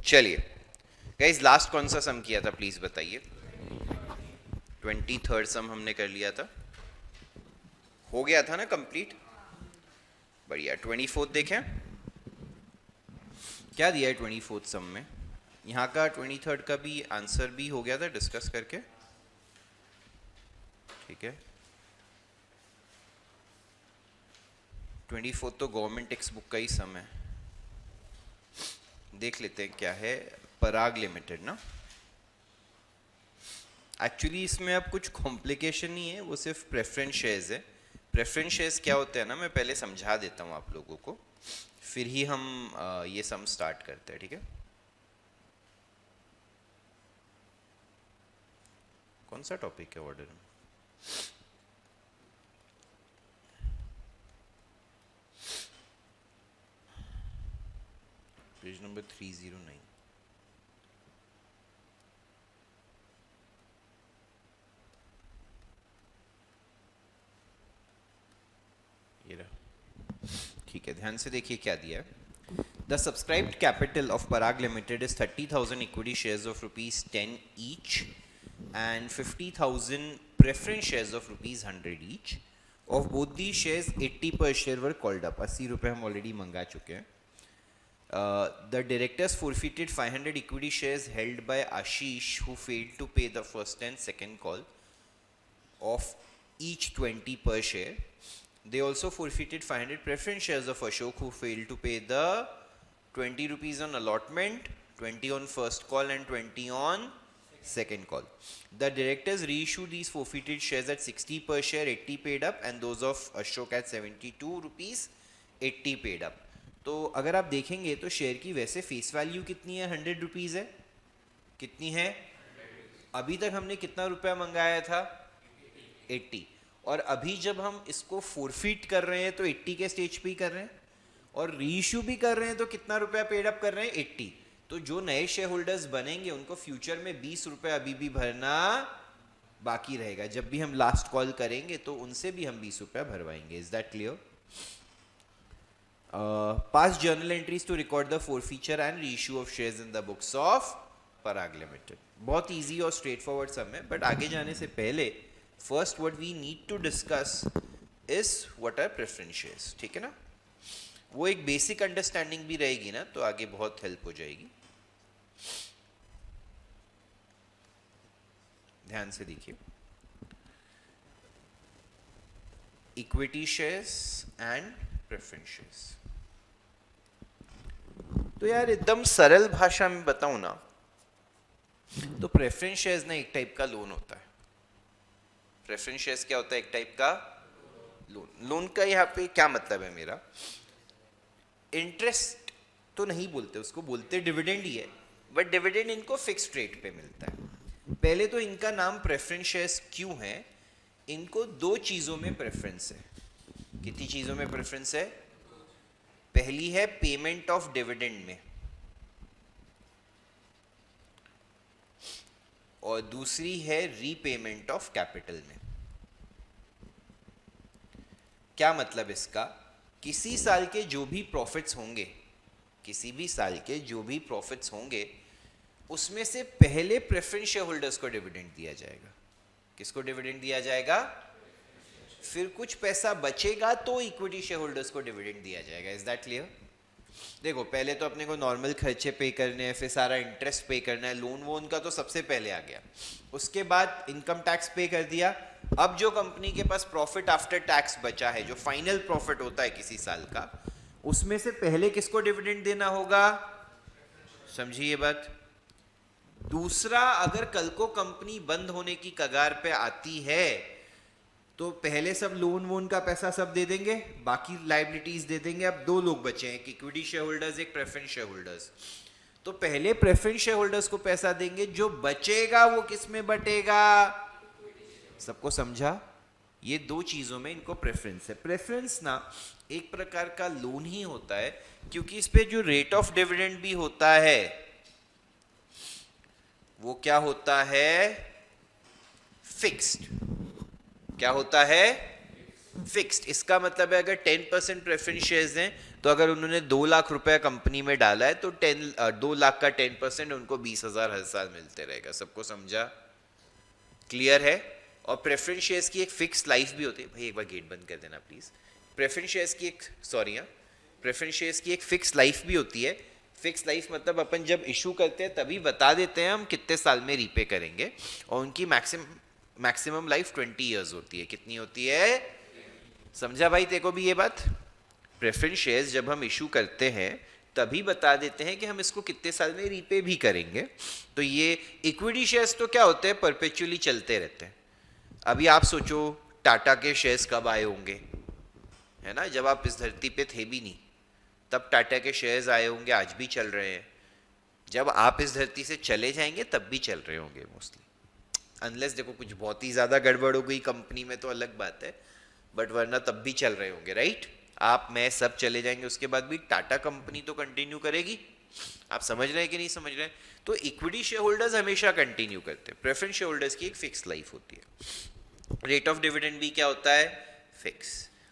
चलिए guys, last कौन सा सम किया था प्लीज बताइए। 23rd सम हमने कर लिया था, हो गया था ना कंप्लीट। बढ़िया। 24th देखें क्या दिया है 24th सम में। यहाँ का 23rd का भी आंसर भी हो गया था डिस्कस करके, ठीक है। 24th तो गवर्नमेंट टेक्स्ट बुक का ही सम है। देख लेते हैं क्या है। पराग लिमिटेड ना, एक्चुअली इसमें अब कुछ कॉम्प्लिकेशन नहीं है, वो सिर्फ प्रेफरेंस शेयर्स है। प्रेफरेंस शेयर्स क्या होते हैं ना, मैं पहले समझा देता हूँ आप लोगों को, फिर ही हम ये सम स्टार्ट करते हैं, ठीक है। कौन सा टॉपिक है ऑर्डर में? Page number 309। ये रहा, ठीक है। ध्यान से देखिए क्या दिया है। The subscribed capital of Parag Limited is 30,000 equity shares of rupees 10 each and 50,000 preference shares of rupees 100 each. Of both these shares, 80 per share were called up. 80 रुपए हम ऑलरेडी मंगा चुके हैं। The directors forfeited 500 equity shares held by Ashish, who failed to pay the first and second call of each 20 per share. They also forfeited 500 preference shares of Ashok, who failed to pay the 20 rupees on allotment, 20 on first call and 20 on second call. The directors reissued these forfeited shares at 60 per share, 80 paid up, and those of Ashok at 72 rupees, 80 paid up. तो अगर आप देखेंगे तो share की वैसे face value कितनी है, 100 rupees है। कितनी है? अभी तक हमने कितना रुपया मंगाया था? 80। और अभी जब हम इसको फोरफिट कर रहे हैं तो 80 के स्टेज पे ही कर रहे हैं, और रीइश्यू भी कर रहे हैं तो कितना रुपया पेड अप कर रहे हैं? 80। तो जो नए शेयर होल्डर्स बनेंगे उनको फ्यूचर में 20 रुपया अभी भी भरना बाकी रहेगा। जब भी हम लास्ट कॉल करेंगे तो उनसे भी हम 20 रुपया भरवाएंगे। Is that clear? Pass journal entries to record the forfeiture and reissue of shares in the books of Parag limited. बहुत इजी और स्ट्रेट फॉरवर्ड सब है, बट आगे जाने से पहले first what we need to discuss is what are preference shares, ठीक है ना। वो एक बेसिक अंडरस्टैंडिंग भी रहेगी ना, तो आगे बहुत हेल्प हो जाएगी। ध्यान से देखिए, equity shares and preference shares. तो यार एकदम सरल भाषा में बताऊं ना, तो प्रेफरेंस शेयर्स ना एक टाइप का लोन होता है। प्रेफरेंस शेयर्स क्या होता है? एक टाइप का लोन। लोन का यहाँ पे क्या मतलब है मेरा? इंटरेस्ट तो नहीं बोलते उसको, बोलते डिविडेंड ही है, बट डिविडेंड इनको फिक्स्ड रेट पे मिलता है। पहले तो इनका नाम प्रेफरेंस शेयर्स क्यों है? इनको दो चीजों में प्रेफरेंस है। कितनी चीजों में प्रेफरेंस है? पहली है पेमेंट ऑफ डिविडेंड में, और दूसरी है रीपेमेंट ऑफ कैपिटल में। क्या मतलब इसका? किसी साल के जो भी प्रॉफिट्स होंगे, किसी भी साल के जो भी प्रॉफिट्स होंगे, उसमें से पहले प्रेफरेंस शेयर होल्डर्स को डिविडेंड दिया जाएगा। किसको डिविडेंड दिया जाएगा? फिर कुछ पैसा बचेगा तो इक्विटी शेयर होल्डर्स को डिविडेंड दिया जाएगा। Is that clear? देखो, पहले तो अपने को नॉर्मल खर्चे पे करने हैं, फिर सारा इंटरेस्ट पे करना है, लोन वोन का तो सबसे पहले आ गया। उसके बाद इनकम टैक्स पे कर दिया। अब जो कंपनी के पास प्रॉफिट आफ्टर टैक्स बचा है, जो फाइनल प्रॉफिट होता है किसी साल का, उसमें से पहले किसको डिविडेंड देना होगा? समझिए ये बात। दूसरा, अगर कल को कंपनी बंद होने की कगार पे आती है तो पहले सब लोन वोन का पैसा सब दे देंगे, बाकी लाइबिलिटीज दे देंगे। अब दो लोग बचे हैं, एक इक्विटी शेयर होल्डर्स, एक प्रेफरेंस शेयर होल्डर्स। तो पहले प्रेफरेंस शेयर होल्डर्स को पैसा देंगे, जो बचेगा वो किस में बटेगा? सबको समझा? ये दो चीजों में इनको प्रेफरेंस है। प्रेफरेंस ना एक प्रकार का लोन ही होता है, क्योंकि इस पे जो रेट ऑफ डिविडेंड भी होता है वो क्या होता है? फिक्स्ड। क्या होता है? फिक्स्ड। इसका मतलब है अगर 10% प्रेफरेंस शेयर्स हैं तो अगर उन्होंने 2 लाख रुपया कंपनी में डाला है तो 2 लाख का 10% उनको 20,000 हर साल मिलते रहेगा। सबको समझा? क्लियर है? और प्रेफरेंस शेयर्स की एक फिक्स लाइफ भी होती है। भाई एक बार गेट बंद कर देना प्लीज। प्रेफरेंस शेयर्स की एक प्रेफरेंस शेयर्स की एक फिक्स लाइफ भी होती है। फिक्स लाइफ मतलब अपन जब इशू करते हैं तभी बता देते हैं हम कितने साल में रीपे करेंगे, और उनकी मैक्सिमम लाइफ 20 ईयर्स होती है। कितनी होती है? समझा भाई तेरे को भी ये बात? प्रेफरेंस शेयर्स जब हम इशू करते हैं तभी बता देते हैं कि हम इसको कितने साल में रीपे भी करेंगे। तो ये इक्विटी शेयर्स तो क्या होते हैं, परपेचुअली चलते रहते हैं। अभी आप सोचो टाटा के शेयर्स कब आए होंगे, है ना? जब आप इस धरती पे थे भी नहीं तब टाटा के शेयर्स आए होंगे, आज भी चल रहे हैं। जब आप इस धरती से चले जाएंगे तब भी चल रहे होंगे मोस्टली, अनलेस देखो कुछ बहुत ही ज्यादा गड़बड़ हो गई कंपनी में तो अलग बात है, बट वरना तब भी चल रहे होंगे, राइट? आप मैं सब चले जाएंगे उसके बाद भी टाटा कंपनी तो कंटिन्यू करेगी। आप समझ रहे हैं कि नहीं समझ रहे हैं? तो इक्विटी शेयर होल्डर्स हमेशा कंटिन्यू करते हैं। प्रेफरेंस शेयर होल्डर्स की एक फिक्स लाइफ होती है। रेट ऑफ डिविडेंड भी क्या होता है? फिक्स।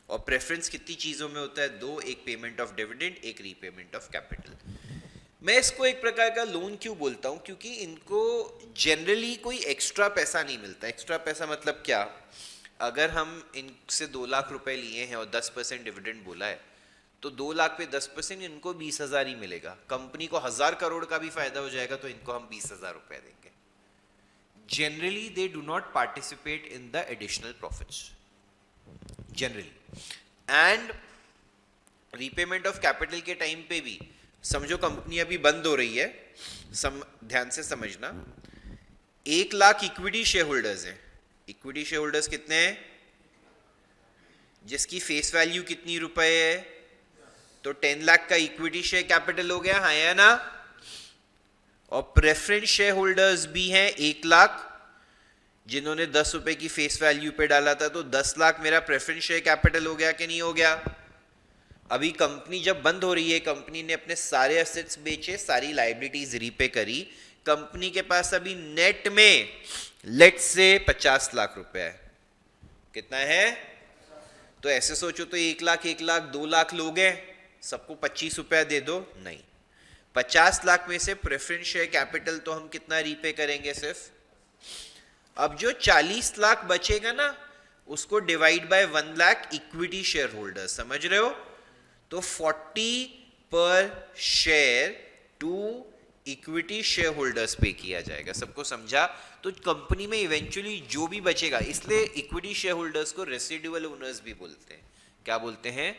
और प्रेफरेंस कितनी चीजों में होता है? दो, एक पेमेंट ऑफ डिविडेंड, एक रीपेमेंट ऑफ कैपिटल। मैं इसको एक प्रकार का लोन क्यों बोलता हूं? क्योंकि इनको जनरली कोई एक्स्ट्रा पैसा नहीं मिलता। एक्स्ट्रा पैसा मतलब क्या? अगर हम इनसे 2 लाख रुपए लिए हैं और 10% डिविडेंड बोला है तो 2 लाख पे 10% इनको 20,000 ही मिलेगा। कंपनी को 1,000 करोड़ का भी फायदा हो जाएगा तो इनको हम 20,000 रुपए देंगे। Generally they do not participate in the additional profits generally. And repayment of capital के टाइम पे भी समझो कंपनी अभी बंद हो रही है, ध्यान से समझना, 1 लाख इक्विटी शेयर होल्डर्स हैं। इक्विटी शेयर होल्डर्स कितने हैं? जिसकी फेस वैल्यू कितनी रुपए है? तो 10 लाख का इक्विटी शेयर कैपिटल हो गया, हाँ या ना? और प्रेफरेंस शेयर होल्डर्स भी हैं 1 लाख, जिन्होंने 10 रुपए की फेस वैल्यू पे डाला था, तो 10 लाख मेरा प्रेफरेंस शेयर कैपिटल हो गया कि नहीं हो गया? अभी कंपनी जब बंद हो रही है, कंपनी ने अपने सारे एसेट्स बेचे, सारी लायबिलिटीज रीपे करी, कंपनी के पास अभी नेट में लेट से 50 लाख रुपए है। कितना है? तो ऐसे सोचो तो 1 लाख 1 लाख 2 लाख लोग हैं, सबको 25 रुपया दे दो। नहीं, 50 लाख में से प्रेफरेंस शेयर कैपिटल तो हम कितना रीपे करेंगे? सिर्फ। अब जो 40 लाख बचेगा ना, उसको divide by 1 lakh equity share holder, समझ रहे हो? तो 40 per share to equity share holders पे किया जाएगा। सबको समझा? तो कंपनी में इवेंचुअली जो भी बचेगा, इसलिए इक्विटी शेयर होल्डर्स को रेसिडुअल ओनर्स भी बोलते हैं। क्या बोलते हैं?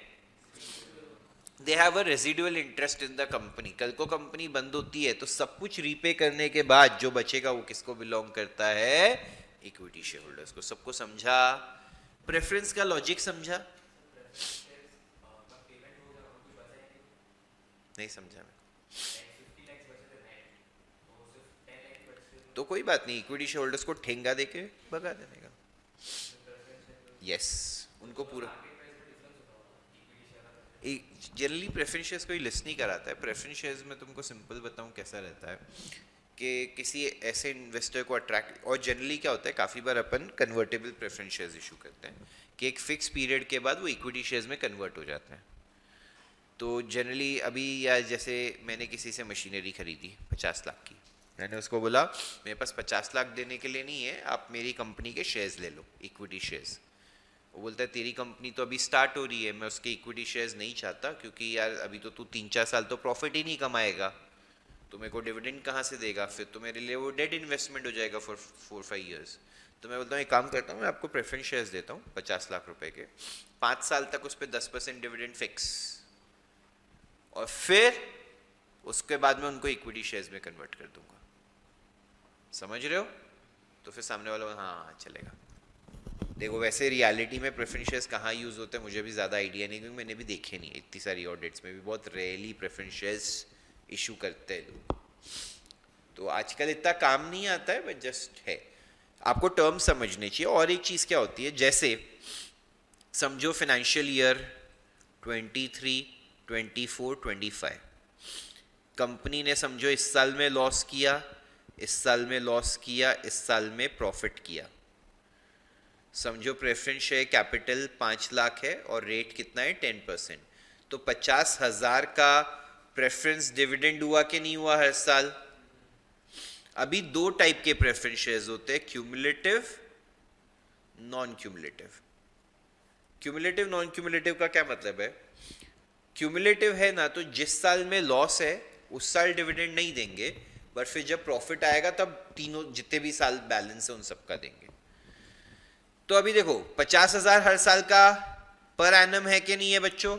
They have a residual interest in the company. कल को कंपनी बंद होती है तो सब कुछ रीपे करने के बाद जो बचेगा वो किसको बिलोंग करता है? इक्विटी शेयर होल्डर्स को। सबको समझा? प्रेफरेंस का लॉजिक समझा? नहीं समझा मैं? तो कोई बात नहीं, इक्विटी शेयर होल्डर्स को ठेंगा देके भगा देने का। यस, उनको पूरा जनरली प्रेफरेंस शेयर्स कोई लिस्ट नहीं कराता है। प्रेफरेंस शेयर्स में तुमको सिंपल बताऊं कैसा रहता है कि किसी ऐसे इन्वेस्टर को अट्रैक्ट, और जनरली क्या होता है, काफ़ी बार अपन कन्वर्टेबल प्रेफरेंस शेयर्स इशू करते हैं कि एक फिक्स पीरियड के बाद वो इक्विटी शेयर्स में कन्वर्ट हो जाते हैं। तो जनरली अभी, या जैसे मैंने किसी से मशीनरी खरीदी 50 लाख की, मैंने उसको बोला मेरे पास 50 लाख देने के लिए नहीं है, आप मेरी कंपनी के शेयर्स ले लो, इक्विटी शेयर्स। वो बोलता है तेरी कंपनी तो अभी स्टार्ट हो रही है, मैं उसके इक्विटी शेयर्स नहीं चाहता, क्योंकि यार अभी तो तू 3-4 साल तो प्रॉफिट ही नहीं कमाएगा, तो मेरे को डिविडेंड कहाँ से देगा? फिर तो मेरे लिए वो डेड इन्वेस्टमेंट हो जाएगा फॉर 4-5 ईयर्स। तो मैं बोलता हूँ एक काम करता हूँ, मैं आपको प्रेफरेंस शेयर्स देता हूँ 50 लाख रुपए के, 5 साल तक उस पर 10% डिविडेंड फिक्स, और फिर उसके बाद में उनको इक्विटी शेयर्स में कन्वर्ट कर दूंगा। समझ रहे हो? तो फिर सामने वाला हाँ चलेगा। देखो वैसे रियलिटी में प्रेफरेंस शेयर्स कहाँ यूज होते हैं मुझे भी ज़्यादा आइडिया नहीं, क्योंकि मैंने भी देखे नहीं, इतनी सारी ऑडिट्स में भी बहुत रेयरली प्रेफरेंस शेयर्स इशू करते हैं लोग, तो आजकल इतना काम नहीं आता है, बट जस्ट है, आपको टर्म समझने चाहिए। और एक चीज़ क्या होती है, जैसे समझो फाइनेंशियल ईयर 23, 24, 25 कंपनी ने समझो इस साल में लॉस किया, इस साल में लॉस किया, इस साल में प्रॉफिट किया। समझो प्रेफरेंस शेयर कैपिटल 5 लाख है और रेट कितना है 10%, तो 50,000 का प्रेफरेंस डिविडेंड हुआ कि नहीं हुआ हर साल? अभी दो टाइप के प्रेफरेंस शेयर्स होते हैं, cumulative, non cumulative. Cumulative non cumulative का क्या मतलब है? क्यूमुलेटिव है ना, तो जिस साल में लॉस है उस साल डिविडेंड नहीं देंगे, पर फिर जब प्रॉफिट आएगा तब तीनों जितने भी साल बैलेंस है उन सबका देंगे। तो अभी देखो 50,000 हर साल का पर एनम है कि नहीं है बच्चों?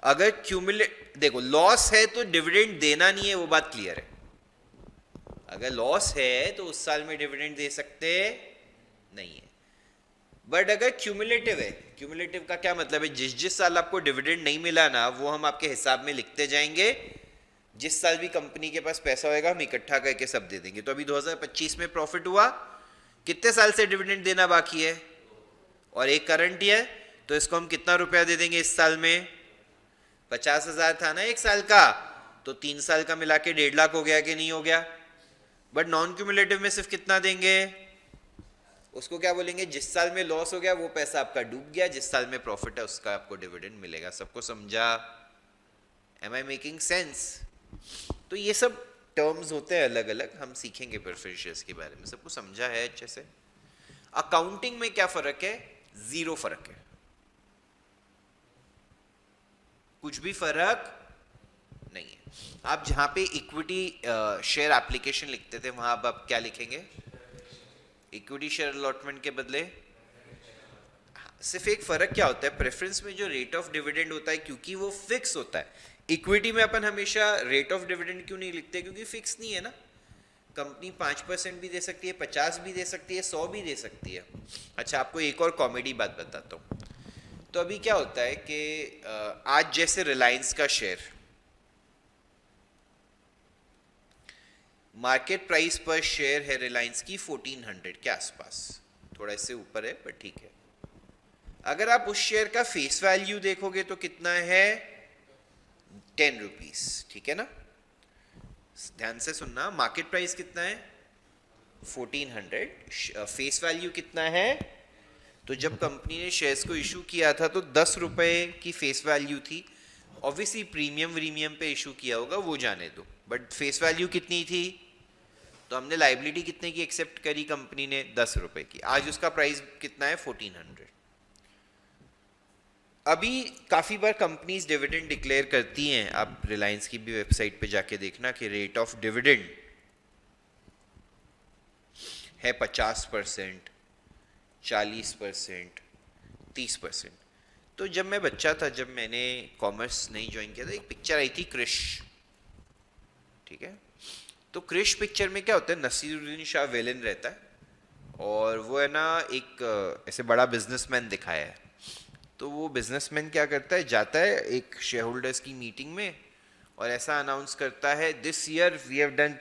अगर क्यूमुलेट देखो लॉस है तो डिविडेंड देना नहीं है, वो बात क्लियर है। अगर लॉस है तो उस साल में डिविडेंड दे सकते नहीं है। बट अगर क्यूमुलेटिव है, क्यूमुलेटिव का क्या मतलब है? जिस जिस साल आपको डिविडेंड नहीं मिला ना, वो हम आपके हिसाब में लिखते जाएंगे, जिस साल भी कंपनी के पास पैसा होएगा हम इकट्ठा करके सब दे देंगे। तो अभी 2025 में प्रॉफिट हुआ, कितने साल से डिविडेंड देना बाकी है? और एक करंट ईयर, तो इसको हम कितना रुपया दे देंगे इस साल में? 50,000 था ना एक साल का, तो 3 साल का मिला के 1.5 लाख हो गया कि नहीं हो गया? बट नॉन क्यूमुलेटिव में सिर्फ कितना देंगे? उसको क्या बोलेंगे? जिस साल में लॉस हो गया वो पैसा आपका डूब गया, जिस साल में प्रॉफिट है उसका आपको डिविडेंड मिलेगा। सबको समझा? Am I making sense? तो ये सब टर्म्स होते हैं अलग अलग, हम सीखेंगे प्रेफरेंस शेयर्स के बारे में। सबको समझा है अच्छे से? अकाउंटिंग में क्या फर्क है? जीरो फर्क है, कुछ भी फर्क नहीं है। आप जहां पे इक्विटी शेयर एप्लीकेशन लिखते थे वहां अब आप क्या लिखेंगे? इक्विटी शेयर अलॉटमेंट के बदले सिर्फ एक फर्क क्या होता है, प्रेफरेंस में जो रेट ऑफ डिविडेंड होता है क्योंकि वो फिक्स होता है। इक्विटी में अपन हमेशा रेट ऑफ डिविडेंड क्यों नहीं लिखते? क्योंकि फिक्स नहीं है ना। कंपनी 5% भी दे सकती है, 50 भी दे सकती है, 100 भी दे सकती है। अच्छा, आपको एक और कॉमेडी बात बताता हूँ। तो अभी क्या होता है कि आज जैसे रिलायंस का शेयर मार्केट प्राइस पर शेयर है रिलायंस की 1400 के आसपास, थोड़ा इससे ऊपर है पर ठीक है। अगर आप उस शेयर का फेस वैल्यू देखोगे तो कितना है? 10 रुपीज, ठीक है ना? ध्यान से सुनना, मार्केट प्राइस कितना है? 1400, फेस वैल्यू कितना है? तो जब कंपनी ने शेयर्स को इशू किया था तो 10 रुपए की फेस वैल्यू थी। ऑब्वियसली प्रीमियम पे इशू किया होगा, वो जाने दो, बट फेस वैल्यू कितनी थी? तो हमने लाइबिलिटी कितने की एक्सेप्ट करी कंपनी ने? 10 रुपए की। आज उसका प्राइस कितना है? 1400। अभी काफ़ी बार कंपनीज डिविडेंड डिक्लेयर करती हैं, आप रिलायंस की भी वेबसाइट पे जाके देखना कि रेट ऑफ डिविडेंड है 50%, 40%, 30%। तो जब मैं बच्चा था, जब मैंने कॉमर्स नहीं ज्वाइन किया था, एक पिक्चर आई थी क्रिश, ठीक है? तो क्रिश पिक्चर में क्या होता है, नसीरुद्दीन शाह विलेन रहता है और वो है ना एक ऐसे बड़ा बिजनेसमैन दिखाया है। तो वो बिजनेसमैन क्या करता है, जाता है एक शेयर होल्डर्स की मीटिंग में और ऐसा अनाउंस करता है, this year we have done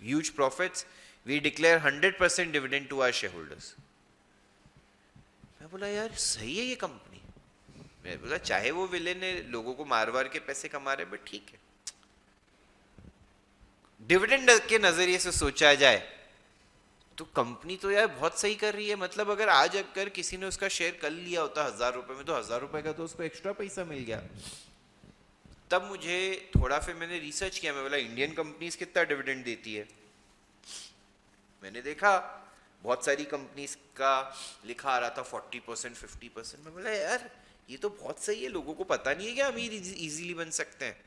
huge profits, we declare 100% dividend to our share holders. मैं बोला यार सही है ये कंपनी। मैं बोला चाहे वो विलेन है, लोगों को मार वार के पैसे कमा रहे, बट ठीक है। डिविडेंड के नजरिए से सोचा जाए तो कंपनी तो यार बहुत सही कर रही है। मतलब अगर आज अगर किसी ने उसका शेयर कर लिया होता 1000 रुपए में, तो 1000 रुपए का तो उसको एक्स्ट्रा पैसा मिल गया। तब मुझे थोड़ा, फिर मैंने रिसर्च किया, मैं बोला इंडियन कंपनीज कितना डिविडेंड देती है। मैंने देखा बहुत सारी कंपनीज का लिखा आ रहा था 40%, 50%। मैं बोला यार ये तो बहुत सही है, लोगों को पता नहीं है कि अमीर इजीली बन सकते हैं।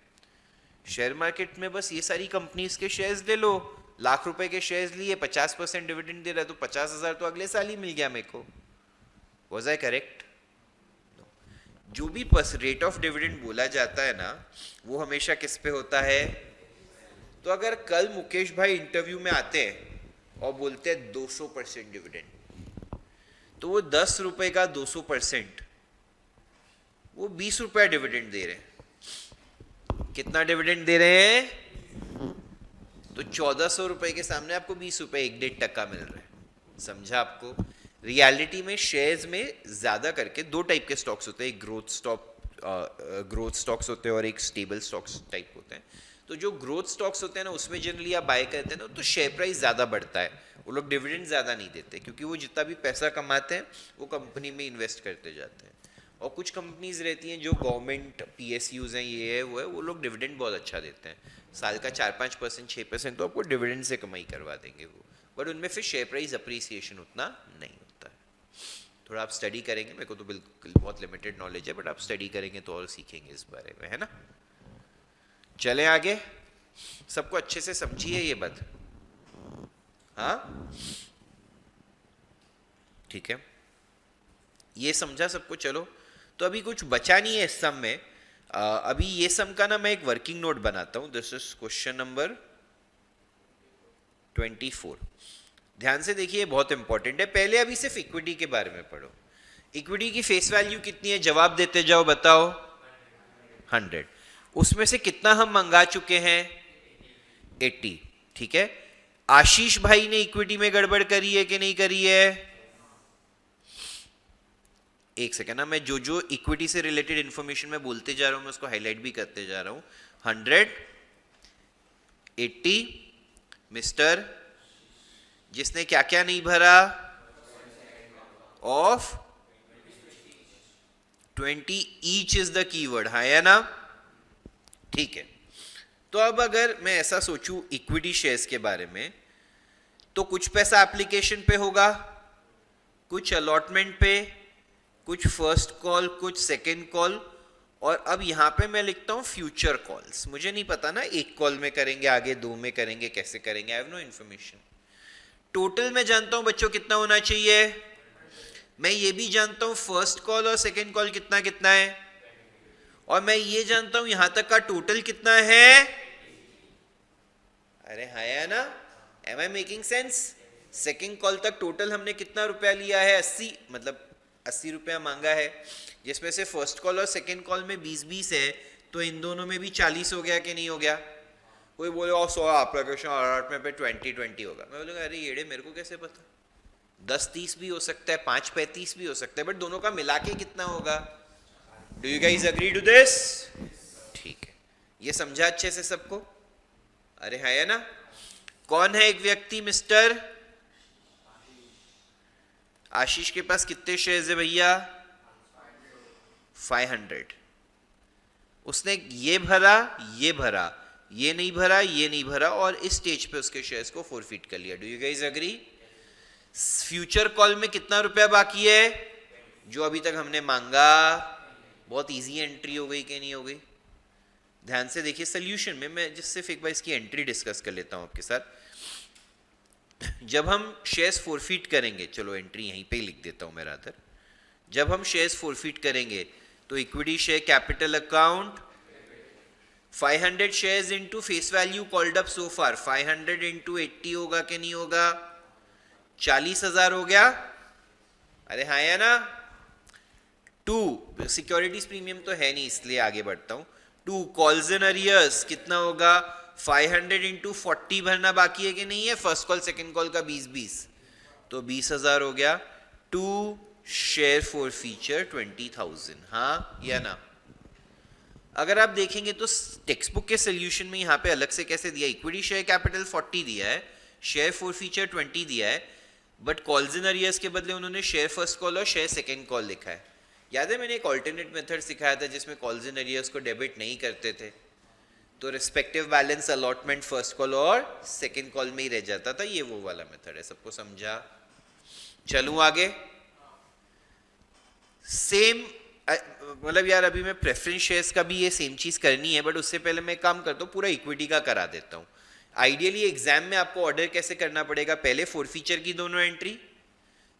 शेयर मार्केट में बस ये सारी कंपनीज के शेयर्स ले लो, लाख रुपए के शेयर्स लिए, 50% डिविडेंड दे रहा है, तो 50,000 तो अगले साल ही मिल गया मेरे को। Was I correct? जो भी रेट ऑफ डिविडेंड बोला जाता है ना, वो हमेशा किस पे होता है? तो अगर कल मुकेश भाई इंटरव्यू में आते हैं और बोलते हैं 200% डिविडेंड, तो वो 10 रुपए का 200%, वो 20 रुपया डिविडेंड दे रहे हैं। कितना डिविडेंड दे रहे हैं? तो 1400 रुपए के सामने आपको 20 रुपए, 1.5% मिल रहा है। समझा आपको? रियलिटी में शेयर्स में ज्यादा करके दो टाइप के स्टॉक्स होते हैं, एक ग्रोथ स्टॉक्स होते हैं और एक स्टेबल स्टॉक्स टाइप होते हैं। तो जो ग्रोथ स्टॉक्स होते हैं ना, उसमें जनरली आप बाय करते हैं ना, तो शेयर प्राइस ज्यादा बढ़ता है, वो लोग डिविडेंड ज्यादा नहीं देते, क्योंकि वो जितना भी पैसा कमाते हैं वो कंपनी में इन्वेस्ट करते जाते हैं। और कुछ कंपनीज रहती हैं जो गवर्नमेंट PSUs हैं, ये है वो है, वो लोग डिविडेंड बहुत अच्छा देते हैं, साल का 4-5%, 6% तो आपको डिविडेंड से कमाई करवा देंगे वो, बट उनमें फिर शेयर प्राइस अप्रिसिएशन उतना नहीं होता है। थोड़ा आप स्टडी करेंगे, मेरे को तो बिल्कुल बहुत लिमिटेड नॉलेज है, बट आप स्टडी करेंगे तो और सीखेंगे इस बारे में, है ना। चलें आगे, सबको अच्छे से समझिए ये बात, हाँ ठीक है, ये समझा सबको। चलो तो अभी कुछ बचा नहीं है इस सम में, अभी ये सम का ना मैं एक वर्किंग नोट बनाता हूं। This is question number 24। ध्यान से देखिए, बहुत इंपॉर्टेंट है। पहले अभी सिर्फ इक्विटी के बारे में पढ़ो। इक्विटी की फेस वैल्यू कितनी है, जवाब देते जाओ, बताओ। 100। उसमें से कितना हम मंगा चुके हैं, 80, ठीक है। आशीष भाई ने इक्विटी में गड़बड़ करी है कि नहीं करी है, एक सेकेंड ना, मैं जो जो इक्विटी से रिलेटेड इंफॉर्मेशन में बोलते जा रहा हूं मैं उसको हाईलाइट भी करते जा रहा हूं। 100, 80, मिस्टर जिसने क्या क्या नहीं भरा, of 20 each is the keyword, हाँ या ना, ठीक है। तो अब अगर मैं ऐसा सोचूं इक्विटी शेयर्स के बारे में, तो कुछ पैसा एप्लीकेशन पे होगा, कुछ अलॉटमेंट पे, कुछ फर्स्ट कॉल, कुछ सेकेंड कॉल, और अब यहां पे मैं लिखता हूं फ्यूचर कॉल्स। मुझे नहीं पता ना एक कॉल में करेंगे, आगे 2 में करेंगे, कैसे करेंगे, I have no information. Total मैं जानता हूं बच्चों कितना होना चाहिए, मैं ये भी जानता हूं फर्स्ट कॉल और सेकेंड कॉल कितना कितना है, और मैं ये जानता हूं यहां तक का टोटल कितना है। अरे हाँ या ना, am I making sense. Second call तक टोटल हमने कितना रुपया लिया है, 80, मतलब 80 रुपया मांगा है, जिसमें से फर्स्ट कॉल और सेकेंड कॉल में 20-20 है, तो इन दोनों में भी 40 हो गया कि नहीं हो गया। कोई बोले और 100 एप्लीकेशन अलॉटमेंट पे 20-20 होगा, मैं बोलूँगा अरे येड़े मेरे को कैसे पता, 10-30 भी हो सकता है, 5-35 भी हो सकता है, बट दोनों का मिला के कितना होगा। Do you guys agree to this, ठीक है, ये समझा अच्छे से सबको, अरे है या ना। कौन है एक व्यक्ति, मिस्टर आशीष के पास कितने शेयर्स है भैया, 500। उसने ये भरा, ये भरा, ये नहीं भरा, ये नहीं भरा, और इस स्टेज पे उसके शेयर्स को फोरफिट कर लिया। Do you guys agree. Future call में कितना रुपया बाकी है, जो अभी तक हमने मांगा, बहुत इजी एंट्री हो गई कि नहीं हो गई। ध्यान से देखिए सोल्यूशन में, मैं जिस सिर्फ एक बार इसकी एंट्री डिस्कस कर लेता हूं आपके साथ। जब हम शेयर्स फोरफिट करेंगे, चलो एंट्री यहीं पे ही लिख देता हूं मैं रादर। जब हम शेयर्स फोरफिट करेंगे तो equity share capital account 500 shares into face value called up so far, 500 into 80 होगा कि नहीं होगा, 40,000 हो गया, अरे हाँ या ना। 2 सिक्योरिटीज प्रीमियम तो है नहीं इसलिए आगे बढ़ता हूं। 2 कॉल्स इन अरियर्स कितना होगा, 500 इंटू 40 भरना बाकी है कि नहीं है, फर्स्ट कॉल सेकेंड कॉल का 20-20, तो 20,000 हो गया। 2 शेयर फॉर फीचर 20,000, हाँ या ना। अगर आप देखेंगे तो टेक्स्ट बुक के सोल्यूशन में यहाँ पे अलग से कैसे दिया, इक्विटी शेयर कैपिटल 40 दिया है, शेयर फॉर फीचर 20 दिया है, बट कॉल्स इन अरियर्स के बदले उन्होंने शेयर फर्स्ट कॉल और शेयर सेकेंड कॉल लिखा है। याद है मैंने एक ऑल्टरनेट मेथड सिखाया था जिसमें कॉल्स इन अरियर्स को डेबिट नहीं करते थे, तो respective balance allotment first call और सेकेंड कॉल में ही रह जाता था, ये वो वाला मेथड है, सबको समझा। चलूं आगे, सेम मतलब यार अभी मैं प्रेफरेंस शेयर्स का भी ये सेम चीज करनी है, बट उससे पहले मैं काम करता हूँ पूरा इक्विटी का करा देता हूँ। आइडियली एग्जाम में आपको ऑर्डर कैसे करना पड़ेगा, पहले फोरफीचर की दोनों एंट्री,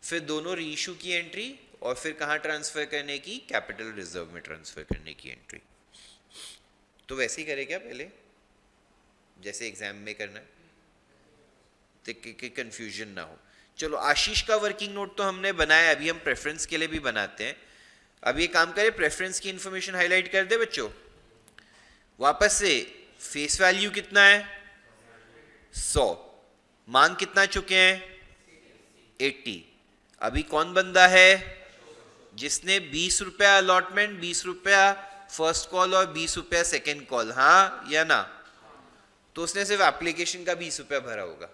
फिर दोनों रीइशू की एंट्री, और फिर कहाँ ट्रांसफर करने की, कैपिटल रिजर्व में ट्रांसफर करने की एंट्री। तो वैसे ही करे क्या पहले जैसे एग्जाम में करना है, तो कंफ्यूजन ना हो। चलो आशीष का वर्किंग नोट तो हमने बनाया, अभी हम प्रेफरेंस के लिए भी बनाते हैं। अब ये काम करें, प्रेफरेंस की इंफॉर्मेशन हाईलाइट कर दे बच्चों वापस से। फेस वैल्यू कितना है, 100, मांग कितना चुके हैं, 80। अभी कौन बंदा है जिसने 20 रुपया अलॉटमेंट, 20 रुपया फर्स्ट कॉल और 20 रुपया सेकेंड कॉल, हाँ या ना, तो उसने सिर्फ एप्लीकेशन का 20 रुपया भरा होगा।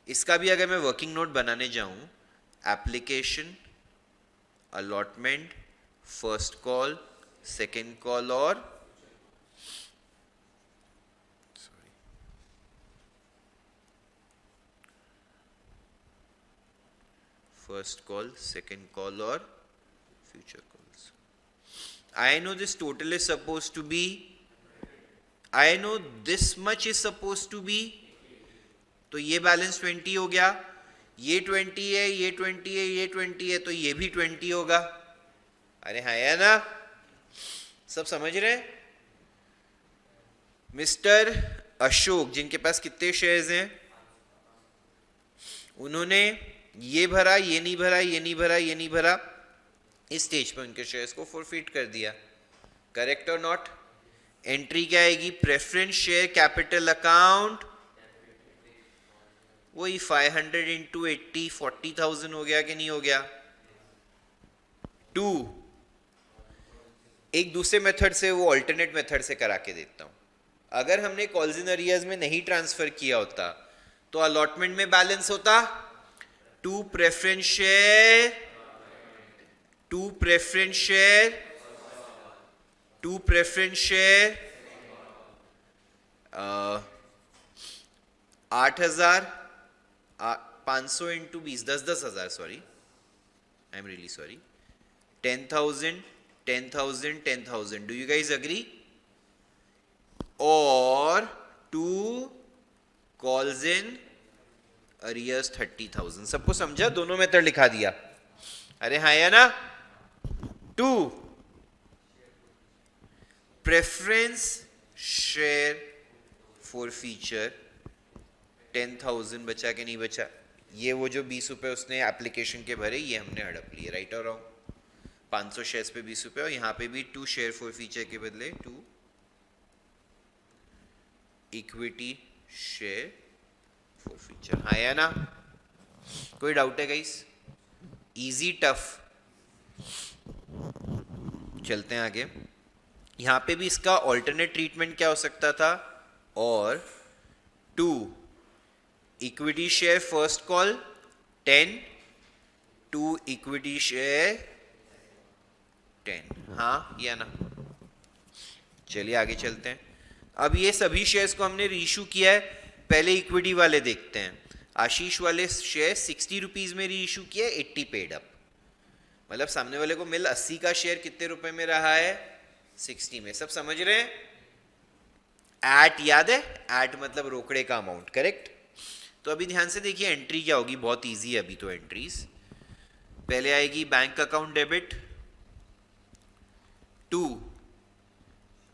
इसका भी अगर मैं वर्किंग नोट बनाने जाऊं, application, allotment, first call, second call और फर्स्ट कॉल, सेकेंड कॉल और future calls. I know this total is supposed to be, I know this much is supposed to be, तो ये बैलेंस 20 हो गया, ये 20 है, ये 20 है, ये 20 है, तो ये भी 20 होगा. अरे हाँ है ना, सब समझ रहे हैं? मिस्टर अशोक जिनके पास कितने शेयर्स हैं, उन्होंने ये भरा, ये नहीं भरा, ये नहीं भरा, ये नहीं भरा, इस स्टेज पर उनके शेयर्स को फॉरफिट कर दिया. करेक्ट और नॉट? एंट्री क्या आएगी? प्रेफरेंस शेयर कैपिटल अकाउंट, वही 500 इंटू 80, 40,000 हो गया कि नहीं हो गया? 2. एक दूसरे मेथड से, वो अल्टरनेट मेथड से करा के देता हूं. अगर हमने कॉल्स इन अरियर्स में नहीं ट्रांसफर किया होता तो अलॉटमेंट में बैलेंस होता 2 preference share, 2 preference share, 2 preference share, 8,000, 500 into 20, 10,000, sorry, I am really sorry, 10,000, 10,000, 10,000. Do you guys agree? और 2 कॉल्स इन अरियर्स 30,000. सबको समझा? दोनों मेथड लिखा दिया. अरे हाँ या ना? 2 प्रेफरेंस शेयर फॉर फीचर, 10,000 बचा कि नहीं बचा? ये वो जो 20 रुपए उसने एप्लीकेशन के भरे, ये हमने हड़प लिए. राइट और रॉन्ग? 500 शेयर्स पे 20 रुपए, और यहाँ पे भी 2 शेयर फॉर फीचर के बदले 2 इक्विटी शेयर फॉर फीचर. हाँ या ना? कोई डाउट है गाइस? Easy tough? चलते हैं आगे. यहां पे भी इसका ऑल्टरनेट ट्रीटमेंट क्या हो सकता था? और 2 equity share first call 10, 2 equity share 10. हाँ या ना? चलिए आगे चलते हैं. अब ये सभी शेयर्स को हमने रीइश्यू किया है. पहले इक्विटी वाले देखते हैं. आशीष वाले शेयर 60 रुपीज में रीइश्यू किया है, 80 पेड अप. मतलब सामने वाले को मिल 80 का शेयर कितने रुपए में रहा है? 60 में. सब समझ रहे हैं? एट याद है? एट मतलब रोकड़े का अमाउंट. करेक्ट? तो अभी ध्यान से देखिए एंट्री क्या होगी. बहुत इजी है अभी तो एंट्रीज. पहले आएगी bank account debit, 2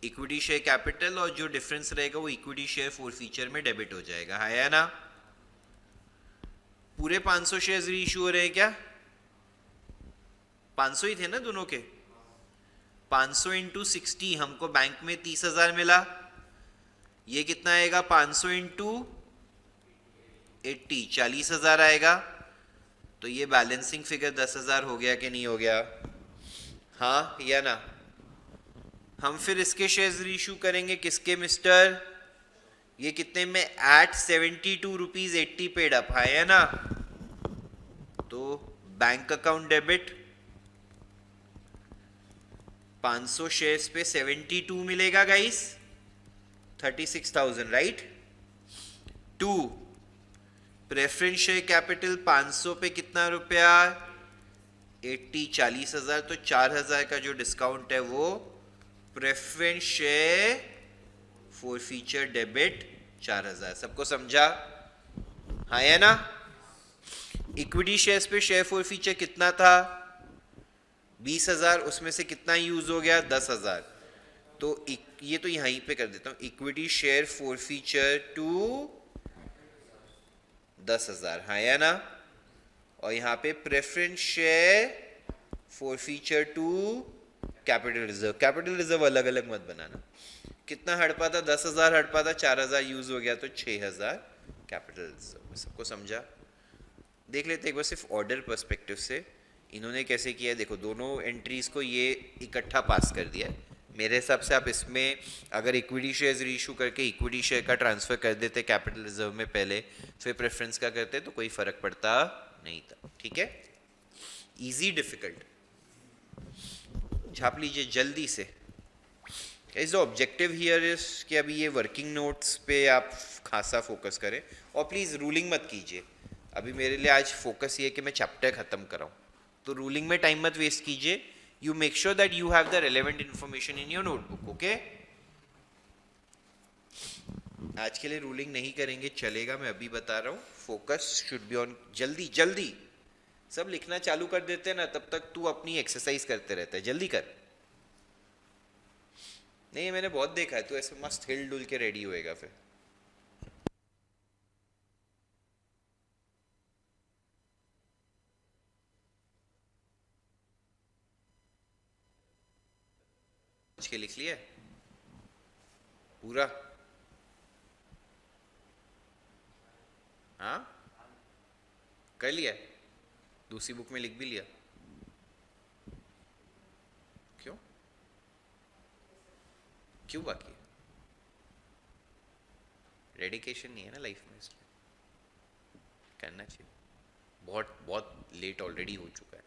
equity share capital, और जो डिफरेंस रहेगा वो इक्विटी शेयर फॉर फीचर में डेबिट हो जाएगा. है या ना? पूरे 500 शेयर्स रीइश्यू हो रहे हैं क्या? 500 ही थे ना दोनों के. 500 इंटू 60, हमको बैंक में 30,000 मिला. ये कितना आएगा? 500 इंटू 80, 40,000 आएगा. तो ये बैलेंसिंग फिगर 10,000 हो गया कि नहीं हो गया? हाँ या ना? हम फिर इसके शेयर्स रीइश्यू करेंगे. किसके मिस्टर? ये कितने में? At 72 rupees 80 paid up. है या ना? तो बैंक अकाउंट डेबिट 500 शेयर्स पे 72 मिलेगा guys, 36,000. Right? 2 preference share capital 500 पे कितना रुपया? 80, 40,000. तो 4,000 का जो डिस्काउंट है वो preference share for feature debit 4,000. सबको समझा? हाँ या ना? इक्विटी शेयर्स पे शेयर फॉर फीचर कितना था? 20,000. उसमें से कितना यूज हो गया? 10,000. तो ये तो यहीं पे कर देता हूं. Equity share forfeiture to 10,000. हाँ या ना? और यहाँ पे preference share forfeiture to capital reserve. Capital reserve अलग अलग मत बनाना. कितना हड़पा था? 10,000 हड़पा था, 4,000 यूज हो गया, तो 6,000 कैपिटल रिजर्व. सबको समझा? देख लेते एक बार सिर्फ ऑर्डर पर्सपेक्टिव से इन्होंने कैसे किया है. देखो दोनों एंट्रीज को ये इकट्ठा पास कर दिया है. मेरे हिसाब से आप इसमें अगर इक्विटी शेयर्स रीइश्यू करके इक्विटी शेयर का ट्रांसफर कर देते कैपिटल रिजर्व में पहले, फिर प्रेफरेंस का करते, तो कोई फर्क पड़ता नहीं था. ठीक है? Easy difficult? छाप लीजिए जल्दी से। Is the objective here is कि अभी ये वर्किंग नोट्स पे आप खासा फोकस करें, और प्लीज़ रूलिंग मत कीजिए। अभी मेरे लिए आज फोकस ये है कि मैं चैप्टर ख़त्म कराऊँ, तो रूलिंग में टाइम मत वेस्ट कीजिए। You make sure that you have the relevant information in your notebook. Okay, आज के लिए रूलिंग नहीं करेंगे चलेगा, मैं अभी बता रहा हूँ। Focus should be on. जल्दी जल्दी सब लिखना चालू कर देते हैं ना, तब तक तू अपनी एक्सरसाइज करते रहता है। जल्दी कर। नहीं, मैंने बहुत देखा है, तू ऐसे मस्त हिल डुल के रेडी होएगा फिर। सोच के लिख लिया है पूरा? हाँ, कर लिया? दूसरी बुक में लिख भी लिया? क्यों क्यों बाकी? डेडिकेशन नहीं है ना लाइफ में, इसलिए करना चाहिए। बहुत बहुत लेट ऑलरेडी हो चुका है।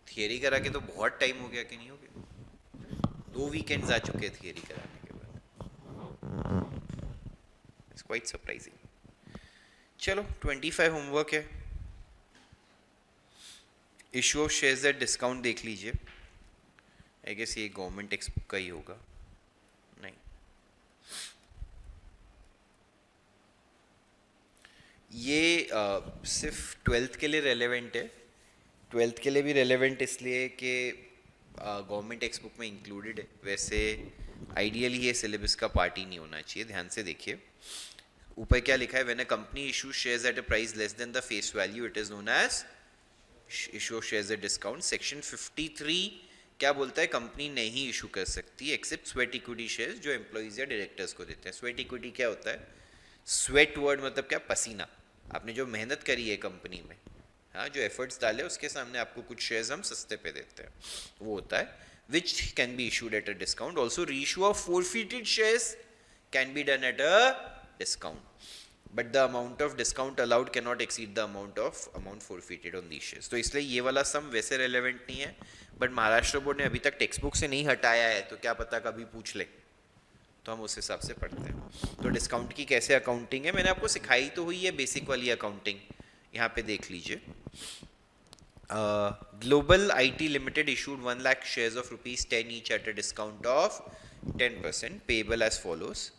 थियरी करा के तो बहुत टाइम हो गया कि नहीं हो गया? 2 वीकेंड्स आ चुके हैं थियरी कराने के बाद। It's quite surprising. चलो 25 होमवर्क है। Issue of shares at discount देख लीजिए। आई गेस ये गवर्नमेंट टेक्स्ट बुक का ही होगा। नहीं, ये सिर्फ 12th के लिए रेलेवेंट है। 12th के लिए भी रेलेवेंट इसलिए कि गवर्नमेंट टेक्स्ट बुक में इंक्लूडेड है। वैसे आइडियली ये सिलेबस का पार्ट ही नहीं होना चाहिए। ध्यान से देखिए ऊपर क्या लिखा है। When a company issue shares at a price less than the face value it is known as issue of shares at discount. Section 53 क्या बोलता है? कंपनी नहीं इशू कर सकती एक्सेप्ट स्वेट इक्विटी शेयर्स जो एम्प्लॉइज या डायरेक्टर्स को देते हैं। स्वेट इक्विटी क्या होता है? स्वेट वर्ड मतलब क्या? पसीना। आपने जो मेहनत करी है कंपनी में, हाँ, जो एफर्ट्स डाले, उसके सामने आपको कुछ शेयर्स हम सस्ते पे देते हैं, वो होता है which can be issued at a discount. Also reissue of forfeited shares can be done at a discount, but the amount of discount allowed can not exceed the amount forfeited on the shares. तो इसलिए ये वाला सम वैसे relevant नहीं है, but Maharashtra board ने अभी तक टेक्स्ट बुक से नहीं हटाया है, तो क्या पता कभी पूछ ले, तो हम उस हिसाब से पढ़ते हैं। तो डिस्काउंट की कैसे अकाउंटिंग है मैंने आपको सिखाई तो हुई है, बेसिक वाली अकाउंटिंग यहाँ पे देख लीजिए। Global IT limited issued 1 lakh shares of ₹10 each at a discount of 10% payable as follows.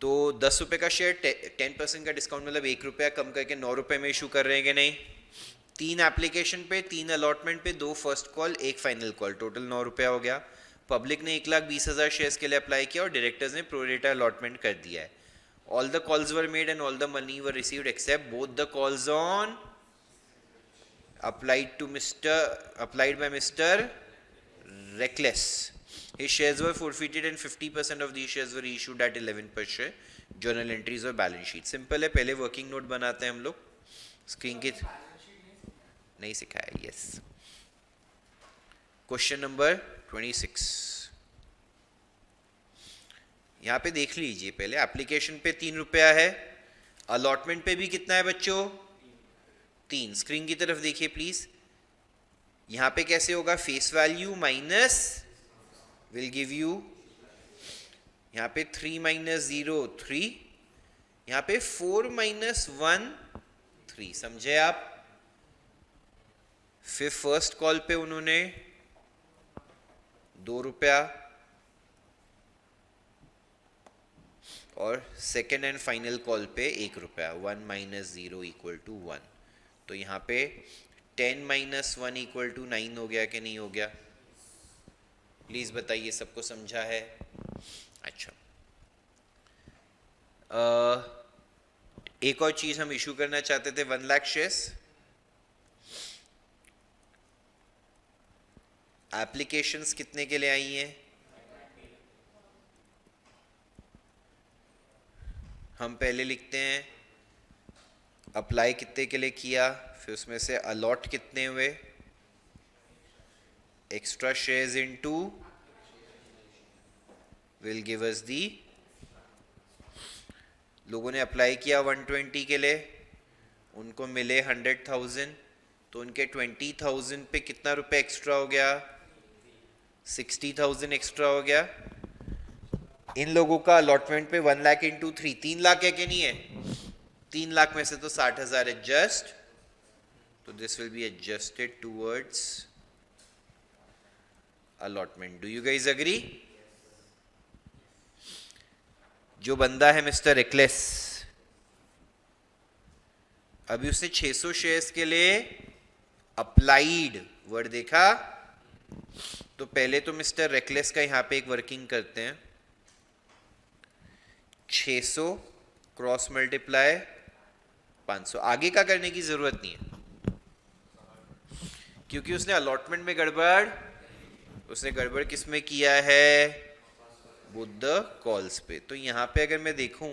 तो 10 रुपये का शेयर 10% का डिस्काउंट मतलब 1 रुपया कम करके 9 रुपये में इशू कर रहे हैं कि नहीं? 3 एप्लीकेशन पे, 3 अलॉटमेंट पे, 2 first call, 1 final call, total 9 रुपया हो गया। पब्लिक ने 1,20,000 शेयर्स के लिए अप्लाई किया और डायरेक्टर्स ने प्रोरेटा अलॉटमेंट कर दिया है। All the calls were made and all the money were received accept both the calls on applied by Mr. Reckless. His shares were forfeited and 50% of these shares were issued at 11 per share. Journal entries और balance sheet simple है। पहले working note बनाते हैं हम लोग। Screen की नहीं सिखाया। यस, क्वेश्चन नंबर 26 यहाँ पे देख लीजिए। पहले एप्लीकेशन पे 3 रुपया है, अलॉटमेंट पे भी कितना है बच्चों? 3। स्क्रीन की तरफ देखिए प्लीज। यहां पे कैसे होगा? Face value minus will give you, यहां पे 3 माइनस 0 3, यहां पे 4 माइनस 1 3। समझे आप? फिर फर्स्ट कॉल पे उन्होंने 2 रुपया और सेकेंड एंड फाइनल कॉल पे 1 रुपया। 1 माइनस 0 इक्वल टू 1। तो यहाँ पे 10 माइनस 1 इक्वल टू 9 हो गया कि नहीं हो गया? प्लीज बताइए, सबको समझा है? अच्छा, एक और चीज हम इशू करना चाहते थे, 1 लाख शेयर्स। एप्लीकेशंस कितने के लिए आई हैं? हम पहले लिखते हैं अप्लाई कितने के लिए किया, फिर उसमें से अलॉट कितने हुए, extra shares into will give us दी। लोगों ने अप्लाई किया 120 के लिए, उनको मिले 100,000, तो उनके 20,000 पे कितना रुपए एक्स्ट्रा हो गया? 60,000 एक्स्ट्रा हो गया। इन लोगों का अलॉटमेंट पे 1 लाख इंटू 3 3 लाख है कि नहीं है? 3 लाख में से तो 60,000 एडजस्ट, तो this will be adjusted towards allotment. Do you guys agree? जो बंदा है मिस्टर रेकलेस, अभी उसने 600 शेयर्स के लिए अप्लाइड वर्ड देखा, तो पहले तो मिस्टर रेकलेस का यहां पे एक वर्किंग करते हैं। 600 क्रॉस मल्टीप्लाई 500, आगे का करने की जरूरत नहीं है क्योंकि उसने अलॉटमेंट में गड़बड़, उसने गड़बड़ किस में किया है? बुद्ध कॉल्स पे। तो यहां पे अगर मैं देखूं,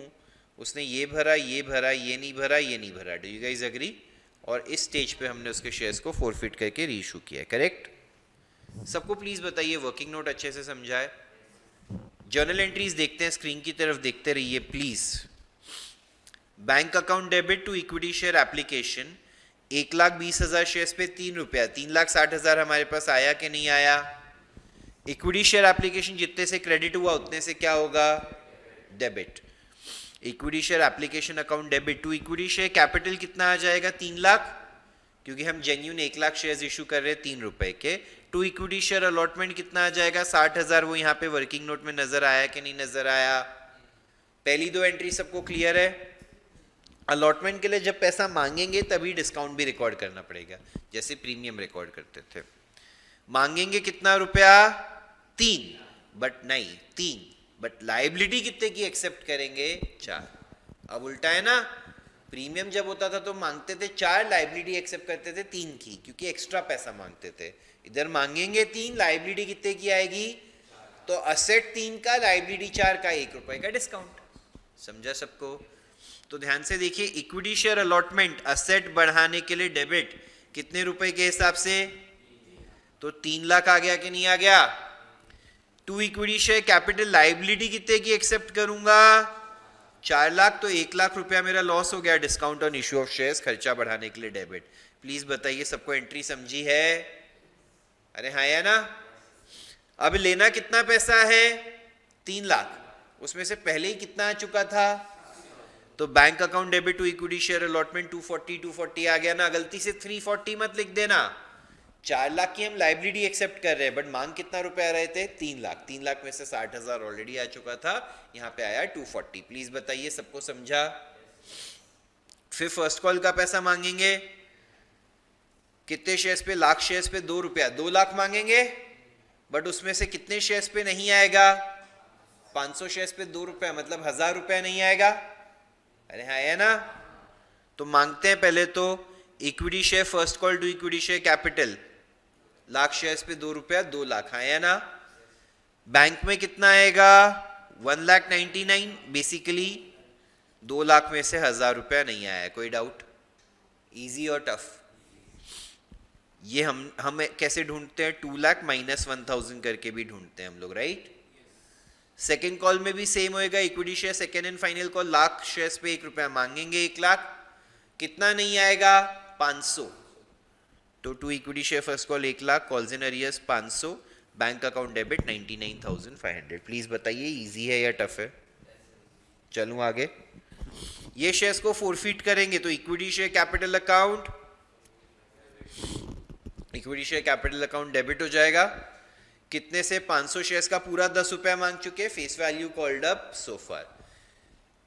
उसने ये भरा, ये भरा, ये नहीं भरा, ये नहीं भरा। Do you guys agree? और इस स्टेज पे हमने उसके शेयर्स को फोरफिट करके रीइशू किया है। करेक्ट? सबको प्लीज बताइए, वर्किंग नोट अच्छे से समझाए। जर्नल एंट्रीज देखते हैं, स्क्रीन की तरफ देखते रहिए please. Bank account debit to equity share application, 1,20,000 shares पे 3 रुपया, 3,60,000 हमारे पास आया कि नहीं आया? इक्विटी शेयर एप्लीकेशन जितने से क्रेडिट हुआ उतने से क्या होगा? Debit. Equity share application account debit to equity share capital कितना आ जाएगा? 3 लाख, क्योंकि हम जेन्यून 1 लाख शेयर्स इशू कर रहे हैं 3 रुपए के। टू इक्विटी शेयर अलॉटमेंट कितना आ जाएगा? 60,000। वो यहाँ पे वर्किंग नोट में नजर आया कि नहीं नजर आया? पहली दो एंट्री सबको क्लियर है? अलॉटमेंट के लिए जब पैसा मांगेंगे तभी डिस्काउंट भी रिकॉर्ड करना पड़ेगा, जैसे प्रीमियम रिकॉर्ड करते थे। मांगेंगे कितना रुपया? 3, बट नहीं 3, बट लाइबिलिटी कितने की एक्सेप्ट करेंगे? 4। अब उल्टा है ना, प्रीमियम जब होता था तो मांगते थे 4, लाइबिलिटी एक्सेप्ट करते थे 3 की, क्योंकि एक्स्ट्रा पैसा मांगते थे। इधर मांगेंगे 3, लाइबिलिटी कितने की आएगी? तो असेट 3 का, लाइबिलिटी 4 का, 1 रुपए का डिस्काउंट। समझा सबको? तो ध्यान से देखिए, इक्विटी शेयर अलॉटमेंट असेट बढ़ाने के लिए डेबिट कितने रुपए के हिसाब से? तो 3 लाख आ गया कि नहीं आ गया? To equity share capital liability कितने की एक्सेप्ट करूंगा? 4 लाख, तो 1 लाख रुपया मेरा लॉस हो गया। Discount on issue of shares, खर्चा बढ़ाने के लिए डेबिट। प्लीज बताइए सबको एंट्री समझी है? अरे हाँ या ना? अब लेना कितना पैसा है? 3 लाख, उसमें से पहले ही कितना आ चुका था? तो bank account debit to equity share allotment 240 आ गया ना? गलती से 340 मत लिख देना। 4 लाख की हम लाइबिलिटी एक्सेप्ट कर रहे हैं, बट मांग कितना रुपए आ रहे थे? 3 लाख। 3 लाख में से 60,000 ऑलरेडी आ चुका था, यहाँ पे आया 240। प्लीज बताइए सबको समझा? फिर फर्स्ट कॉल का पैसा मांगेंगे कितने शेयर्स पे? लाख शेयर्स पे 2 रुपया, 2 लाख मांगेंगे, बट उसमें से कितने शेयर्स पे नहीं आएगा? 500 शेयर्स पे 2 रुपया, मतलब 1,000 रुपया नहीं आएगा। अरे हाँ है ना? तो मांगते हैं पहले तो equity share first call to equity share capital, lakh shares पे 2 रुपया, 2 लाख आया ना? बैंक में कितना आएगा? 1,99,000। बेसिकली 2 लाख में से 1,000 रुपया नहीं आया। कोई डाउट? इजी और टफ? ये हम कैसे ढूंढते हैं? 2 लाख माइनस 1,000 करके भी ढूंढते हैं हम लोग, राइट? सेकेंड कॉल में भी सेम होएगा। Equity share second and final call, lakh shares पे 1 रुपया मांगेंगे, 1 लाख, कितना नहीं आएगा? 500। तो to equity share first call 1 lakh, calls in arrears 500, bank account debit 99,500। Please बताइए इजी है या टफ है? चलूं आगे। ये शेयर्स को फोरफिट करेंगे तो equity share capital account, equity share capital account debit हो जाएगा। कितने से? 500 शेयर्स का पूरा 10 रुपया मांग चुके, face value called up so far.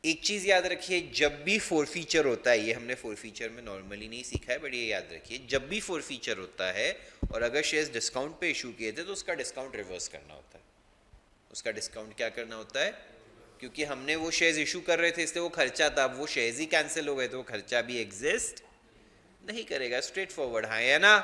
एक चीज याद रखिए, जब भी फोरफीचर होता है, ये हमने फोरफीचर में नॉर्मली नहीं सीखा है, बट ये याद रखिए, जब भी फोरफीचर होता है और अगर शेयर्स डिस्काउंट पे इशू किए थे तो उसका डिस्काउंट रिवर्स करना होता है। उसका डिस्काउंट क्या करना होता है? क्योंकि हमने वो शेयर्स इशू कर रहे थे इसलिए वो खर्चा था, अब वो शेयर्स ही कैंसिल हो गए तो वो खर्चा भी एग्जिस्ट नहीं करेगा। स्ट्रेट फॉरवर्ड, हाँ है ना?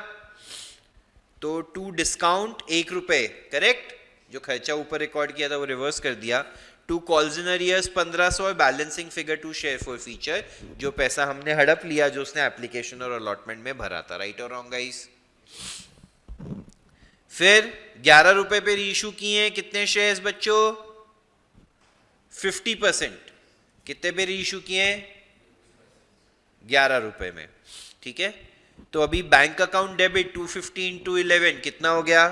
तो टू डिस्काउंट 1 रुपए, करेक्ट? जो खर्चा ऊपर रिकॉर्ड किया था वो रिवर्स कर दिया। To calls in arrears 1500, balancing figure to share forfeiture, जो पैसा हमने हड़प लिया जो उसने एप्लीकेशन और अलॉटमेंट में भरा था। राइट और रॉन्ग गाइस? फिर 11 रुपए पे रीइशू किए कितने शेयर्स बच्चों? 50%। कितने पे रीइशू किए? 11 रुपए में, ठीक है? तो अभी बैंक अकाउंट डेबिट 250 into 11 कितना हो गया?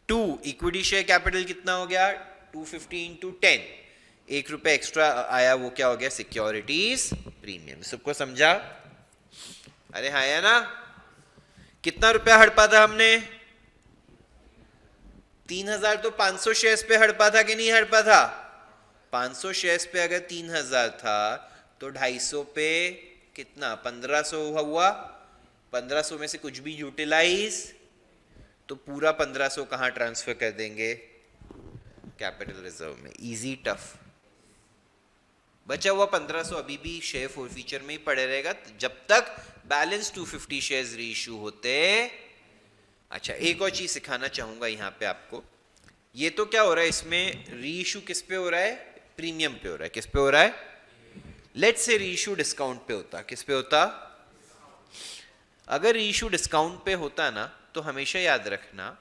2 इक्विटी शेयर कैपिटल कितना हो गया 250 इंटू 10, 1 रुपए एक्स्ट्रा आया, वो क्या हो गया सिक्योरिटीज प्रीमियम। सबको समझा? अरे हाँ या ना? कितना रुपया हड़पा था हमने? 3000 तो 500 शेयर्स पे हड़पा था कि नहीं हड़पा था? 500 शेयर्स पे अगर 3000 था तो 250 पे कितना 1500 हुआ। 1500 में से कुछ भी यूटिलाइज तो पूरा 1500 कहाँ ट्रांसफर कर देंगे? कैपिटल रिजर्व में। Easy tough. बचा हुआ 1500 अभी भी शेयर फॉर फीचर में ही पड़े रहेगा जब तक बैलेंस 250 शेयर्स रीइश्यू होते। अच्छा, एक और चीज सिखाना चाहूंगा यहाँ पे आपको। ये तो क्या हो रहा है इसमें, रीइश्यू किस पे हो रहा है? प्रीमियम पे हो रहा है। किस पे हो रहा है? लेट्स से रीइश्यू डिस्काउंट पे होता। किस पे होता? अगर रीइश्यू डिस्काउंट पे होता ना तो हमेशा याद रखना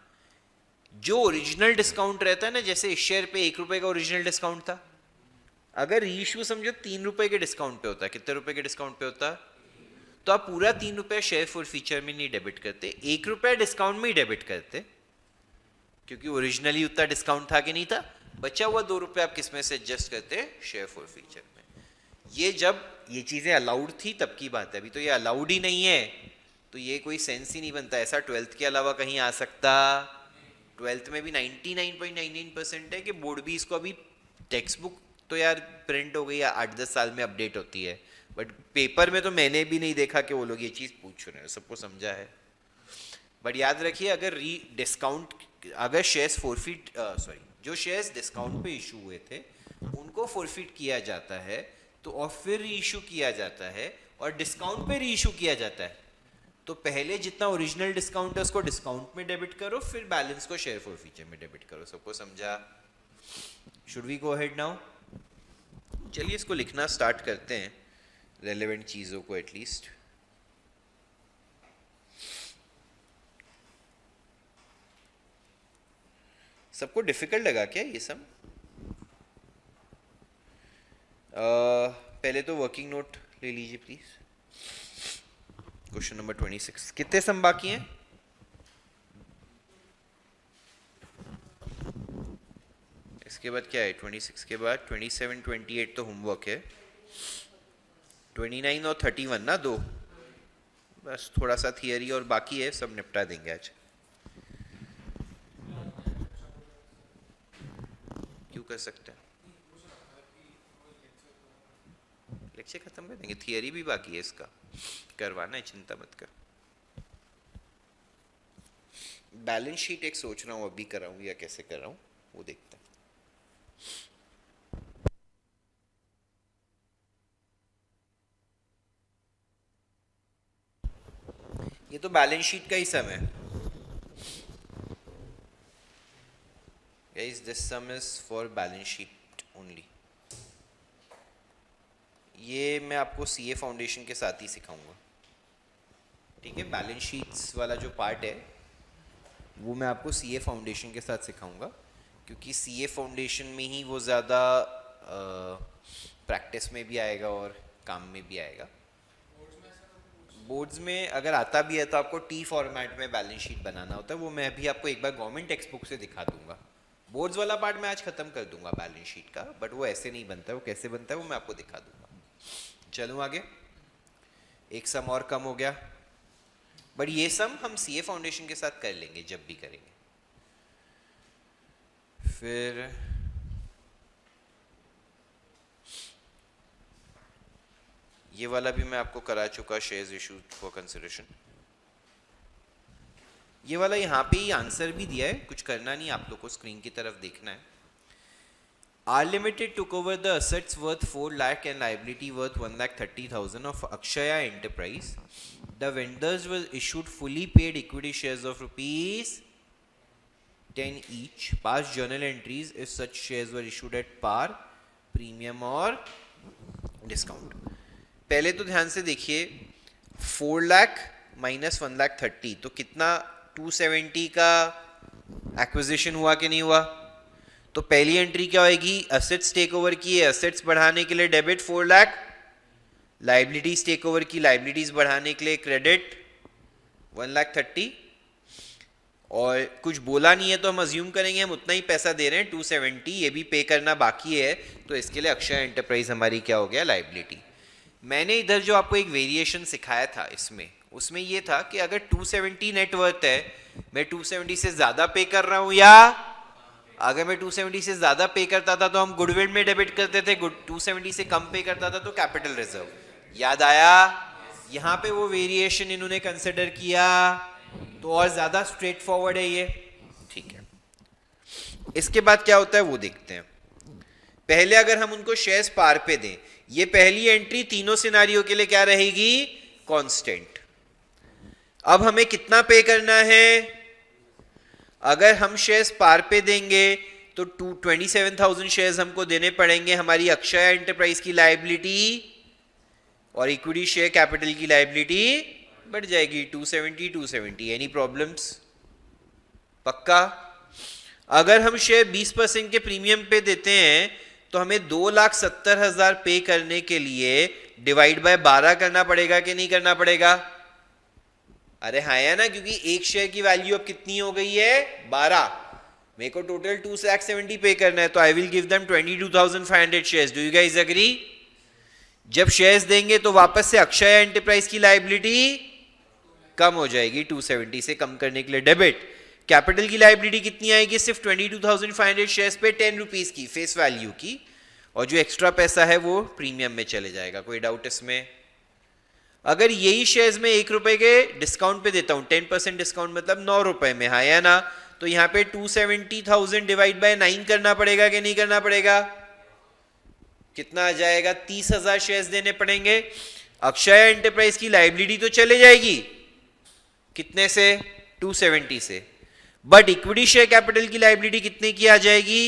जो ओरिजिनल डिस्काउंट रहता है ना, जैसे इस शेयर पे 1 रुपए का ओरिजिनल डिस्काउंट था, अगर रीइश्यू समझो 3 रुपए के डिस्काउंट पे होता, कितने रुपए के डिस्काउंट पे होता, तो आप पूरा 3 रुपया शेयर फॉर फीचर में नहीं डेबिट करते, 1 रुपया डिस्काउंट में ही डेबिट करते, क्योंकि ओरिजिनली उतना डिस्काउंट था कि नहीं था। बचा हुआ 2 रुपया आप किस में से एडजस्ट करते? शेयर फॉर फीचर में। ये जब ये चीजें अलाउड थी तब की बात है, अभी तो ये अलाउड ही नहीं है, तो ये कोई सेंस ही नहीं बनता। ऐसा 12th के अलावा कहीं आ सकता? 12th में भी 99.99% है कि बोर्ड भी इसको, अभी टेक्स्ट बुक तो यार प्रिंट हो गई है, 8-10 साल में अपडेट होती है, बट पेपर में तो मैंने भी नहीं देखा कि वो लोग ये चीज़ पूछ रहे हैं। सबको समझा है? बट याद रखिए, अगर डिस्काउंट, अगर शेयर्स फॉरफिट जो शेयर्स डिस्काउंट पे इशू हुए थे उनको फॉरफिट किया जाता है तो और फिर रीइशू किया जाता है और डिस्काउंट पे रीइशू किया जाता है, तो पहले जितना ओरिजिनल डिस्काउंट है उसको डिस्काउंट में डेबिट करो, फिर बैलेंस को शेयर फॉर फीचर में डेबिट करो। सबको समझा? Should we go ahead now? चलिए इसको लिखना स्टार्ट करते हैं, रेलेवेंट चीज़ों को एटलीस्ट। सबको डिफिकल्ट लगा क्या ये सब? पहले तो वर्किंग नोट ले लीजिए प्लीज। क्वेश्चन नंबर 26, कितने सम बाकी हैं? इसके बाद क्या है? 26 के बाद 27, 28 तो होमवर्क है, 29 और 31 ना, दो बस, थोड़ा सा थियरी और बाकी है, सब निपटा देंगे आज। क्यों कर सकते हैं? लेक्चर खत्म कर देंगे, थियरी भी बाकी है, इसका करवाना है, चिंता मत कर। बैलेंस शीट एक सोच रहा हूँ अभी कराऊं या कैसे कर रहा हूँ वो देखते हैं। ये तो बैलेंस शीट का ही सम है guys, this some is for balance sheet only. ये मैं आपको सीए फाउंडेशन के साथ ही सिखाऊंगा, ठीक है? बैलेंस शीट्स वाला जो पार्ट है वो मैं आपको सीए फाउंडेशन के साथ सिखाऊंगा, क्योंकि सीए फाउंडेशन में ही वो ज़्यादा प्रैक्टिस में भी आएगा और काम में भी आएगा। बोर्ड्स में अगर आता भी है तो आपको टी फॉर्मेट में बैलेंस शीट बनाना होता है, वो मैं अभी आपको एक बार गवर्नमेंट टेक्स्ट बुक से दिखा दूंगा। बोर्ड्स वाला पार्ट मैं आज खत्म कर दूंगा बैलेंस शीट का, बट वो ऐसे नहीं बनता है, वो कैसे बनता है वो मैं आपको दिखा दूंगा। चलूँ आगे? एक सम और कम हो गया, बट ये सम हम सीए फाउंडेशन के साथ कर लेंगे जब भी करेंगे। फिर ये वाला भी मैं आपको करा चुका, शेयर्स इशूड फॉर कंसिडरेशन। ये वाला यहाँ पे ही आंसर भी दिया है, कुछ करना नहीं, आप लोग को स्क्रीन की तरफ देखना है। R Limited took over the assets worth 4 lakh and liability worth 1,30,000 of Akshaya Enterprise. The vendors were issued fully paid equity shares of rupees 10 each. Past journal entries if such shares were issued at par, premium or discount. पहले तो ध्यान से देखिए, 4 lakh minus 1,30,000 तो कितना? 270 का acquisition हुआ कि नहीं हुआ? तो पहली एंट्री क्या होगी? एसेट्स टेक ओवर की, एसेट्स बढ़ाने के लिए debit 4 lakh, liabilities take over की, लाइबिलिटीज बढ़ाने के लिए क्रेडिट 1,30,000, और कुछ बोला नहीं है तो हम अज्यूम करेंगे हम उतना ही पैसा दे रहे हैं 270, ये भी पे करना बाकी है, तो इसके लिए अक्षय एंटरप्राइज हमारी क्या हो गया, लाइबिलिटी। मैंने इधर जो आपको एक वेरिएशन सिखाया था इसमें, उसमें ये था कि अगर 270 नेटवर्थ है, मैं 270 से ज्यादा पे कर रहा हूं, या अगर मैं 270 से ज्यादा पे करता था तो हम गुडविल में डेबिट करते थे, 270 से कम पे करता था तो कैपिटल रिजर्व। याद आया? यहां पे वो वेरिएशन इन्होंने कंसिडर किया, तो और ज्यादा स्ट्रेट फॉरवर्ड है ये। ठीक है, इसके बाद क्या होता है वो देखते हैं। पहले अगर हम उनको शेयर्स पार पे दें, ये पहली एंट्री तीनों सिनारियों के लिए क्या रहेगी, कांस्टेंट। अब हमें कितना पे करना है, अगर हम शेयर्स पार पे देंगे तो 27,000 शेयर्स हमको देने पड़ेंगे, हमारी अक्षय एंटरप्राइज की लायबिलिटी और इक्विटी शेयर कैपिटल की लायबिलिटी बढ़ जाएगी 270। Any problems? पक्का? अगर हम शेयर 20% के प्रीमियम पे देते हैं तो हमें 2,70,000 पे करने के लिए डिवाइड बाय 12 करना पड़ेगा कि नहीं करना पड़ेगा? अरे हाँ है ना, क्योंकि एक शेयर की वैल्यू अब कितनी हो गई है, 12। मेरे को टोटल 270 पे करना है, तो I will give them 22,500 shares. Do you guys agree? जब शेयर्स देंगे तो वापस से अक्षय एंटरप्राइज की लायबिलिटी कम हो जाएगी, 270 से कम करने के लिए डेबिट। कैपिटल की लायबिलिटी कितनी आएगी, सिर्फ 22,500 शेयर्स पे 10 रुपीज की फेस वैल्यू की, और जो एक्स्ट्रा पैसा है वो प्रीमियम में चले जाएगा। कोई डाउट इसमें? अगर यही शेयर्स में 1 रुपए के डिस्काउंट पे देता हूं, 10% डिस्काउंट मतलब 9 रुपए में, हाँ या ना, तो यहां पे 270,000 डिवाइड बाय 9 करना पड़ेगा कि नहीं करना पड़ेगा? कितना आ जाएगा, 30,000 शेयर्स देने पड़ेंगे। अक्षय एंटरप्राइज की लायबिलिटी तो चले जाएगी, कितने से, 270 से, बट इक्विटी शेयर कैपिटल की लायबिलिटी कितने की आ जाएगी,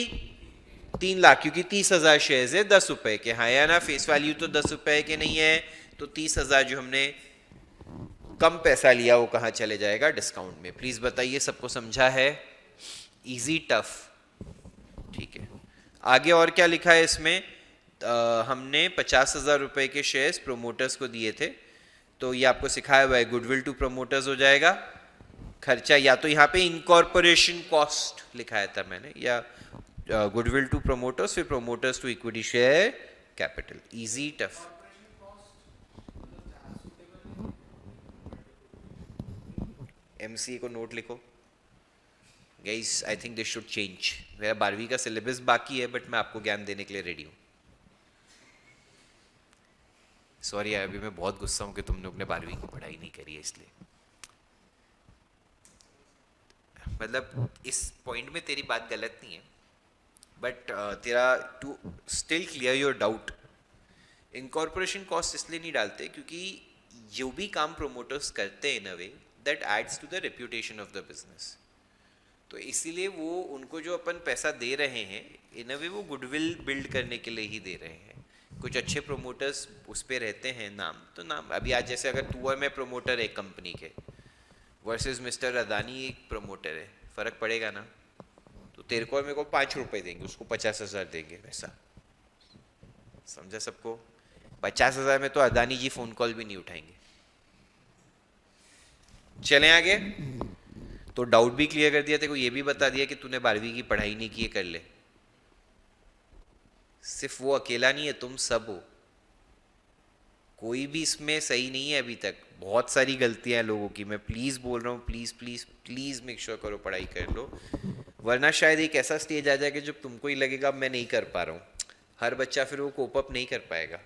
3 लाख, क्योंकि 30,000 शेयर्स है 10 रुपए के, हाँ या ना, फेस वैल्यू तो 10 रुपए के नहीं है, तो 30,000 जो हमने कम पैसा लिया वो कहां चले जाएगा, डिस्काउंट में। प्लीज बताइए, सबको समझा है? Easy tough? ठीक है, आगे और क्या लिखा है इसमें? हमने 50,000 रुपए के शेयर्स प्रोमोटर्स को दिए थे, तो ये आपको सिखाया हुआ है, गुडविल टू प्रोमोटर्स हो जाएगा खर्चा, या तो यहाँ पे इनकॉर्पोरेशन कॉस्ट लिखाया था मैंने, या गुडविल टू प्रोमोटर्स, फिर promoters to equity share capital. Easy tough? MCA को नोट लिखो guys, I think this should change. मेरा 12वीं का सिलेबस बाकी है, बट मैं आपको ज्ञान देने के लिए रेडी हूँ। सॉरी यार, अभी मैं बहुत गुस्सा हूँ कि तुम लोग ने 12वीं की पढ़ाई नहीं करी है, इसलिए मतलब इस पॉइंट में तेरी बात गलत नहीं है, बट तेरा to still clear your doubt, incorporation cost इसलिए नहीं डालते क्योंकि जो भी काम प्रोमोटर्स करते हैं in a way that adds to the reputation of the business, तो इसीलिए वो उनको जो अपन पैसा दे रहे हैं इन अ वे वो गुडविल बिल्ड करने के लिए ही दे रहे हैं। कुछ अच्छे प्रोमोटर्स उस पर रहते हैं, नाम तो नाम, अभी आज जैसे अगर तू और मैं प्रोमोटर एक कंपनी के वर्सेस मिस्टर अदानी एक प्रमोटर है, फर्क पड़ेगा ना? तो तेरे को और मेरे को 5 रुपए देंगे, उसको 50,000 देंगे, वैसा समझा सबको? 50,000 में तो अदानी जी फोन कॉल भी नहीं उठाएंगे। चलें आगे। तो डाउट भी क्लियर कर दिया, तेरे को ये भी बता दिया कि तूने 12वीं की पढ़ाई नहीं की है, कर ले। सिर्फ वो अकेला नहीं है, तुम सब हो, कोई भी इसमें सही नहीं है अभी तक, बहुत सारी गलतियां हैं लोगों की। मैं प्लीज बोल रहा हूँ, please please please make sure करो, पढ़ाई कर लो, वरना शायद एक ऐसा स्टेज आ जाएगा जब तुमको ही लगेगा मैं नहीं कर पा रहा हूँ। हर बच्चा फिर वो कोप अप नहीं कर पाएगा।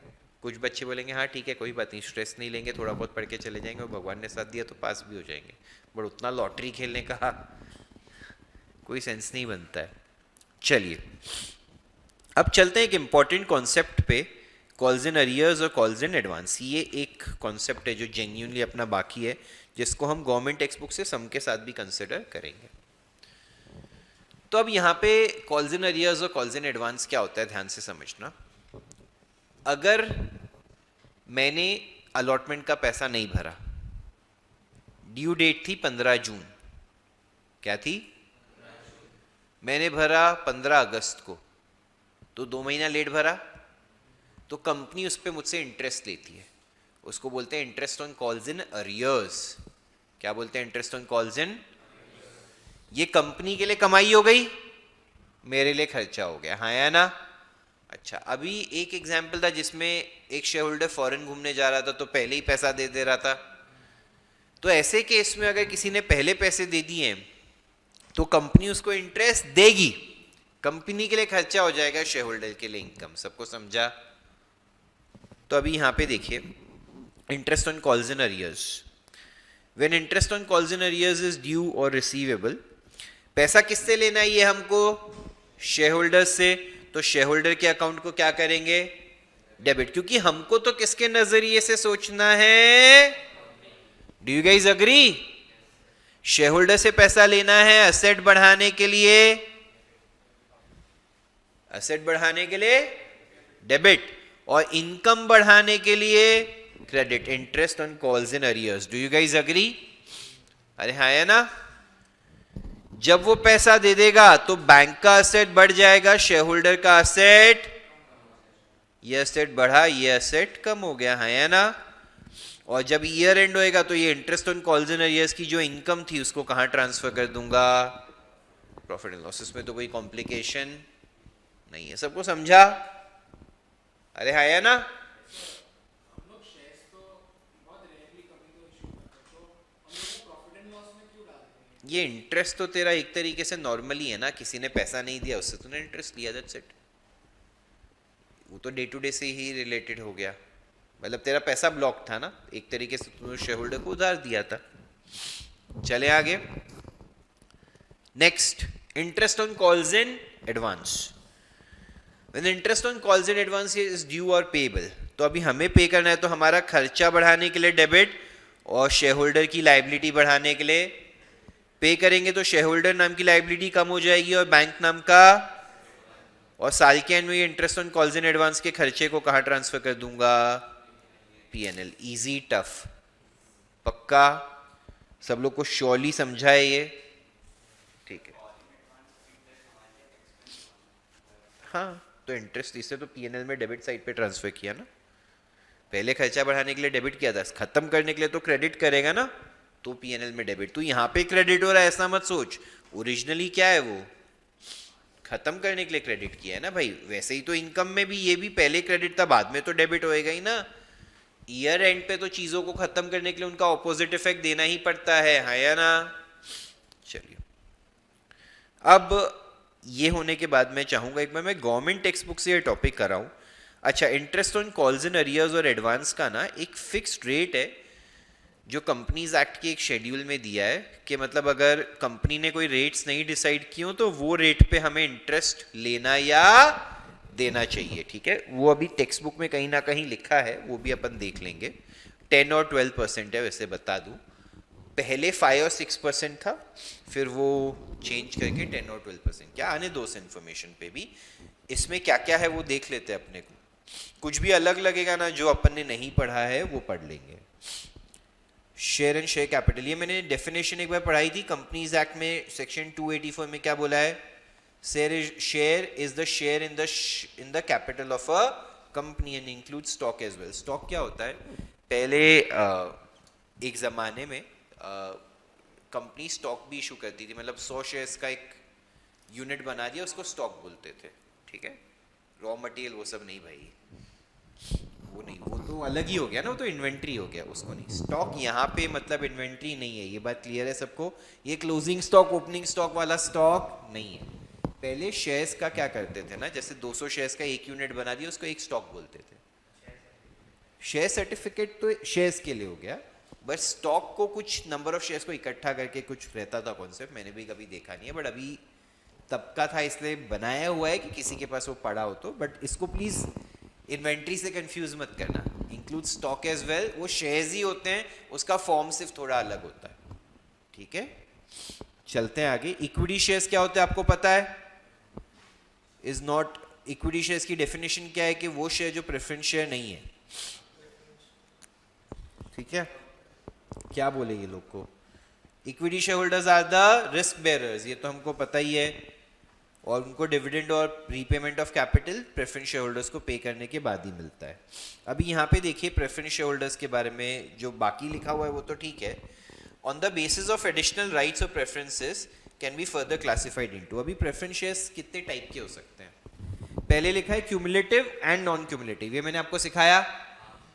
कुछ बच्चे बोलेंगे हाँ ठीक है कोई बात नहीं, स्ट्रेस नहीं लेंगे, थोड़ा बहुत पढ़ के चले जाएंगे और भगवान ने साथ दिया तो पास भी हो जाएंगे, बट उतना लॉटरी खेलने का कोई सेंस नहीं बनता है। चलिए अब चलते हैं एक इंपॉर्टेंट कॉन्सेप्ट पे, कॉल्स इन अरियर्स और कॉल्स इन एडवांस। ये एक कॉन्सेप्ट है जो जेन्युइनली अपना बाकी है, जिसको हम गवर्नमेंट टेक्स्ट बुक से सम के साथ भी कंसिडर करेंगे। तो अब यहाँ पे कॉल्स इन अरियर्स और कॉल्स इन एडवांस क्या होता है, ध्यान से समझना। अगर मैंने अलॉटमेंट का पैसा नहीं भरा, ड्यू डेट थी 15 जून, क्या थी, मैंने भरा 15 अगस्त को, तो 2 महीना लेट भरा, तो कंपनी उस पर मुझसे इंटरेस्ट लेती है, उसको बोलते हैं interest on calls in arrears. क्या बोलते हैं? Interest on calls in. ये कंपनी के लिए कमाई हो गई, मेरे लिए खर्चा हो गया, हाँ या ना। अच्छा, अभी एक एग्जाम्पल था जिसमें एक शेयर होल्डर फॉरेन घूमने जा रहा था तो पहले ही पैसा दे दे रहा था। तो ऐसे केस में अगर किसी ने पहले पैसे दे दिए तो कंपनी उसको इंटरेस्ट देगी, कंपनी के लिए खर्चा हो जाएगा, शेयर होल्डर के लिए इनकम। सबको समझा? तो अभी यहां पे देखिए, interest on calls in arrears. When interest on calls in arrears is due और रिसीवेबल, पैसा किससे लेना है ये हमको? शेयर होल्डर से। तो शेयर होल्डर के अकाउंट को क्या करेंगे? डेबिट, क्योंकि हमको तो किसके नजरिए से सोचना है? Do you guys agree? Share holder से पैसा लेना है असेट बढ़ाने के लिए, असेट बढ़ाने के लिए डेबिट, और इनकम बढ़ाने के लिए credit, interest on calls in arrears. Do you guys agree? अरे हाँ है ना। जब वो पैसा दे देगा तो बैंक का असेट बढ़ जाएगा, शेयर होल्डर का असेट, ये असेट बढ़ा, ये असेट कम हो गया, है ना। और जब ईयर एंड होएगा तो ये interest on calls in arrears की जो इनकम थी उसको कहां ट्रांसफर कर दूंगा? प्रॉफिट एंड लॉसेस में। तो कोई कॉम्प्लिकेशन नहीं है। सबको समझा? अरे है ना। ये इंटरेस्ट तो तेरा एक तरीके से नॉर्मली है ना, किसी ने पैसा नहीं दिया उससे तूने इंटरेस्ट लिया, दैट्स इट। वो तो डे टू डे से ही रिलेटेड हो गया, मतलब तेरा पैसा ब्लॉक था ना, एक तरीके से तूने शेयर होल्डर को उधार दिया था। चले आगे। Next, interest on calls in advance. When interest on calls in advance is due और पेएबल, तो अभी हमें पे करना है, तो हमारा खर्चा बढ़ाने के लिए डेबिट और शेयर होल्डर की लायबिलिटी बढ़ाने के लिए पे करेंगे। तो शेयर होल्डर नाम की लायबिलिटी कम हो जाएगी और बैंक नाम का, और साल के एंड में ये interest on calls in advance के खर्चे को कहां ट्रांसफर कर दूंगा? पीएनएल। Easy tough? पक्का? सब लोग को श्योरली समझा है ये? ठीक है। हाँ, तो इंटरेस्ट इससे तो पीएनएल में डेबिट साइड पे ट्रांसफर किया ना, पहले खर्चा बढ़ाने के लिए डेबिट किया था, खत्म करने के लिए तो क्रेडिट करेगा ना, तो पीएनएल में डेबिट। तो यहां पे क्रेडिट हो रहा है ऐसा मत सोच, ओरिजिनली क्या है वो खत्म करने के लिए क्रेडिट किया है ना भाई। वैसे ही तो इनकम में भी ये भी पहले क्रेडिट था, बाद में तो डेबिट होएगा ही ना। ईयर एंड पे तो चीजों को खत्म करने के लिए उनका ऑपोजिट इफेक्ट देना ही पड़ता है या ना। चलिए, अब ये होने के बाद मैं चाहूंगा एक बार मैं गवर्नमेंट टेक्स्ट बुक से ये टॉपिक कराऊं। अच्छा, interest on calls in arrears और एडवांस का ना एक फिक्स्ड रेट है जो कंपनीज एक्ट के एक शेड्यूल में दिया है, कि मतलब अगर कंपनी ने कोई रेट्स नहीं डिसाइड किए हो तो वो रेट पे हमें इंटरेस्ट लेना या देना चाहिए। ठीक है, वो अभी टेक्स्ट बुक में कहीं ना कहीं लिखा है, वो भी अपन देख लेंगे। 10 और 12% है, वैसे बता दूं, पहले 5 और 6% था, फिर वो चेंज करके 10 और 12%। क्या आने दो, इन्फॉर्मेशन पे भी इसमें क्या क्या है वो देख लेते हैं। अपने को कुछ भी अलग लगेगा ना जो अपन ने नहीं पढ़ा है वो पढ़ लेंगे। शेयर एंड शेयर कैपिटल, ये मैंने डेफिनेशन एक बार पढ़ाई थी कंपनीज एक्ट में, सेक्शन 284 में क्या बोला है? Share is the share in the capital of a company and include stock as well. Stock क्या होता है? पहले एक जमाने में कंपनी स्टॉक भी इशू करती थी, मतलब 100 शेयर्स का एक यूनिट बना दिया, उसको स्टॉक बोलते थे। ठीक है, रॉ मटेरियल वो सब नहीं भाई, वो नहीं, वो तो अलग ही हो गया ना, वो तो इन्वेंट्री हो गया, उसको नहीं। स्टॉक यहाँ पे मतलब इन्वेंट्री नहीं है, ये बात क्लियर है सबको। ये क्लोजिंग स्टॉक ओपनिंग स्टॉक वाला स्टॉक नहीं है। पहले शेयर्स का क्या करते थे ना, जैसे 200 शेयर्स का एक यूनिट बना दिया, उसको एक स्टॉक बोलते थे। शेयर सर्टिफिकेट तो शेयर्स के लिए हो गया, बट स्टॉक को कुछ नंबर ऑफ शेयर्स को इकट्ठा करके कुछ रहता था कॉन्सेप्ट, मैंने भी कभी देखा नहीं है, बट अभी तब का था इसलिए बनाया हुआ है कि किसी के पास वो पड़ा हो तो। बट इसको प्लीज इन्वेंट्री से कंफ्यूज मत करना, इंक्लूड स्टॉक एज वेल, वो शेयर्स ही होते हैं, उसका फॉर्म सिर्फ थोड़ा अलग होता है। ठीक है, चलते हैं आगे। इक्विटी शेयर्स क्या होते हैं आपको पता है? इज नॉट, इक्विटी शेयर्स की डेफिनेशन क्या है? कि वो शेयर जो प्रेफरेंस शेयर नहीं है। ठीक है, क्या बोले ये लोग को? Equity share holders are the risk bearers, ये तो हमको पता ही है, और उनको डिविडेंड और repayment of capital preference share holders को पे करने के बाद ही मिलता है। अभी यहाँ पे देखिए प्रेफरेंस शेयर होल्डर्स के बारे में जो बाकी लिखा हुआ है वो तो ठीक है। On the basis of additional rights और preferences can be further classified into. अभी प्रेफरेंस शेयर्स कितने टाइप के हो सकते हैं? पहले लिखा है क्यूमुलेटिव एंड नॉन क्यूमुलेटिव, ये मैंने आपको सिखाया।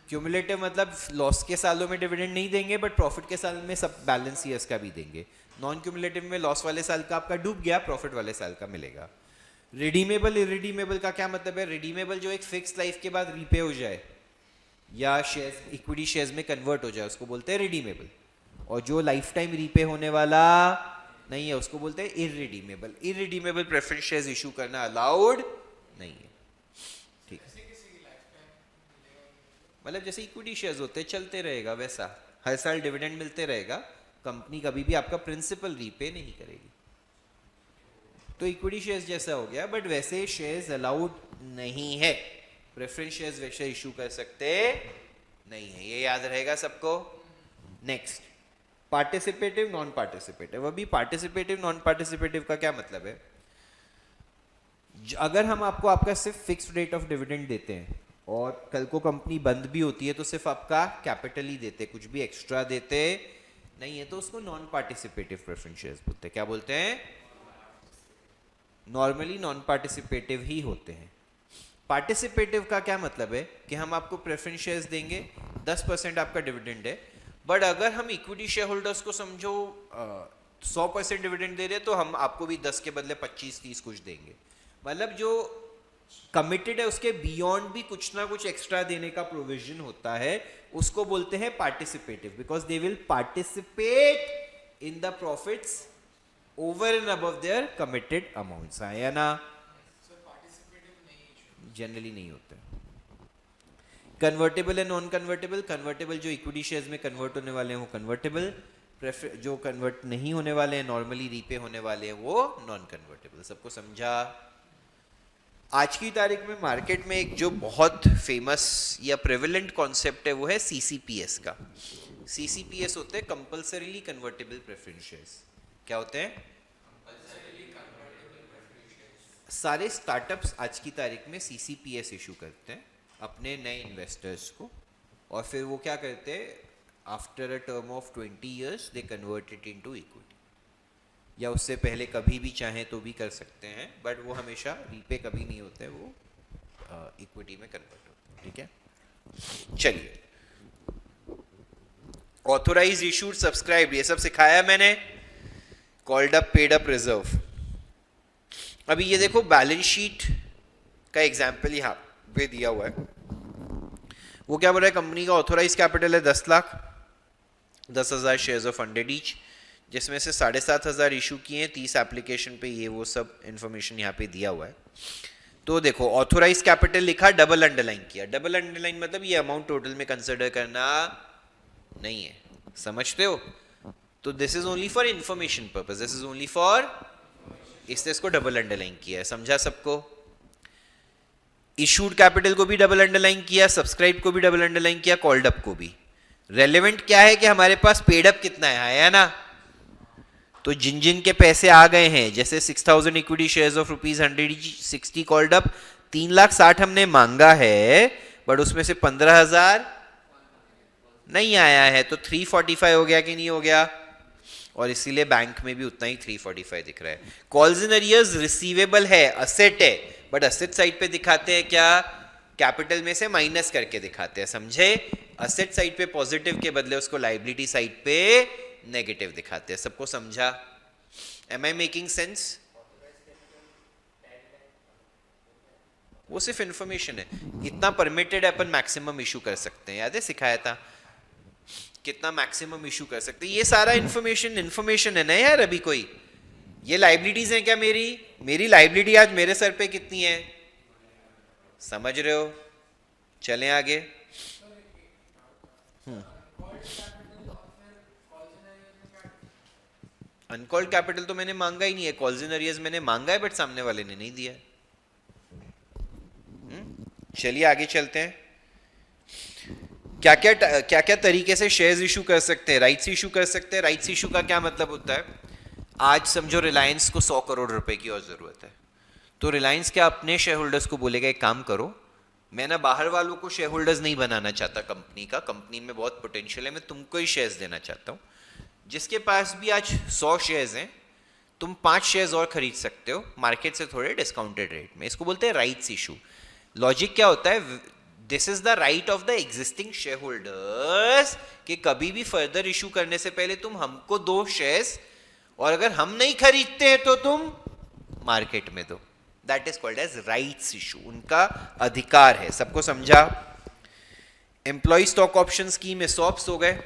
क्यूमुलेटिव मतलब लॉस के सालों में डिविडेंड नहीं देंगे बट प्रॉफिट के साल में सब बैलेंस ईयर्स का भी देंगे। नॉन क्यूमुलेटिव में लॉस वाले साल का आपका डूब गया, प्रॉफिट वाले साल का मिलेगा। रिडीमेबल इरिडीमेबल का क्या मतलब है? रिडीमेबल जो एक फिक्स लाइफ के बाद रीपे हो जाए या शेयर्स इक्विटी शेयर्स में कन्वर्ट हो जाए उसको बोलते हैं रिडीमेबल, और जो लाइफ टाइम रीपे होने वाला नहीं है उसको बोलते हैं irredeemable. Irredeemable preference shares issue करना अलाउड नहीं है, ठीक है? मतलब जैसे इक्विटी शेयर्स होते हैं चलते रहेगा वैसा, हर साल डिविडेंड मिलते रहेगा, कंपनी कभी भी आपका प्रिंसिपल रीपे नहीं करेगी। तो इक्विटी शेयर्स जैसा हो गया, बट वैसे शेयर्स अलाउड नहीं है, प्रेफरेंस शेयर्स वैसे इशू कर सकते नहीं है, ये याद रहेगा सबको। Next, participative non participative. अभी पार्टिसिपेटिव नॉन पार्टिसिपेटिव का क्या मतलब है? अगर हम आपको आपका सिर्फ फिक्स्ड रेट ऑफ डिविडेंड देते हैं और कल को कंपनी बंद भी होती है तो सिर्फ आपका कैपिटल ही देते, कुछ भी एक्स्ट्रा देते नहीं है, तो उसको नॉन पार्टिसिपेटिव प्रेफरेंस शेयर्स बोलते हैं। क्या बोलते हैं? नॉर्मली नॉन पार्टिसिपेटिव ही होते हैं। पार्टिसिपेटिव का क्या मतलब है कि हम आपको प्रेफरेंस शेयर्स देंगे, 10% आपका डिविडेंड है, बट अगर हम इक्विटी शेयर होल्डर्स को समझो 100% डिविडेंड दे रहे हैं तो हम आपको भी 10 के बदले 25-30 कुछ देंगे। मतलब जो कमिटेड है उसके बियॉन्ड भी कुछ ना कुछ एक्स्ट्रा देने का प्रोविजन होता है, उसको बोलते हैं participative, because they will participate in the profits over and above their committed amounts. है ना? जनरली नहीं होता। कन्वर्टेबल है नॉन कन्वर्टेबल। कन्वर्टेबल जो इक्विटी शेयर्स में कन्वर्ट होने वाले हैं वो कन्वर्टेबल, जो कन्वर्ट नहीं होने वाले हैं नॉर्मली रीपे होने वाले हैं वो नॉन कन्वर्टेबल। सबको समझा? आज की तारीख में मार्केट में एक जो बहुत फेमस या प्रेवलेंट कॉन्सेप्ट है वो है सीसीपीएस का। सीसीपीएस होते हैं कंपल्सरीली कन्वर्टेबल प्रेफरेंस शेयर्स। क्या होते हैं? सारे स्टार्टअप्स आज की तारीख में सीसीपीएस इशू करते हैं अपने नए इन्वेस्टर्स को, और फिर वो क्या करते हैं, after a term of 20 years they convert it into equity, या उससे पहले कभी भी चाहें तो भी कर सकते हैं, बट वो हमेशा रीपे कभी नहीं होते, वो इक्विटी में कन्वर्ट होते हैं। ठीक है, चलिए। ऑथोराइज, इशूड, सब्सक्राइब, ये सब सिखाया मैंने। Called up, paid up, reserve. अभी ये देखो बैलेंस शीट का एग्जाम्पल यहाँ पे दिया हुआ है। वो क्या बोल रहा है? कंपनी का ऑथोराइज कैपिटल है 10 lakh, 10,000 shares of funded each, जिसमें से 7,500 इशू किए हैं 30 एप्लीकेशन पे, ये वो सब इंफॉर्मेशन यहाँ पे दिया हुआ है। तो देखो ऑथोराइज कैपिटल लिखा, डबल अंडरलाइन किया। डबल अंडरलाइन मतलब ये अमाउंट टोटल में कंसिडर करना नहीं है, समझते हो? तो this is only for information purpose, this is only for, इसलिए इसको डबल अंडरलाइन किया है। समझा सबको? इशूड कैपिटल को भी डबल अंडरलाइन किया, सब्सक्राइब को भी डबल अंडरलाइन किया, कॉल्ड अप को भी। रेलेवेंट क्या है कि हमारे पास पेड अप कितना है ना? तो जिन जिन के पैसे आ गए हैं, जैसे 6,000 equity shares of ₹160 called up, 3,60,000 हमने मांगा है, बट उसमें से 15,000 नहीं आया है, तो 345 हो गया कि नहीं हो गया? और इसीलिए बैंक में भी उतना ही 345 दिख रहा है। कॉल्स इन अरियर्स रिसीवेबल है, असेट है, बट असेट साइड पे दिखाते हैं क्या? कैपिटल में से माइनस करके दिखाते हैं, समझे? असेट साइड पे पॉजिटिव के बदले उसको लाइबिलिटी साइड पे नेगेटिव दिखाते हैं। सबको समझा? Am I making sense? वो सिर्फ इंफॉर्मेशन है, इतना परमिटेड अपन मैक्सिमम इशू कर सकते हैं, याद है सिखाया था कितना मैक्सिमम इशू कर सकते हैं। ये सारा इंफॉर्मेशन है ना यार। अभी कोई ये लाइबिलिटीज हैं क्या? मेरी लाइबिलिटी आज मेरे सर पे कितनी है, समझ रहे हो? चलें आगे। अनकॉल्ड कैपिटल तो मैंने मांगा ही नहीं है, कॉल्स इन अरियर्स मैंने मांगा है, बट सामने वाले ने नहीं दिया है। चलिए आगे चलते हैं। क्या क्या तरीके से शेयर्स इशू कर सकते हैं? राइट्स इशू कर सकते हैं। राइट्स इशू का क्या मतलब होता है? आज समझो रिलायंस को 100 करोड़ रुपए की और जरूरत है, तो रिलायंस क्या अपने शेयर होल्डर्स को बोलेगा एक काम करो, मैं ना बाहर वालों को शेयर होल्डर्स नहीं बनाना चाहता कंपनी का, कंपनी में बहुत पोटेंशियल है, मैं तुमको ही शेयर्स देना चाहता हूँ। जिसके पास भी आज 100 शेयर्स हैं तुम 5 शेयर्स और खरीद सकते हो मार्केट से थोड़े डिस्काउंटेड रेट में। इसको बोलते हैं राइट्स इशू। लॉजिक क्या होता है, this is the right of the existing share holders कि कभी भी फर्दर इशू करने से पहले तुम हमको दो शेयर्स, और अगर हम नहीं खरीदते हैं तो तुम मार्केट में दो। That is called as rights issue, उनका अधिकार है। सबको समझा? Employ stock option scheme ESOPs हो गए,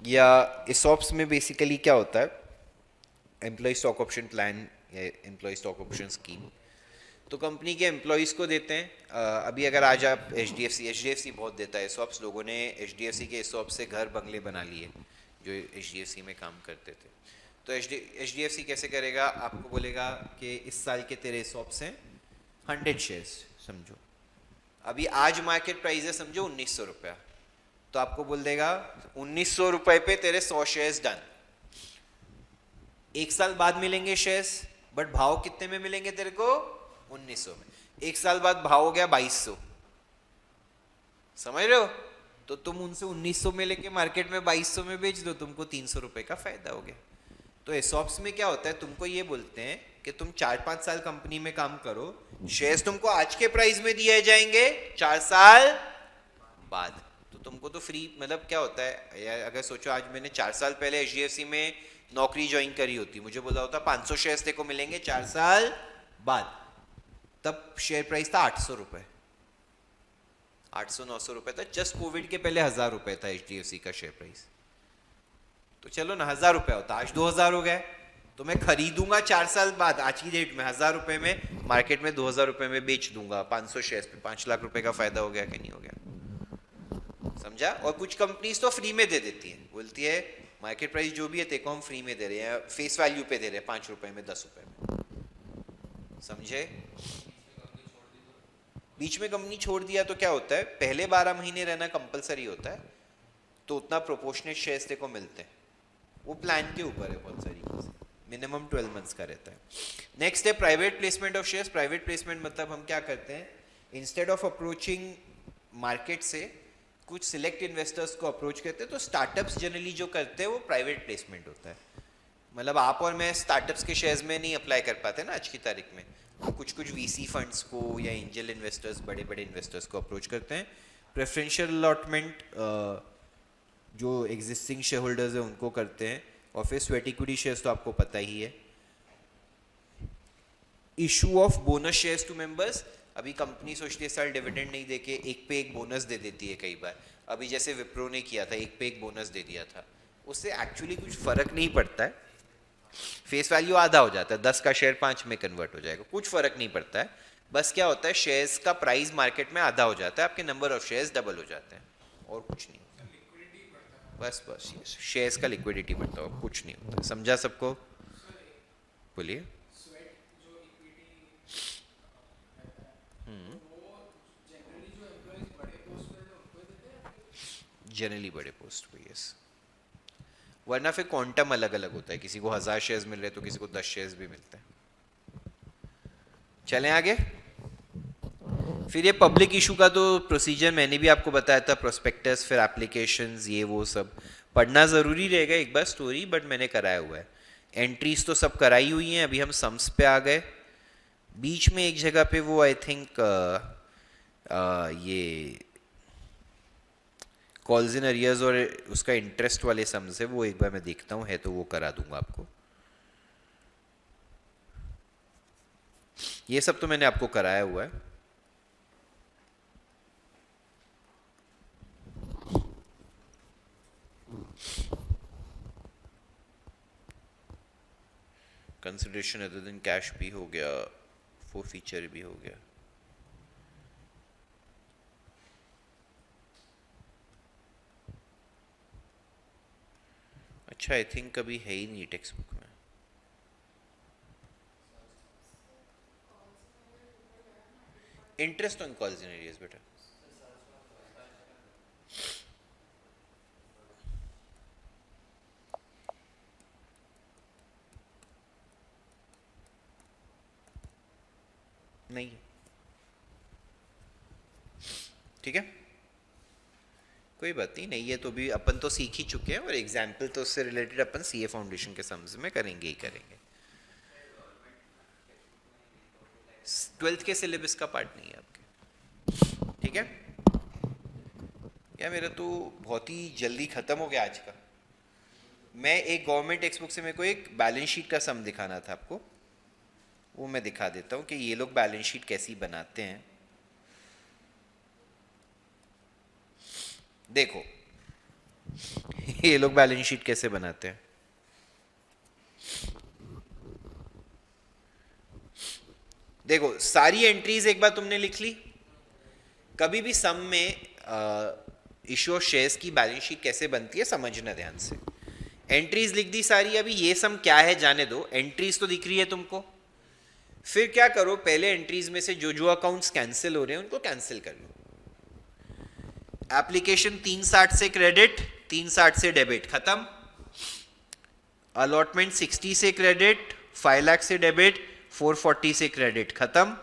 या ESOPs में बेसिकली क्या होता है, एम्प्लॉय स्टॉक ऑप्शन प्लान या एम्प्लॉय स्टॉक ऑप्शन स्कीम, तो कंपनी के एम्प्लॉयज़ को देते हैं। अभी अगर आज आप HDFC बहुत देता है ESOPs, लोगों ने HDFC के ESOPs से घर बंगले बना लिए जो HDFC में काम करते थे। तो HDFC कैसे करेगा, आपको बोलेगा कि इस साल के तेरे ESOPs हैं 100 शेयर्स समझो, अभी आज मार्केट प्राइस है समझो 1900 रुपया, तो आपको बोल देगा 1900 रुपये पे तेरे 100 शेयर्स डन। एक साल बाद मिलेंगे शेयर्स, बट भाव कितने में मिलेंगे तेरे को? 1900 में। एक साल बाद भाव हो गया 2200, समझ रहे हो? तो तुम उनसे 1900 में लेके मार्केट में 2200 में बेच दो, तुमको 300 रुपए का फायदा हो गया। तो ESOPs में क्या होता है, तुमको ये बोलते हैं कि तुम 4-5 साल कंपनी में काम करो, शेयर्स तुमको आज के प्राइस में दिए जाएंगे 4 साल बाद। तो तुमको तो फ्री, मतलब क्या होता है, अगर सोचो आज मैंने 4 साल पहले HDFC में नौकरी ज्वाइन करी होती, मुझे बोला होता 500 शेयर्स तेको मिलेंगे 4 साल बाद, तब शेयर प्राइस था 800 रुपए, 800-900 रुपए था। जस्ट कोविड के पहले 1000 रुपए था HDFC का शेयर प्राइस। तो चलो ना 1000 रुपया होता, आज 2000 हो गए, तो मैं खरीदूंगा 4 साल बाद आज की डेट में 1000 रुपए में, मार्केट में 2000 रुपए में बेच दूंगा 500 शेयर्स पे, 5 लाख रुपए का फायदा हो गया कि नहीं हो गया? समझा? और कुछ कंपनीज तो फ्री में दे देती है, बोलती है मार्केट प्राइस जो भी है तेको हम फ्री में दे रहे हैं, फेस वैल्यू पे दे रहे हैं, 5 रुपए में 10 रुपए में। समझे? बीच में कंपनी छोड़ दिया तो क्या होता है, पहले 12 महीने रहना कंपलसरी होता है, तो उतना प्रोपोर्शनेट शेयर्स तेको मिलते हैं। वो प्लान के ऊपर है, बहुत सारी चीजें, मिनिमम 12 मंथ्स का रहता है। नेक्स्ट है private placement of shares. Private placement मतलब हम क्या करते हैं, इंस्टेड ऑफ अप्रोचिंग मार्केट से कुछ सिलेक्ट इन्वेस्टर्स को अप्रोच करते हैं। तो स्टार्टअप्स जनरली जो करते हैं वो प्राइवेट प्लेसमेंट होता है। मतलब आप और मैं स्टार्टअप्स के शेयर्स में नहीं अप्लाई कर पाते ना आज की तारीख में, कुछ VC फंड्स को या एंजल इन्वेस्टर्स, बड़े बड़े इन्वेस्टर्स को अप्रोच करते हैं। प्रेफरेंशियल अलॉटमेंट जो एग्जिस्टिंग शेयर होल्डर्स है उनको करते हैं, और फिर स्वेट इक्विटी शेयर्स तो आपको पता ही है। Issue of bonus shares to members, अभी कंपनी सोचती है साल डिविडेंड नहीं देके एक पे एक बोनस दे देती है कई बार। अभी जैसे विप्रो ने किया था, एक पे एक बोनस दे दिया था, उससे एक्चुअली कुछ फर्क नहीं पड़ता है, फेस वैल्यू आधा हो जाता है, 10 का शेयर 5 में कन्वर्ट हो जाएगा, कुछ फर्क नहीं पड़ता है। बस क्या होता है, शेयर्स का प्राइस मार्केट में आधा हो जाता है, आपके नंबर ऑफ शेयर्स डबल हो जाते हैं, और कुछ नहीं। बस शेयर्स का लिक्विडिटी बढ़ता हो, कुछ नहीं होता। समझा सबको? बोलिए। जनरली बड़े पोस्ट पे, यस, वरना फिर क्वांटम अलग अलग होता है, किसी को 1000 शेयर्स मिल रहे तो किसी को 10 शेयर्स भी मिलते हैं। चलें आगे। फिर ये पब्लिक इशू का तो प्रोसीजर मैंने भी आपको बताया था, प्रोस्पेक्टस, फिर एप्लीकेशंस, ये वो सब पढ़ना ज़रूरी रहेगा एक बार स्टोरी, बट मैंने कराया हुआ है। एंट्रीज तो सब कराई हुई हैं, अभी हम सम्स पे आ गए। बीच में एक जगह पे वो आई थिंक ये कॉल्स इन अरियर्स और उसका इंटरेस्ट वाले सम्स है, वो एक बार मैं देखता हूँ, है तो वो करा दूंगा आपको। ये सब तो मैंने आपको कराया हुआ है। कंसिडरेशन अदर देन कैश भी हो गया, फॉर फीचर भी हो गया। अच्छा, आई थिंक कभी है ही नहीं टेक्स्ट बुक में। Interest on calls in areas बेटा, नहीं है, ठीक है, कोई बात नहीं, नहीं है तो भी अपन तो सीख ही चुके हैं, और एग्जाम्पल तो उससे रिलेटेड अपन CA फाउंडेशन के सम्स में करेंगे ही करेंगे। ट्वेल्थ के सिलेबस का पार्ट नहीं है आपके, ठीक है। क्या मेरा तो बहुत ही जल्दी खत्म हो गया आज का। मैं एक गवर्नमेंट टेक्स्ट बुक से मेरे को एक बैलेंस शीट का सम दिखाना था आपको, वो मैं दिखा देता हूँ कि ये लोग बैलेंस शीट कैसी बनाते हैं। देखो ये लोग बैलेंस शीट कैसे बनाते हैं। देखो सारी एंट्रीज एक बार तुमने लिख ली। कभी भी सम में इशू ऑफ शेयर्स की बैलेंस शीट कैसे बनती है समझना ध्यान से। एंट्रीज लिख दी सारी। अभी ये सम क्या है जाने दो, एंट्रीज तो दिख रही है तुमको। फिर क्या करो, पहले एंट्रीज में से जो अकाउंट्स कैंसिल हो रहे हैं उनको कैंसिल कर लो। एप्लीकेशन 360 से क्रेडिट, 360 से डेबिट, खत्म। अलॉटमेंट 60 से क्रेडिट, 5 लाख से डेबिट, 440 से क्रेडिट, खत्म।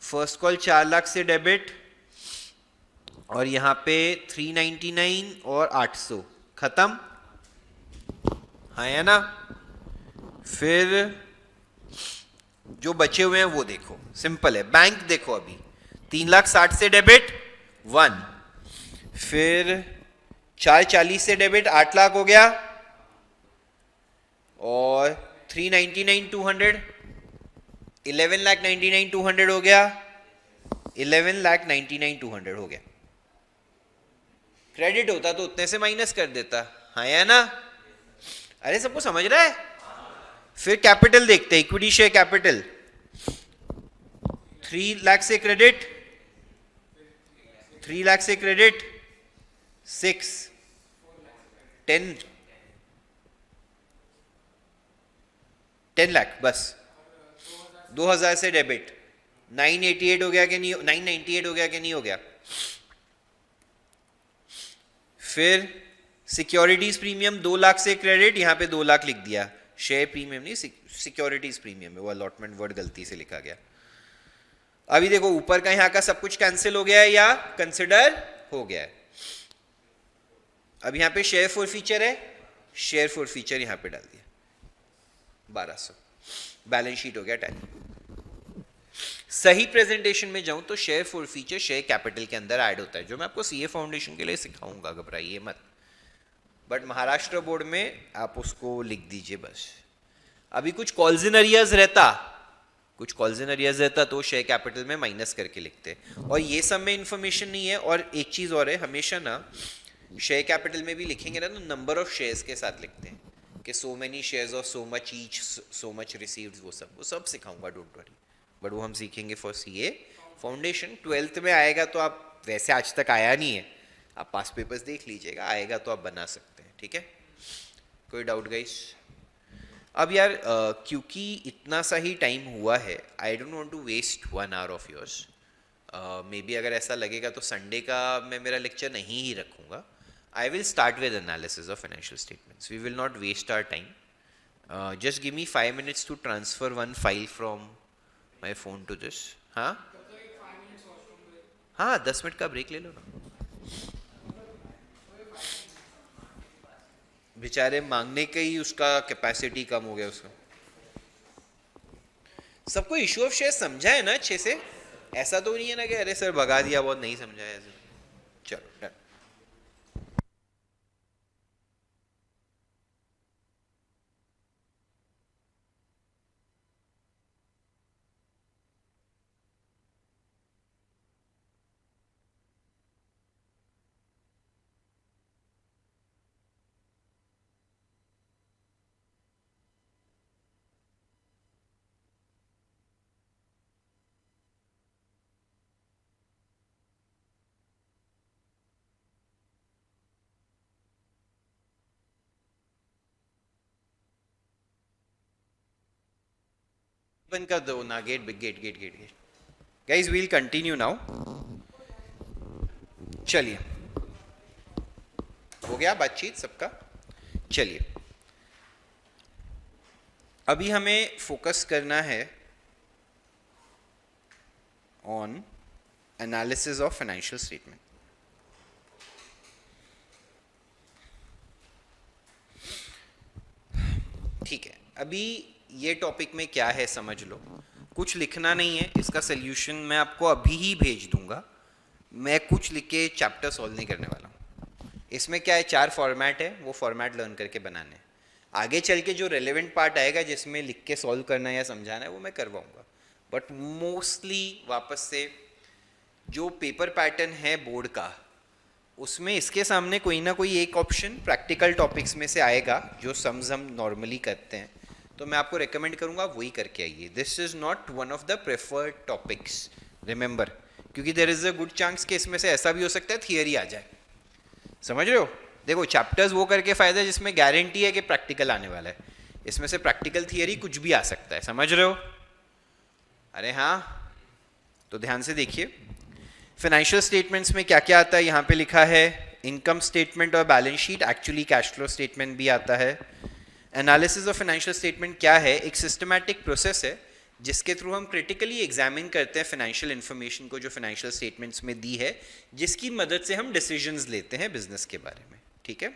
फर्स्ट कॉल 4 लाख से डेबिट, और यहां पे 399 और 800, खत्म। हाँ या ना। फिर जो बचे हुए हैं वो देखो, सिंपल है। बैंक देखो, अभी 3,60,000 से डेबिट 1, फिर 440 से डेबिट 8 लाख हो गया, और 399,200, 11,99,200 हो गया, 11,99,200 हो गया। क्रेडिट होता तो उतने से माइनस कर देता, हाँ या ना। अरे सबको समझ रहा है। फिर कैपिटल देखते हैं, इक्विटी शेयर कैपिटल 3 लाख से क्रेडिट, 3 लाख से क्रेडिट 6, 10 लाख, बस 2000 से डेबिट 988 हो गया कि नहीं, 998 हो गया कि नहीं हो गया। फिर सिक्योरिटीज प्रीमियम 2 लाख से क्रेडिट, यहां पे 2 लाख लिख दिया, शेयर प्रीमियम नहीं, सिक्योरिटीज प्रीमियम है, वो अलॉटमेंट वर्ड गलती से लिखा गया। अभी देखो ऊपर का यहां का सब कुछ कैंसिल हो गया है या कंसिडर हो गया है। अब यहां पे शेयर फॉर फीचर है, शेयर फॉर फीचर यहां पे डाल दिया 1200, बैलेंस शीट हो गया टैली। सही प्रेजेंटेशन में जाऊं तो share for feature share capital के अंदर ऐड होता है, जो मैं आपको सीए फाउंडेशन के लिए सिखाऊंगा, घबराइए मत। बट महाराष्ट्र बोर्ड में आप उसको लिख दीजिए बस। अभी कुछ कॉल्स इन अरियर्स रहता तो शेयर कैपिटल में माइनस करके लिखते, और ये सब में इंफॉर्मेशन नहीं है। और एक चीज और है, हमेशा ना शेयर कैपिटल में भी लिखेंगे ना तो नंबर ऑफ शेयर्स के साथ लिखते हैं कि सो मेनी शेयर्स और so much each, so much received, वो सब सिखाऊंगा, डोंट वरी। बट वो हम सीखेंगे फॉर सीए फाउंडेशन। 12th में आएगा तो आप, वैसे आज तक आया नहीं है, आप पास पेपर्स देख लीजिएगा, आएगा तो आप बना सकते हैं, ठीक है। कोई डाउट गाइस। अब यार क्योंकि इतना सा ही टाइम हुआ है, I don't want to waste 1 hour of yours. Maybe अगर ऐसा लगेगा तो संडे का मैं मेरा लेक्चर नहीं ही रखूँगा। I will start with analysis of financial statements, we will not waste our time. Just give me 5 minutes to transfer one file from my phone to this. हाँ हाँ, 10 मिनट का ब्रेक ले लो ना। बेचारे मांगने का ही उसका कैपेसिटी कम हो गया उसका। सबको इशू ऑफ शेयर समझा है ना अच्छे से? ऐसा तो नहीं है ना कि अरे सर भगा दिया, बहुत नहीं समझा है। चलो डन। बंद कर दो ना, get guys, we'll continue now. चलिए, हो गया बातचीत सबका। चलिए, अभी हमें फोकस करना है on analysis of financial statement. ठीक है, अभी ये टॉपिक में क्या है समझ लो। कुछ लिखना नहीं है, इसका सोल्यूशन मैं आपको अभी ही भेज दूंगा। मैं कुछ लिख के चैप्टर सॉल्व नहीं करने वाला हूँ। इसमें क्या है, 4 फॉर्मेट है, वो फॉर्मेट लर्न करके बनाने हैं। आगे चल के जो रेलेवेंट पार्ट आएगा जिसमें लिख के सॉल्व करना है या समझाना है वो मैं करवाऊंगा, बट मोस्टली वापस से जो पेपर पैटर्न है बोर्ड का, उसमें इसके सामने कोई ना कोई एक ऑप्शन प्रैक्टिकल टॉपिक्स में से आएगा जो सम्स हम नॉर्मली करते हैं, तो मैं आपको रेकमेंड करूंगा वही करके आइए। This is not one of the preferred topics, remember, क्योंकि there is a good chance कि इसमें से ऐसा भी हो सकता है थियरी आ जाए। समझ रहे हो? देखो चैप्टर्स वो करके फायदा है जिसमें गारंटी है कि प्रैक्टिकल आने वाला है, इसमें से प्रैक्टिकल थियरी कुछ भी आ सकता है। समझ रहे हो? अरे हाँ, तो ध्यान से देखिए। फाइनेंशियल स्टेटमेंट्स में क्या क्या आता है, यहाँ पे लिखा है इनकम स्टेटमेंट और balance sheet, actually cash flow statement भी आता है। एनालिसिस ऑफ फाइनेंशियल स्टेटमेंट क्या है, एक सिस्टमैटिक प्रोसेस है जिसके थ्रू हम क्रिटिकली एग्जामिन करते हैं फाइनेंशियल इन्फॉर्मेशन को जो फाइनेंशियल स्टेटमेंट्स में दी है, जिसकी मदद से हम डिसीजंस लेते हैं बिजनेस के बारे में। ठीक है,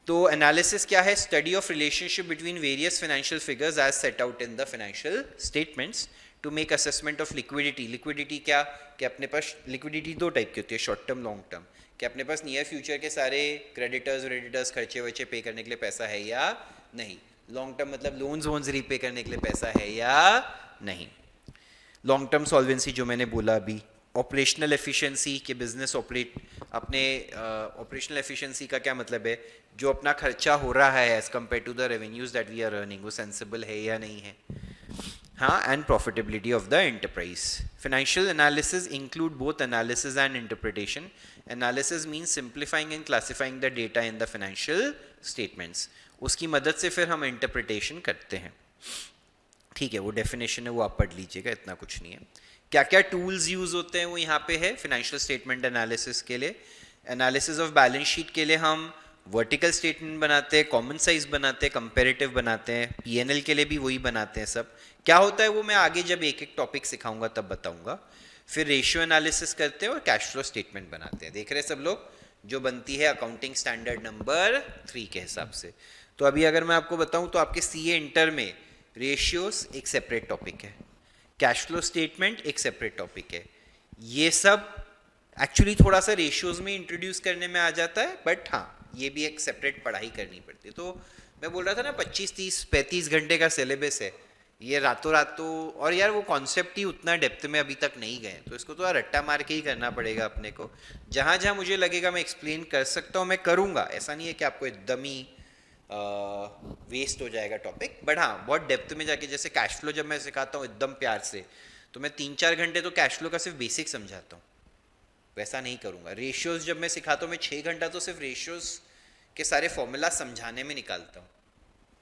तो एनालिसिस क्या है, study of relationship between various financial figures as set out in the financial statements to make assessment of liquidity. Liquidity क्या, कि अपने पास लिक्विडिटी 2 टाइप की होती है, शॉर्ट टर्म लॉन्ग टर्म, कि अपने पास नियर फ्यूचर के सारे क्रेडिटर्स वेडिटर्स खर्चे वर्चे पे करने के लिए पैसा है या नहीं। लॉन्ग टर्म मतलब लोन्स वोन्स रीपे करने के लिए पैसा है या नहीं। लॉन्ग टर्म सॉल्वेंसी जो मैंने बोला अभी। ऑपरेशनल एफिशिएंसी के बिजनेस ऑपरेट अपने ऑपरेशनल एफिशिएंसी का क्या मतलब है, जो अपना खर्चा हो रहा है as compare to the revenues that we are earning, वो सेंसिबल है या नहीं है। हाँ, and profitability of the enterprise. Financial analysis include both analysis and interpretation. Analysis means simplifying and classifying the data in the financial statements, उसकी मदद से फिर हम इंटरप्रिटेशन करते हैं। ठीक है, वो डेफिनेशन है, वो आप पढ़ लीजिएगा, इतना कुछ नहीं है। क्या क्या टूल्स यूज होते हैं वो यहाँ पे है फाइनेंशियल स्टेटमेंट एनालिसिस के लिए। एनालिसिस ऑफ बैलेंस शीट के लिए हम वर्टिकल स्टेटमेंट बनाते हैं, कॉमन साइज बनाते हैं, कंपेरेटिव बनाते हैं। पीएनएल के लिए भी वही बनाते हैं सब। क्या होता है वो मैं आगे जब एक एक टॉपिक सिखाऊंगा तब बताऊंगा। फिर रेशियो एनालिसिस करते हैं और कैश फ्लो स्टेटमेंट बनाते हैं। देख रहे हैं सब लोग, जो बनती है अकाउंटिंग स्टैंडर्ड नंबर 3 के हिसाब से। तो अभी अगर मैं आपको बताऊं तो आपके सीए इंटर में रेशियोज एक सेपरेट टॉपिक है, कैश फ्लो स्टेटमेंट एक सेपरेट टॉपिक है। ये सब एक्चुअली थोड़ा सा रेशियोज में इंट्रोड्यूस करने में आ जाता है, बट हाँ ये भी एक सेपरेट पढ़ाई करनी पड़ती है। तो मैं बोल रहा था ना 25, 30, 35 घंटे का सिलेबस है ये, रातों रात तो, और यार वो कॉन्सेप्ट ही उतना डेप्थ में अभी तक नहीं गए, तो इसको तो रट्टा मार के ही करना पड़ेगा अपने को। जहाँ जहाँ मुझे लगेगा मैं एक्सप्लेन कर सकता हूँ मैं करूँगा, ऐसा नहीं है कि आपको एकदम ही वेस्ट हो जाएगा टॉपिक। बट हाँ बहुत डेप्थ में जाके, जैसे कैश फ्लो जब मैं सिखाता हूँ एकदम प्यार से, तो मैं 3-4 घंटे तो कैश फ्लो का सिर्फ बेसिक समझाता हूँ, वैसा नहीं करूँगा। रेशियोज जब मैं सिखाता हूँ मैं 6 घंटा तो सिर्फ रेशियोज के सारे फॉर्मूला समझाने में निकालता हूँ,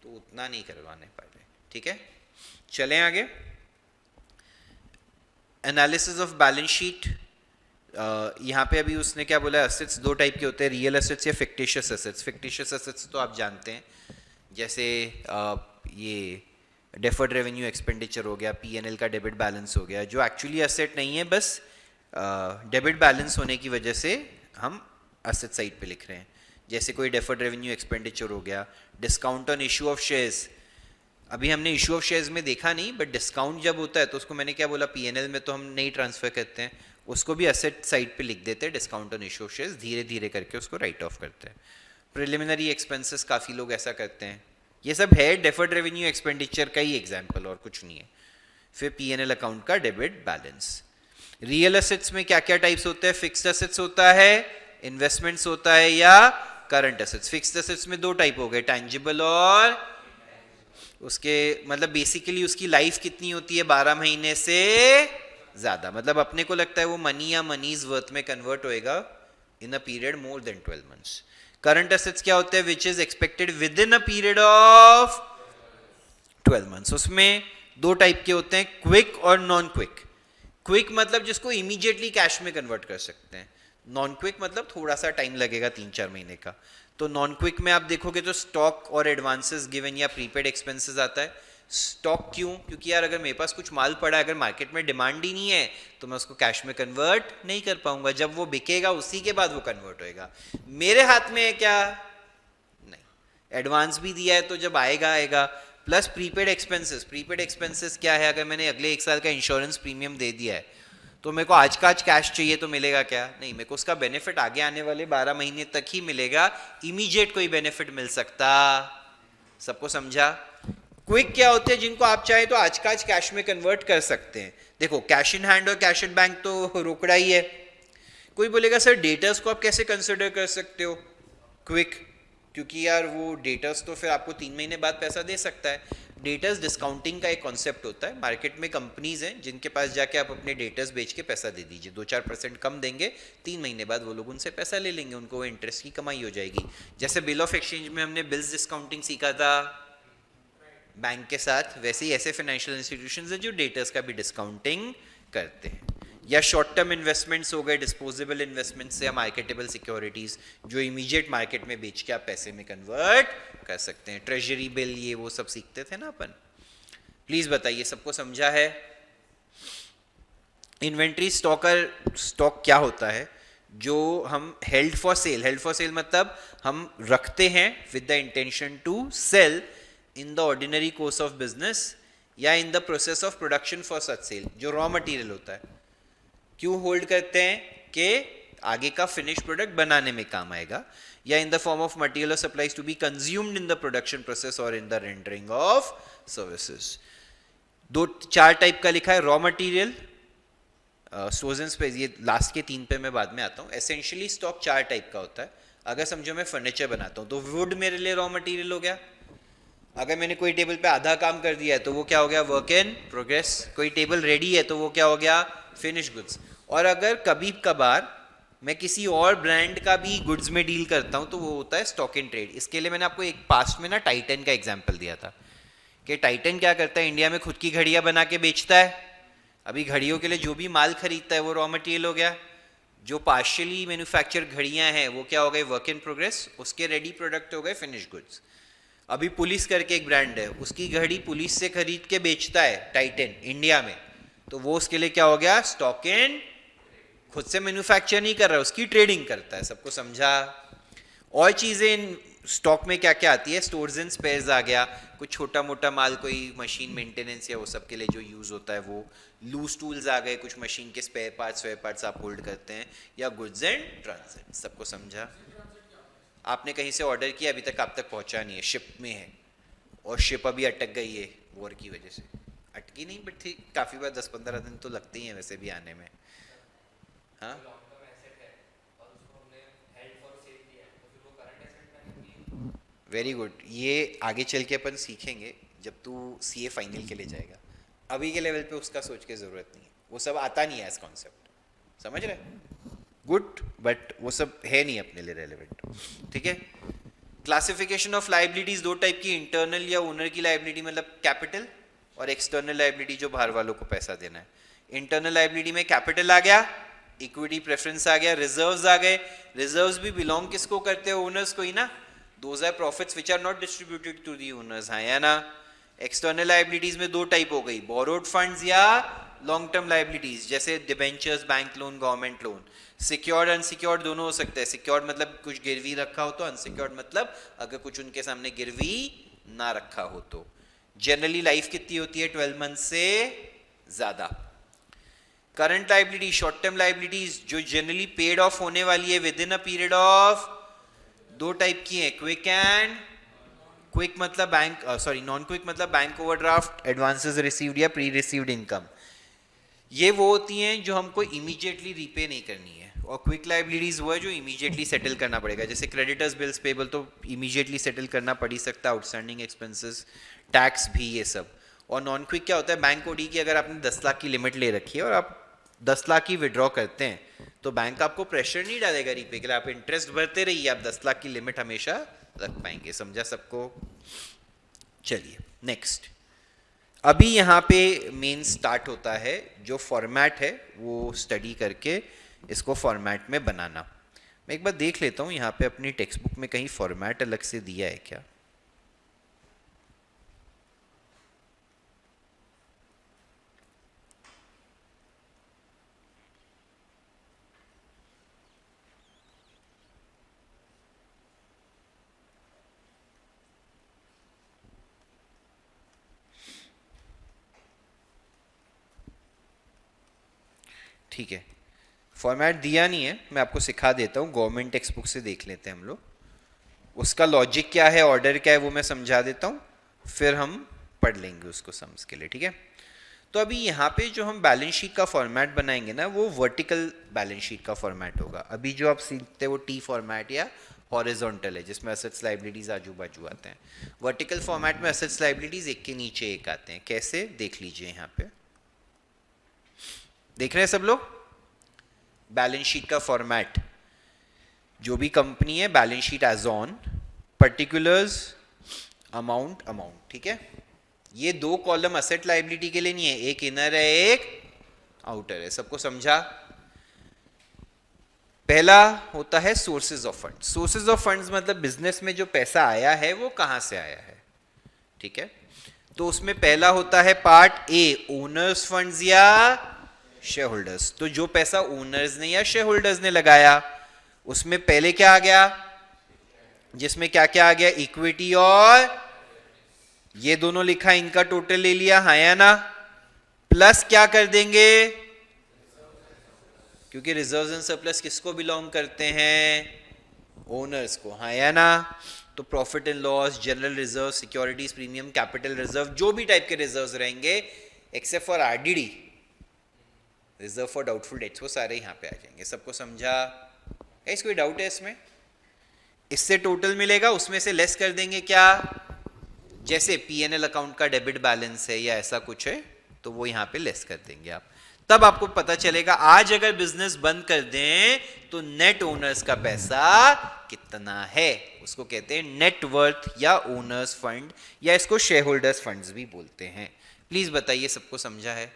तो उतना नहीं करवाने पड़े। ठीक है, चलें आगे। एनालिसिस ऑफ बैलेंस शीट, यहाँ पे अभी उसने क्या बोला, एसेट्स 2 टाइप के होते हैं, रियल एसेट्स या फिक्टिशियस एसेट्स। फिक्टिशियस एसेट्स तो आप जानते हैं, जैसे ये डेफर्ड रेवेन्यू एक्सपेंडिचर हो गया, पीएनएल का डेबिट बैलेंस हो गया, जो एक्चुअली एसेट नहीं है, बस डेबिट बैलेंस होने की वजह से हम एसेट साइड पे लिख रहे हैं। जैसे कोई डेफर्ड रेवेन्यू एक्सपेंडिचर हो गया, discount on issue of shares. अभी हमने इशू ऑफ शेयर्स में देखा नहीं, बट डिस्काउंट जब होता है तो उसको मैंने क्या बोला, पीएनएल में तो हम नहीं ट्रांसफर करते हैं, उसको भी एसेट साइड पे लिख देते हैं, discount on issue of shares, धीरे धीरे करके उसको राइट ऑफ करते हैं। प्रिलिमिनरी एक्सपेंसेस काफ़ी लोग ऐसा करते हैं, ये सब है डेफर्ड रेवेन्यू एक्सपेंडिचर का ही एग्जाम्पल और कुछ नहीं है। फिर पीएनएल अकाउंट का डेबिट बैलेंस। रियल एसेट्स में क्या क्या टाइप्स होते हैं, फिक्स्ड एसेट्स होता है, इन्वेस्टमेंट्स होता है, या करंट एसेट्स। फिक्स्ड एसेट्स में 2 टाइप हो गए, टैंजिबल और उसके मतलब बेसिकली उसकी लाइफ कितनी होती है, 12 महीने से ज्यादा, मतलब अपने को लगता है वो मनी या मनीज वर्थ में कन्वर्ट होएगा in a period more than 12 months. Current assets क्या होते हैं, which is expected within a period of 12 months. उसमें 2 टाइप के होते हैं, क्विक और नॉन क्विक। क्विक मतलब जिसको इमीडिएटली कैश में कन्वर्ट कर सकते हैं, नॉन क्विक मतलब थोड़ा सा टाइम लगेगा, 3-4 महीने का। तो नॉन क्विक में आप देखोगे तो स्टॉक और एडवांसेस गिवन या प्रीपेड एक्सपेंसेस आता है। स्टॉक क्यों, क्योंकि यार अगर मेरे पास कुछ माल पड़ा है, अगर मार्केट में डिमांड ही नहीं है तो मैं उसको कैश में कन्वर्ट नहीं कर पाऊंगा, जब वो बिकेगा उसी के बाद वो कन्वर्ट होएगा। मेरे हाथ में है क्या, नहीं। एडवांस भी दिया है तो जब आएगा आएगा, प्लस प्रीपेड एक्सपेंसेस क्या है? अगर मैंने अगले 1 साल का इंश्योरेंस प्रीमियम दे दिया है तो मेरे को आज का आज कैश चाहिए तो मिलेगा क्या? नहीं, मेरे को उसका बेनिफिट आगे आने वाले 12 महीने तक ही मिलेगा, इमीडिएट कोई बेनिफिट मिल सकता। सबको समझा? क्विक क्या होते हैं जिनको आप चाहे तो आज का आज कैश में कन्वर्ट कर सकते हैं। देखो, कैश इन हैंड और कैश इन बैंक तो रोकड़ा ही है। कोई बोलेगा सर डेटर्स को आप कैसे कंसिडर कर सकते हो क्विक? क्योंकि यार वो डेटर्स तो फिर आपको 3 महीने बाद पैसा दे सकता है। डेटर्स डिस्काउंटिंग का एक कॉन्सेप्ट होता है। मार्केट में कंपनीज हैं जिनके पास जाके आप अपने डेटर्स बेच के पैसा दे दीजिए, 2-4% कम देंगे, 3 महीने बाद वो लोग उनसे पैसा ले लेंगे, उनको इंटरेस्ट की कमाई हो जाएगी। जैसे बिल ऑफ एक्सचेंज में हमने बिल्स डिस्काउंटिंग सीखा था बैंक के साथ, वैसे ही ऐसे फाइनेंशियल इंस्टीट्यूशंस हैं जो डेटर्स का भी डिस्काउंटिंग करते हैं। या शॉर्ट टर्म इन्वेस्टमेंट्स हो गए, डिस्पोजेबल इन्वेस्टमेंट्स या मार्केटेबल सिक्योरिटीज जो इमीडिएट मार्केट में बेच के आप पैसे में कन्वर्ट कर सकते हैं। ट्रेजरी बिल, ये वो सब सीखते थे ना अपन। प्लीज बताइए, सबको समझा है? इन्वेंट्री स्टॉक क्या होता है? जो हम हेल्ड फॉर सेल मतलब हम रखते हैं with the intention to sell in the ordinary course of business या in the process of production for such sale, जो रॉ मटेरियल होता है। क्यों होल्ड करते हैं? कि आगे का फिनिश प्रोडक्ट बनाने में काम आएगा, या in the form of material और supplies to be consumed in the production process और in the rendering of services. 4 type का लिखा है रॉ मटेरियल, सोजन स्पेस, ये लास्ट के 3 पे मैं बाद में आता हूँ। एसेंशियली स्टॉक 4 टाइप का होता है। अगर समझो मैं फर्नीचर बनाता हूँ तो वुड मेरे लिए रॉ मटेरियल हो गया। अगर मैंने कोई टेबल पे आधा काम कर दिया है तो वो क्या हो गया? Work in progress. कोई टेबल रेडी है तो वो क्या हो गया? Finish goods. और अगर कभी कभार मैं किसी और ब्रांड का भी गुड्स में डील करता हूँ तो वो होता है स्टॉक इन ट्रेड। इसके लिए मैंने आपको एक पास्ट में ना टाइटन का एग्जांपल दिया था कि टाइटन क्या करता है, इंडिया में खुद की घड़ियां बना के बेचता है। अभी घड़ियों के लिए जो भी माल खरीदता है वो रॉ मटेरियल हो गया। जो पार्शियली मैन्युफैक्चर घड़ियां हैं वो क्या हो गए? Work in progress. उसके रेडी प्रोडक्ट हो गए फिनिश गुड्स। अभी पुलिस करके एक ब्रांड है, उसकी घड़ी पुलिस से खरीद के बेचता है टाइटन इंडिया में, तो वो उसके लिए क्या हो गया? Stock in. खुद से मैन्युफैक्चर नहीं कर रहा, उसकी ट्रेडिंग करता है। सबको समझा? और चीजें इन स्टॉक में क्या क्या आती है? स्टोर्स एंड स्पेयर्स आ गया, कुछ छोटा मोटा माल, कोई मशीन मेंटेनेंस या वो सब के लिए जो यूज होता है वो। लूज टूल्स आ गए, कुछ मशीन के स्पेयर पार्ट्स आप होल्ड करते हैं। या गुड्स एंड ट्रांजिट। सबको समझा? आपने कहीं से ऑर्डर किया, अभी तक आप तक पहुंचा नहीं है, शिप में है, और शिप अभी अटक गई है वॉर की वजह से। अटकी नहीं बट ठीक, काफ़ी बार 10-15 दिन तो लगते ही हैं वैसे भी आने में। हाँ, वेरी गुड। ये आगे चल के अपन सीखेंगे जब तू सीए फाइनल के लिए जाएगा। अभी के लेवल पे उसका सोच के ज़रूरत नहीं है, वो सब आता नहीं है एज कॉन्सेप्ट। समझ रहे? गुड, बट वो सब है नहीं अपने लिए रेलेवेंट। ठीक है। क्लासिफिकेशन ऑफ लाइबिलिटीज 2 टाइप की, इंटरनल या ओनर की लाइबिलिटी मतलब कैपिटल, और एक्सटर्नल लाइबिलिटी जो बाहर वालों को पैसा देना है। इंटरनल लाइबिलिटी में कैपिटल आ गया, इक्विटी प्रेफरेंस आ गया, रिजर्व्स आ गए। रिजर्व्स भी बिलोंग किसको करते हैं? ओनर्स को ही ना। Those are profits which are not distributed to the owners, हाँ या ना। एक्सटर्नल लाइबिलिटीज में 2 टाइप हो गई, बोरोड फंड्स या लॉन्ग टर्म लाइबिलिटीज, जैसे debentures, bank loan, government loan. Secured unsecured दोनों हो सकते हैं। सिक्योर्ड मतलब कुछ गिरवी रखा हो तो, अनसिक्योर्ड मतलब अगर कुछ उनके सामने गिरवी ना रखा हो तो। जनरली लाइफ कितनी होती है? 12 मंथ से ज्यादा। Current liability, short term liabilities जो जनरली पेड ऑफ होने वाली है with in a period of, 2 type की है, क्विक एंड क्विक मतलब बैंक, सॉरी नॉन क्विक मतलब बैंक ओवरड्राफ्ट, एडवांसेस रिसीव्ड या प्री रिसीव्ड इनकम। ये वो होती हैं जो हमको इमीडिएटली रीपे नहीं करनी है, और क्विक लाइबिलिटीज वो है जो इमीडिएटली सेटल करना पड़ेगा। जैसे क्रेडिटर्स, बिल्स पेबल तो इमीडिएटली सेटल करना पड़ ही सकता है, आउटस्टैंडिंग एक्सपेंसेस, टैक्स भी, ये सब। और नॉन क्विक क्या होता है? बैंक ओडी की अगर आपने 10 लाख की लिमिट ले रखी है और आप 10 लाख की विड्रॉ करते हैं तो बैंक आपको प्रेशर नहीं डालेगा रीपे के लिए, आप इंटरेस्ट भरते रहिए, आप 10 लाख की लिमिट हमेशा रख पाएंगे। समझा सबको? चलिए नेक्स्ट। अभी यहाँ पे मेन स्टार्ट होता है, जो फॉर्मेट है वो स्टडी करके इसको फॉर्मेट में बनाना। मैं एक बार देख लेता हूँ यहाँ पे अपनी टेक्स्ट बुक में कहीं फॉर्मेट अलग से दिया है क्या। ठीक है, फॉर्मेट दिया नहीं है, मैं आपको सिखा देता हूँ, गवर्नमेंट टेक्स्ट बुक से देख लेते हैं हम लोग, उसका लॉजिक क्या है, ऑर्डर क्या है, वो मैं समझा देता हूँ, फिर हम पढ़ लेंगे उसको सम्स के लिए, ठीक है। तो अभी यहाँ पे जो हम बैलेंस शीट का फॉर्मेट बनाएंगे ना, वो वर्टिकल बैलेंस शीट का फॉर्मेट होगा। अभी जो आप सीखते हैं वो टी फॉर्मेट या हॉरिजॉन्टल है, जिसमें एसेट्स लाइबिलिटीज आजू बाजू आते हैं। वर्टिकल फॉर्मेट में एसेट्स लाइबिलिटीज एक के नीचे एक आते हैं। कैसे, देख लीजिए यहाँ पे, देख रहे हैं सब लोग बैलेंस शीट का फॉर्मेट। जो भी कंपनी है, balance sheet as on, particulars, amount, ठीक है। ये दो कॉलम असेट लाइबिलिटी के लिए नहीं है, एक इनर है एक आउटर है, सबको समझा। पहला होता है sources of funds. Sources of funds मतलब बिजनेस में जो पैसा आया है वो कहां से आया है, ठीक है। तो उसमें पहला होता है पार्ट ए, ओनर्स फंड्स या शेयर होल्डर्स। तो जो पैसा ओनर्स ने या शेयर होल्डर्स ने लगाया, उसमें पहले क्या आ गया, जिसमें क्या क्या आ गया, इक्विटी और ये दोनों लिखा, इनका टोटल ले लिया, हाँ या ना, प्लस क्या कर देंगे, क्योंकि रिजर्व्स एंड सरप्लस किसको बिलोंग करते हैं, ओनर्स को, हाँ या ना। तो profit and loss, general reserve, securities premium, capital reserve, जो भी टाइप के रिजर्व्स रहेंगे except for RDD, reserve for doubtful debts, वो सारे यहाँ पे आ जाएंगे। सबको समझा? गाइस कोई डाउट है इसमें? इससे टोटल मिलेगा, उसमें से लेस कर देंगे क्या, जैसे पीएनएल अकाउंट का डेबिट बैलेंस है या ऐसा कुछ है, तो वो यहाँ पे लेस कर देंगे आप। तब आपको पता चलेगा आज अगर बिजनेस बंद कर दें तो नेट ओनर्स का पैसा कितना है। उसको कहते हैं नेट वर्थ या ओनर्स फंड, या इसको शेयर होल्डर्स फंड्स भी बोलते हैं। प्लीज बताइए सबको समझा है?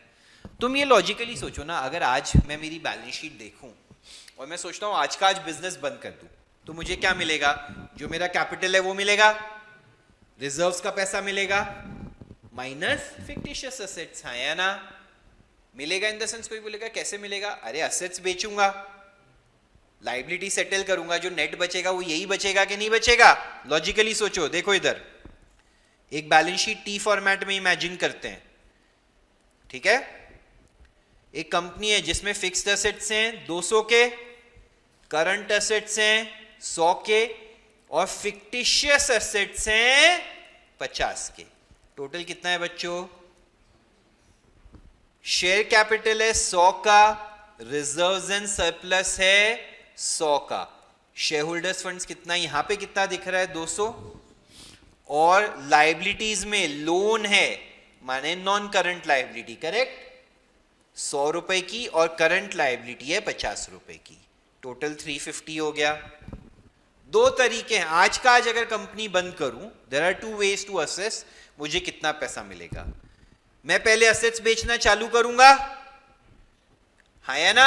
तुम ये लॉजिकली सोचो ना, अगर आज मैं मेरी बैलेंस शीट देखूं और मैं सोचता हूं आज का आज बिजनेस बंद कर दूं, तो मुझे क्या मिलेगा, जो मेरा कैपिटल है वो मिलेगा, रिजर्व्स का पैसा मिलेगा, माइनस फिक्टिशियस एसेट्स, हाँ या ना। मिलेगा इन द सेंस, कोई बोलेगा कैसे मिलेगा, अरे एसेट्स बेचूंगा, लाइबिलिटी सेटल करूंगा, जो नेट बचेगा वो यही बचेगा कि नहीं बचेगा। लॉजिकली सोचो, देखो इधर एक बैलेंस शीट टी फॉर्मेट में इमेजिन करते हैं, ठीक है। एक कंपनी है जिसमें फिक्स्ड एसेट्स हैं 200 के, करंट एसेट्स हैं 100 के, और फिक्टिशियस एसेट्स हैं 50 के। टोटल कितना है बच्चों? शेयर कैपिटल है 100 का, रिजर्व्स एंड सरप्लस है 100 का, शेयर होल्डर्स फंड्स कितना, यहां पे कितना दिख रहा है 200, और लाइबिलिटीज में लोन है, माने नॉन करंट लाइबिलिटी, करेक्ट, 100 रुपए की, और करंट लाइबिलिटी है 50 रुपए की, टोटल 350 हो गया। दो तरीके हैं, आज का आज अगर कंपनी बंद करूं, there are two ways to assess मुझे कितना पैसा मिलेगा। मैं पहले असेट्स बेचना चालू करूंगा, हाँ या ना,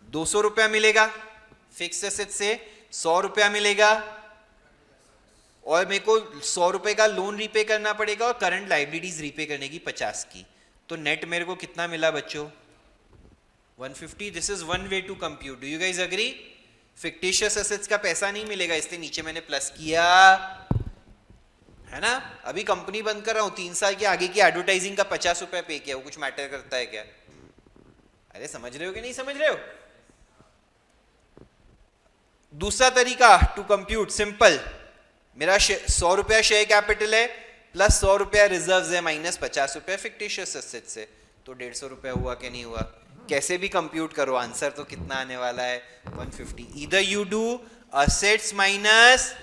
200 रुपया मिलेगा, फिक्स एसेट से 100 रुपया मिलेगा, और मेरे को 100 रुपए का लोन रीपे करना पड़ेगा और करंट लाइबिलिटीज रीपे करने की 50 की, तो नेट मेरे को कितना मिला बच्चों? 150। This is one way to compute, do you guys agree? Fictitious assets का पैसा नहीं मिलेगा, इसलिए नीचे मैंने प्लस किया, है ना। अभी कंपनी बंद कर रहा हूं, 3 साल के आगे की एडवर्टाइजिंग का 50 रुपया पे किया, वो कुछ मैटर करता है क्या? अरे समझ रहे हो कि नहीं समझ रहे हो? दूसरा तरीका टू कंप्यूट, सिंपल, मेरा 100 रुपया शेयर कैपिटल है, प्लस 100 रुपया रिजर्व्स है, माइनस 50 रुपया फिक्टिशियस एसेट्स है, तो 150 रुपया हुआ कि नहीं हुआ? कैसे भी कंप्यूट करो, आंसर तो कितना आने वाला है? 150। Either you do assets minus,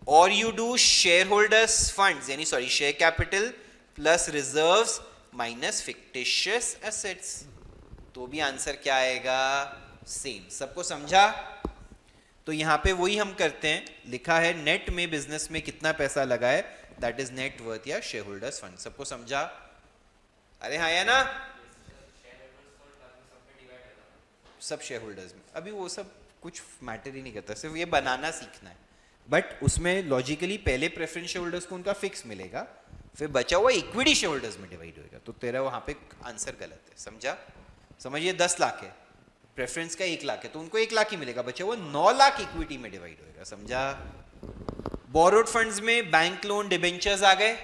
और you do share holders funds, यानी sorry share capital plus reserves minus fictitious assets, तो भी आंसर क्या आएगा? सेम। सबको समझा? तो यहां पे वही हम करते हैं, लिखा है नेट में बिजनेस में कितना पैसा लगा है, दैट इज नेट वर्थ या शेयर होल्डर्स फंड। सबको समझा? अरे हाँ या ना, सब शेयर होल्डर्स में। अभी वो सब कुछ मैटर ही नहीं करता, सिर्फ ये बनाना सीखना है। बट उसमें लॉजिकली पहले प्रेफरेंस शेयर होल्डर्स को उनका फिक्स मिलेगा, फिर बचा हुआ इक्विटी शेयर होल्डर्स में डिवाइड होएगा, तो तेरा वहां पे आंसर गलत है। समझा? समझिए 10 लाख है, प्रेफरेंस का 1 लाख है, तो उनको 1 लाख ही मिलेगा, बचा हुआ 9 लाख इक्विटी में डिवाइड होएगा। समझा? बोरोड फंड्स में बैंक लोन डिबेंचर्स आ गए,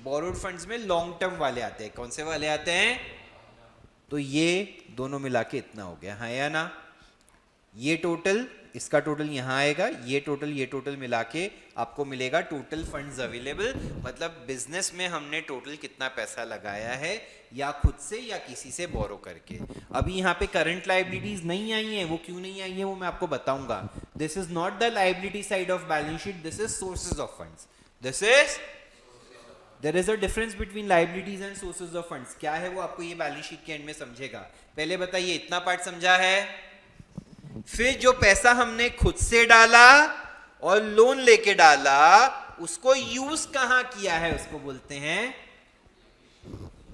बोरोड फंड्स में लॉन्ग टर्म वाले आते हैं। कौन से वाले आते हैं? तो ये दोनों मिला के इतना हो गया, हाँ या ना? ये टोटल, इसका टोटल यहाँ आएगा, ये टोटल मिला के आपको मिलेगा टोटल फंड्स अवेलेबल, मतलब बिजनेस में हमने टोटल कितना पैसा लगाया है, या खुद से या किसी से बोरो करके। अभी यहाँ पे करंट लायबिलिटीज नहीं आई हैं, वो क्यों नहीं आई है वो मैं आपको बताऊंगा। This is not the liability side of balance sheet, this is sources of funds. This is, there is a difference between liabilities and sources of funds. क्या है वो आपको ये बैलेंस शीट के एंड में समझेगा। पहले बताइए, इतना पार्ट समझा है? फिर जो पैसा हमने खुद से डाला और लोन लेके डाला, उसको यूज कहां किया है उसको बोलते हैं,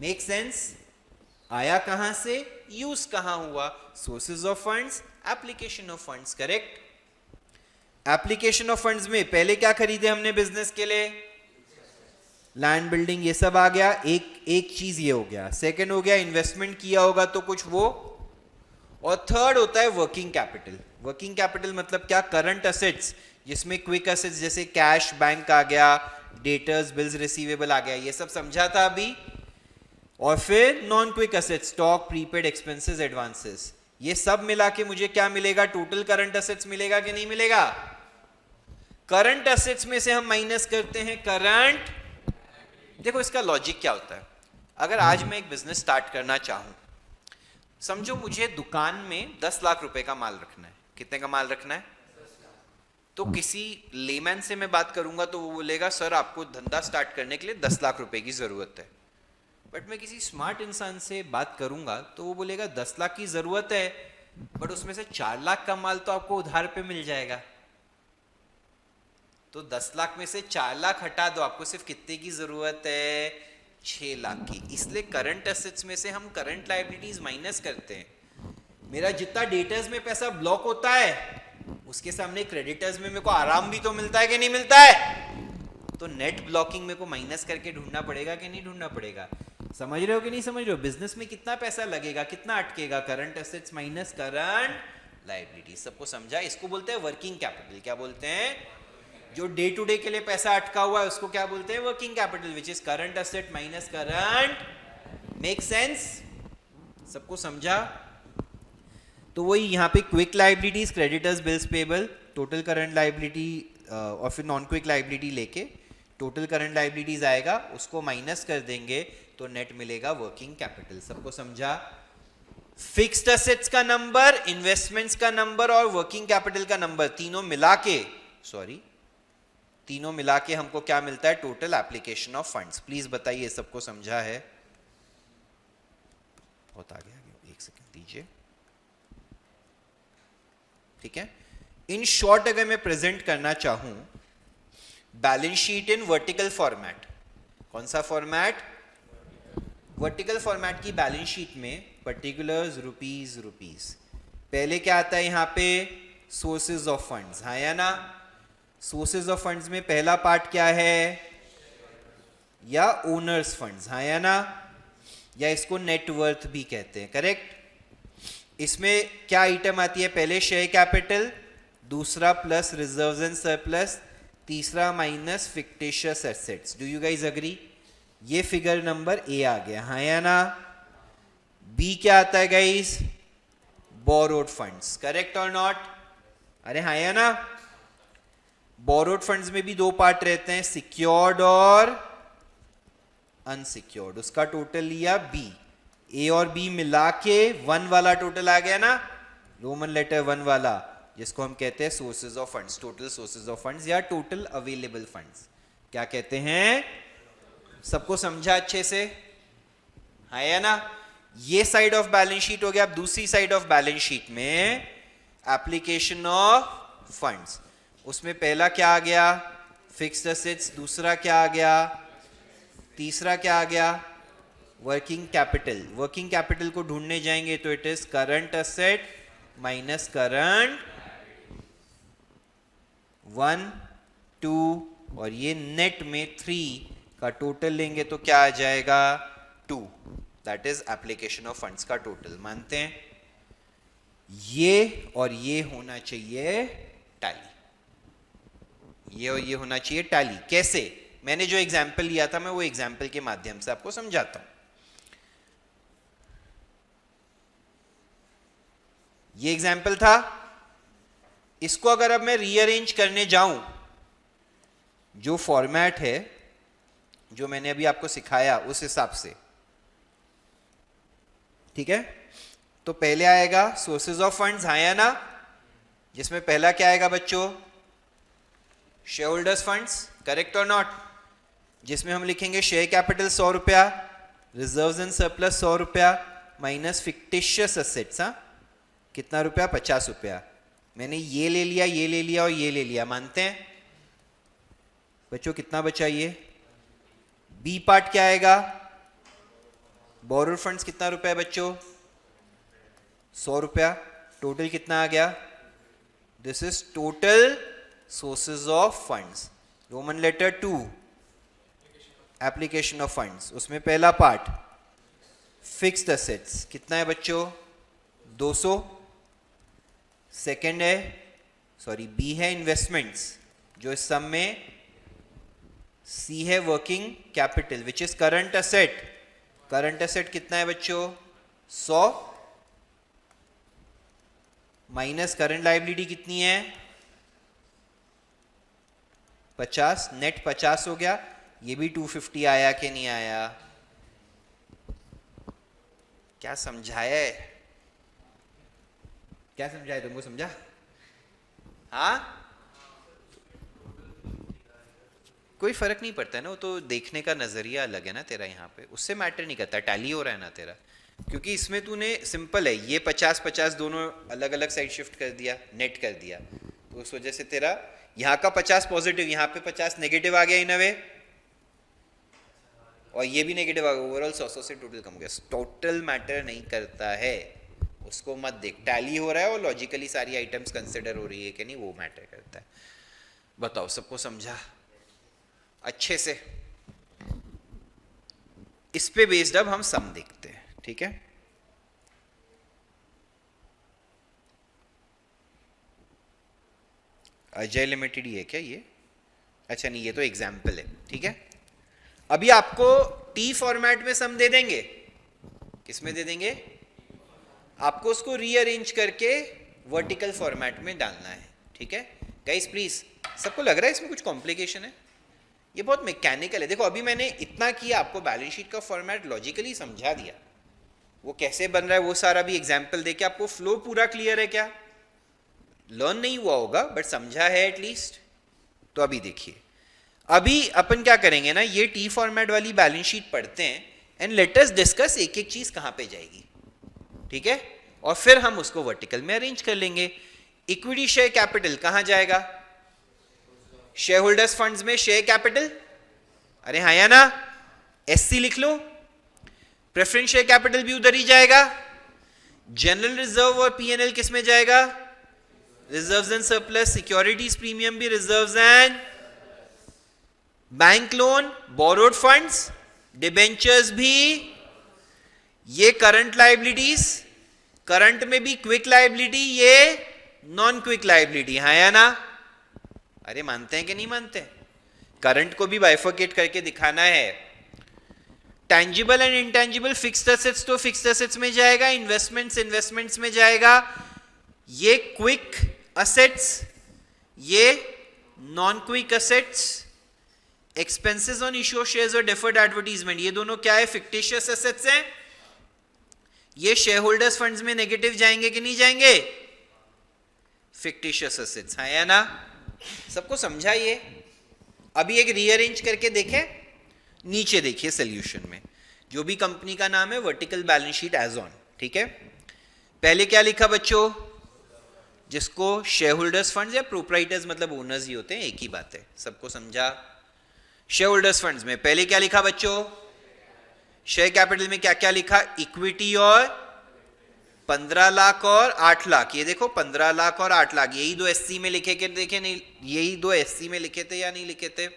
मेक सेंस? आया कहां से, यूज कहां हुआ? Sources of funds, application of funds, correct. Application of funds में पहले क्या खरीदे हमने बिजनेस के लिए? लैंड, बिल्डिंग, ये सब आ गया। एक चीज ये हो गया। सेकंड हो गया इन्वेस्टमेंट किया होगा तो कुछ वो, और थर्ड होता है वर्किंग कैपिटल। वर्किंग कैपिटल मतलब क्या? करंट असेट्स, जिसमें क्विक असेट्स जैसे कैश बैंक आ गया, डेटर्स, बिल्स रिसीवेबल आ गया, ये सब समझा था अभी। और फिर non quick assets, stock, prepaid, expenses, advances, ये सब मिला के मुझे क्या मिलेगा? टोटल करंट असेट्स मिलेगा कि नहीं मिलेगा? करंट असेट्स में से हम माइनस करते हैं करंट। देखो इसका लॉजिक क्या होता है। अगर आज मैं एक बिजनेस स्टार्ट करना चाहूं, समझो मुझे दुकान में 10 लाख रुपए का माल रखना है। कितने का माल रखना है? तो किसी लेमैन से मैं बात करूंगा तो वो बोलेगा सर आपको धंधा स्टार्ट करने के लिए 10 लाख रुपए की जरूरत है। बट मैं किसी स्मार्ट इंसान से बात करूंगा तो वो बोलेगा 10 लाख की जरूरत है, बट उसमें से 4 लाख का माल तो आपको उधार पे मिल जाएगा। तो 10 लाख में से 4 लाख हटा दो, आपको सिर्फ कितने की जरूरत है? 6 लाख की। इसलिए करंट एसेट्स में से हम करंट लायबिलिटीज माइनस करते हैं। मेरा जितना डेटर्स में पैसा ब्लॉक होता है, उसके सामने क्रेडिटर्स में मेरे को आराम भी तो मिलता है कि नहीं मिलता है? तो नेट ब्लॉकिंग मेरे को माइनस करके ढूंढना पड़ेगा कि नहीं ढूंढना पड़ेगा? समझ रहे हो कि नहीं समझ रहे हो? बिजनेस में कितना पैसा लगेगा, कितना अटकेगा? Current assets minus current liability. सबको समझा? इसको बोलते हैं वर्किंग कैपिटल। क्या बोलते हैं? जो डे टू डे के लिए पैसा अटका हुआ है उसको क्या बोलते हैं? Working capital, which is current asset minus current. Make sense? सबको समझा? तो वही यहाँ पे quick liabilities, creditors, bills payable, total current liability, और फिर नॉन क्विक लायबिलिटी लेके टोटल करंट लायबिलिटीज आएगा, उसको माइनस कर देंगे तो नेट मिलेगा वर्किंग कैपिटल। सबको समझा? फिक्स्ड एसेट्स का नंबर, इन्वेस्टमेंट्स का नंबर और वर्किंग कैपिटल का नंबर, तीनों मिला के हमको क्या मिलता है? Total application of funds. Please बताइए सबको समझा है? बहुत आगे एक सेकंड दीजिए, ठीक है। इन शॉर्ट अगर मैं प्रेजेंट करना चाहूं balance sheet in vertical format, कौन सा फॉर्मेट? वर्टिकल फॉर्मेट की बैलेंस शीट में पर्टिकुलर्स, रुपीस, पहले क्या आता है यहाँ पे? सोर्सेज ऑफ फंड्स, हाँ या ना? सोर्सेज ऑफ फंड्स में पहला पार्ट क्या है? या ओनर्स फंड्स, हाँ या ना? या इसको नेटवर्थ भी कहते हैं, करेक्ट। इसमें क्या आइटम आती है? पहले शेयर कैपिटल, दूसरा प्लस रिजर्व्स एंड सरप्लस, तीसरा minus fictitious assets. Do you guys agree? ये फिगर नंबर ए आ गया, हाँ या ना? बी क्या आता है गाइज? बोरोड फंड्स, करेक्ट और नॉट? अरे हाँ या ना? बोरोड फंड्स में भी दो पार्ट रहते हैं, सिक्योर्ड और अनसिक्योर्ड। उसका टोटल लिया बी, ए और बी मिला के 1 वाला टोटल आ गया ना, रोमन लेटर 1 वाला, जिसको हम कहते हैं sources of funds, total sources of funds या टोटल अवेलेबल फंड्स। क्या कहते हैं? सबको समझा अच्छे से? है या ना? ये साइड ऑफ बैलेंस शीट हो गया। अब दूसरी साइड ऑफ बैलेंस शीट में एप्लीकेशन ऑफ फंड्स, उसमें पहला क्या आ गया? फिक्स्ड एसेट्स, दूसरा क्या आ गया? तीसरा क्या आ गया? Working capital. वर्किंग कैपिटल को ढूंढने जाएंगे तो it is current asset minus current 1, 2 और ये नेट में 3 का टोटल लेंगे तो क्या आ जाएगा? 2। That is application of funds का टोटल। मानते हैं? ये और ये होना चाहिए टैली, ये और ये होना चाहिए टैली। कैसे? मैंने जो एग्जाम्पल लिया था मैं वो एग्जाम्पल के माध्यम से आपको समझाता हूं। ये एग्जाम्पल था। इसको अगर अब मैं रीअरेंज करने जाऊं, जो फॉर्मेट है जो मैंने अभी आपको सिखाया उस हिसाब से, ठीक है, तो पहले आएगा सोर्सेज ऑफ फंड्स, हाँ या ना, जिसमें पहला क्या आएगा बच्चों, शेयर होल्डर्स फंड्स, करेक्ट और नॉट, जिसमें हम लिखेंगे शेयर कैपिटल 100 रुपया, रिजर्व्स एंड सरप्लस 100 रुपया, माइनस फिक्टिशियस एसेट्स, हाँ कितना रुपया, 50 रुपया। मैंने ये ले लिया, ये ले लिया और ये ले लिया, मानते हैं बच्चों, कितना बचा ये। बी पार्ट क्या आएगा, बोरोड फंड्स कितना रुपया बच्चों, 100 रुपया, टोटल कितना आ गया, this is total sources of funds. Roman letter 2 application of funds, उसमें पहला पार्ट फिक्स्ड एसेट्स कितना है बच्चों, 200। सेकंड है, सॉरी बी है इन्वेस्टमेंट्स, जो इस सम में, सी है working capital which is current asset, current asset कितना है बच्चों, 100, माइनस करंट लायबिलिटी कितनी है, 50, नेट 50 हो गया। ये भी 250 आया कि नहीं आया, क्या समझाया है, क्या समझाया तुमको, समझा, हाँ कोई फर्क नहीं पड़ता है ना, वो तो देखने का नजरिया अलग है ना तेरा, यहाँ पे उससे मैटर नहीं करता, टैली हो रहा है ना तेरा, क्योंकि इसमें तूने सिंपल है, ये 50-50 दोनों अलग अलग साइड शिफ्ट कर दिया, नेट कर दिया, तो उस वजह से तेरा यहाँ का 50 पॉजिटिव, यहाँ पे 50 नेगेटिव आ गया इन अ वे, और ये भी नेगेटिव आ गया, ओवरऑल 100 से टोटल कम हो गया। टोटल मैटर नहीं करता है, उसको मत देख, टैली हो रहा है और लॉजिकली सारी आइटम्स कंसिडर हो रही है कि नहीं, वो मैटर करता है। बताओ सबको समझा अच्छे से। इस पे बेस्ड अब हम सम देखते हैं, ठीक है। अजय लिमिटेड ही है क्या ये, अच्छा नहीं ये तो एग्जाम्पल है, ठीक है। अभी आपको टी फॉर्मेट में सम दे देंगे, किसमें दे देंगे, आपको उसको रीअरेंज करके वर्टिकल फॉर्मेट में डालना है, ठीक है। गाइस प्लीज, सबको लग रहा है इसमें कुछ कॉम्प्लिकेशन है, ये बहुत मैकेनिकल है। देखो अभी मैंने इतना किया, आपको बैलेंस शीट का फॉर्मेट लॉजिकली समझा दिया, वो कैसे बन रहा है वो सारा भी एग्जाम्पल देके, आपको फ्लो पूरा क्लियर है क्या, लर्न नहीं हुआ होगा बट समझा है एटलीस्ट। तो अभी देखिए, अभी अपन क्या करेंगे ना, ये टी फॉर्मेट वाली बैलेंस शीट पढ़ते हैं एंड लेट अस डिस्कस एक एक चीज कहां पे जाएगी, ठीक है, और फिर हम उसको वर्टिकल में अरेंज कर लेंगे। इक्विटी शेयर कैपिटल कहां जाएगा, शेयर होल्डर्स फंड्स में शेयर कैपिटल, अरे हाँ या ना, एससी लिख लो, प्रेफरेंस शेयर कैपिटल भी उधर ही जाएगा, जनरल रिजर्व और पीएनएल किस में जाएगा, reserves and surplus, securities premium भी reserves and, bank loan, borrowed funds, debentures भी, ये करंट लायबिलिटीज, करंट में भी क्विक लायबिलिटी, ये नॉन क्विक लायबिलिटी, हाँ या ना, अरे मानते हैं कि नहीं मानते, करंट को भी बाइफर्केट करके दिखाना है। Tangible and intangible fixed assets तो फिक्स्ड एसेट्स में जाएगा, इन्वेस्टमेंट्स में जाएगा, ये क्विक असेट्स, ये non quick assets, expenses on issue of shares और डेफर्ड एडवर्टाइजमेंट, ये दोनों क्या है, फिक्टिशियस एसेट्स हैं, ये शेयर होल्डर्स फंड्स में नेगेटिव जाएंगे कि नहीं जाएंगे, फिक्टिशियस एसेट्स, हाँ या ना, सबको समझा ये। अभी एक रीअरेंज करके देखें, नीचे देखिए सोल्यूशन में, जो भी कंपनी का नाम है vertical balance sheet as on, ठीक है। पहले क्या लिखा बच्चों, जिसको शेयर होल्डर्स फंड्स या प्रोप्राइटर्स मतलब ओनर्स ही होते हैं, एक ही बात है, सबको समझा। शेयर होल्डर्स फंड्स में पहले क्या लिखा बच्चों, शेयर कैपिटल में क्या क्या लिखा, इक्विटी और 15 लाख और 8 लाख, ये देखो 15 लाख और 8 लाख, यही दो एससी में लिखे के देखे नहीं, यही दो एससी में लिखे थे या नहीं लिखे थे,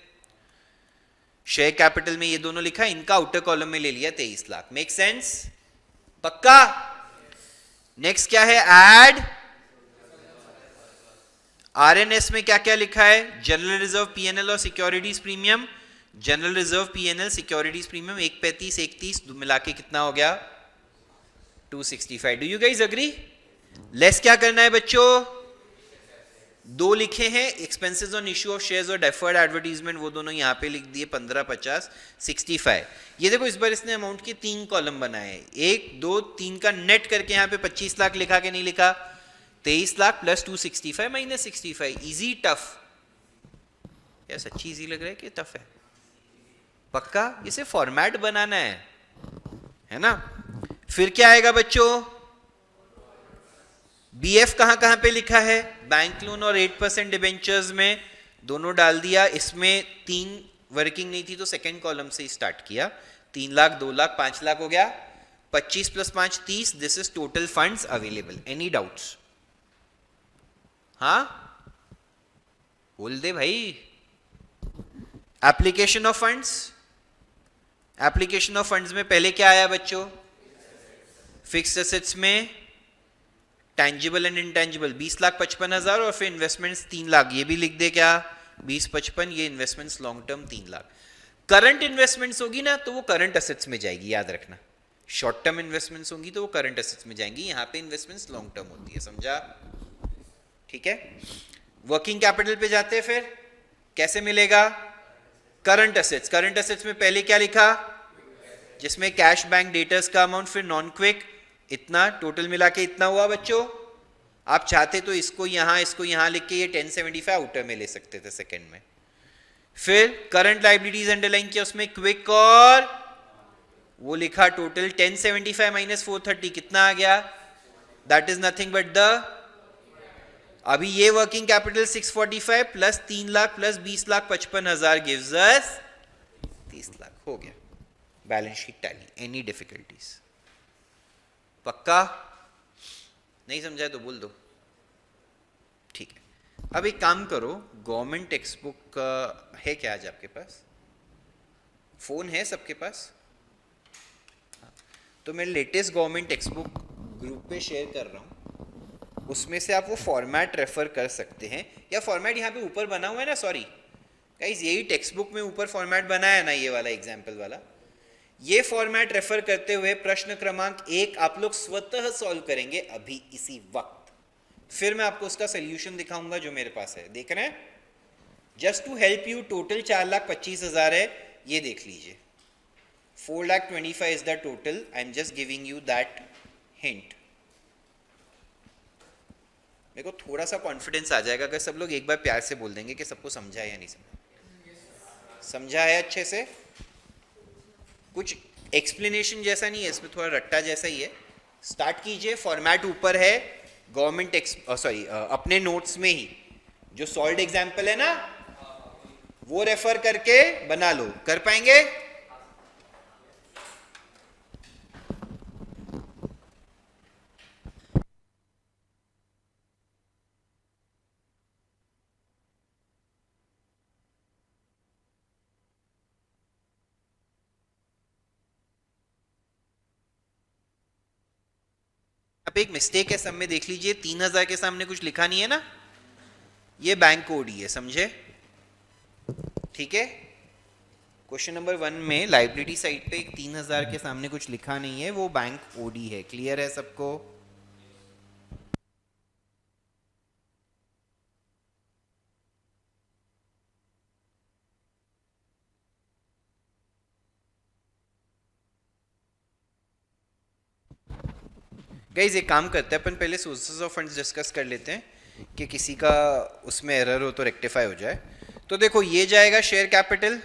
शेयर कैपिटल में ये दोनों लिखा, इनका आउटर कॉलम में ले लिया 23 लाख, मेक सेंस, पक्का। नेक्स्ट क्या है, ऐड, आरएनएस में क्या क्या लिखा है, जनरल रिजर्व, पीएनएल और securities premium, general reserve, PNL, securities premium 135 31 मिला के कितना हो गया 265। Do you guys agree, less क्या करना है बच्चों? दो लिखे हैं, expenses on issue of shares और डेफर्ड एडवर्टीजमेंट, वो दोनों यहाँ पे लिख दिए, 15, 50, 65। ये देखो इस बार इसने अमाउंट के 3 कॉलम बनाए हैं, 1, 2, 3 का नेट करके यहाँ पे 25 लाख लिखा कि नहीं लिखा? 23 lakh plus 265 minus 65। Easy tough? यार सच्ची इजी लग रहा है कि टफ है? पक्का? इसे फॉर्मेट बनाना है ना? फिर क्या आएगा बच्चों? बीएफ कहां कहां पे लिखा है? बैंक लोन और 8% डिबेंचर्स में, दोनों डाल दिया। इसमें 3 वर्किंग नहीं थी तो सेकेंड कॉलम से ही स्टार्ट किया। 3 लाख, 2 लाख, 5 लाख हो गया। 25 plus 5 30। This is total funds available. Any doubts? हाँ बोल दे भाई। Application of funds, application of funds में पहले क्या आया बच्चों? फिक्स्ड एसेट्स में टैंजिबल एंड इनटैंजिबल 20,55,000 और फिर इन्वेस्टमेंट्स 3 लाख। ये भी लिख दे क्या? 20,55, ये investments long term 3 lakh. Current investments होगी ना तो वो करंट एसेट्स में जाएगी, याद रखना। शॉर्ट टर्म इन्वेस्टमेंट्स होंगी तो वो करंट एसेट्स में जाएंगी, यहाँ पे इन्वेस्टमेंट्स लॉन्ग टर्म होती है, समझा? ठीक है। वर्किंग कैपिटल पे जाते हैं, फिर कैसे मिलेगा? Current assets. करंट एसेट्स में पहले क्या लिखा? जिसमें कैश, बैंक, डेटर्स का अमाउंट, फिर नॉन क्विक इतना, टोटल मिला के इतना हुआ बच्चों। आप चाहते तो इसको यहां लिख के ये 1075 आउटर में ले सकते थे सेकंड में। फिर करंट लाइबिलिटीज अंडरलाइन किया, उसमें क्विक और वो लिखा टोटल 1075 माइनस 430 कितना आ गया? That is nothing but the, अभी ये working capital 645 plus 3 lakh plus 20,55,000 gives us 30 lakh. हो गया balance sheet tally. Any difficulties? पक्का? नहीं समझा तो बोल दो। ठीक है। अब एक काम करो, गवर्नमेंट टेक्स्ट बुक है क्या आज आपके पास? फोन है सबके पास? तो मैं latest government text book group पे शेयर कर रहा हूँ, उसमें से आप वो फॉर्मेट रेफर कर सकते हैं। या फॉर्मेट यहाँ पे ऊपर बना हुआ है ना, सॉरी गाइस, यही टेक्स्ट बुक में ऊपर फॉर्मेट बना है ना, ये वाला एग्जाम्पल वाला। ये फॉर्मेट रेफर करते हुए प्रश्न क्रमांक 1 आप लोग स्वतः सॉल्व करेंगे अभी इसी वक्त। फिर मैं आपको उसका सोल्यूशन दिखाऊंगा जो मेरे पास है, देख रहे हैं? Just to help you, total 4,25,000 है, ये देख लीजिए। 4,25,000 is the total. I am just giving you that hint. मेरे को थोड़ा सा कॉन्फिडेंस आ जाएगा अगर सब लोग एक बार प्यार से बोल देंगे कि सबको समझा है या नहीं समझा। समझा है अच्छे से? कुछ एक्सप्लेनेशन जैसा नहीं है इसमें, थोड़ा रट्टा जैसा ही है। स्टार्ट कीजिए। फॉर्मेट ऊपर है गवर्नमेंट अपने नोट्स में ही, जो सॉल्व्ड एग्जाम्पल है ना वो रेफर करके बना लो। कर पाएंगे? पे एक मिस्टेक है, सब में देख लीजिए। 3,000 के सामने कुछ लिखा नहीं है ना, ये बैंक ओडी है, समझे? ठीक है। क्वेश्चन नंबर 1 में लाइबिलिटी साइड पे 3,000 के सामने कुछ लिखा नहीं है, वो बैंक ओडी है। क्लियर है सबको? गाइज एक काम करते हैं अपन, पहले सोर्सेज ऑफ फंड्स डिस्कस कर लेते हैं कि किसी का उसमें एरर हो तो रेक्टिफाई हो जाए। तो देखो ये जाएगा शेयर कैपिटल,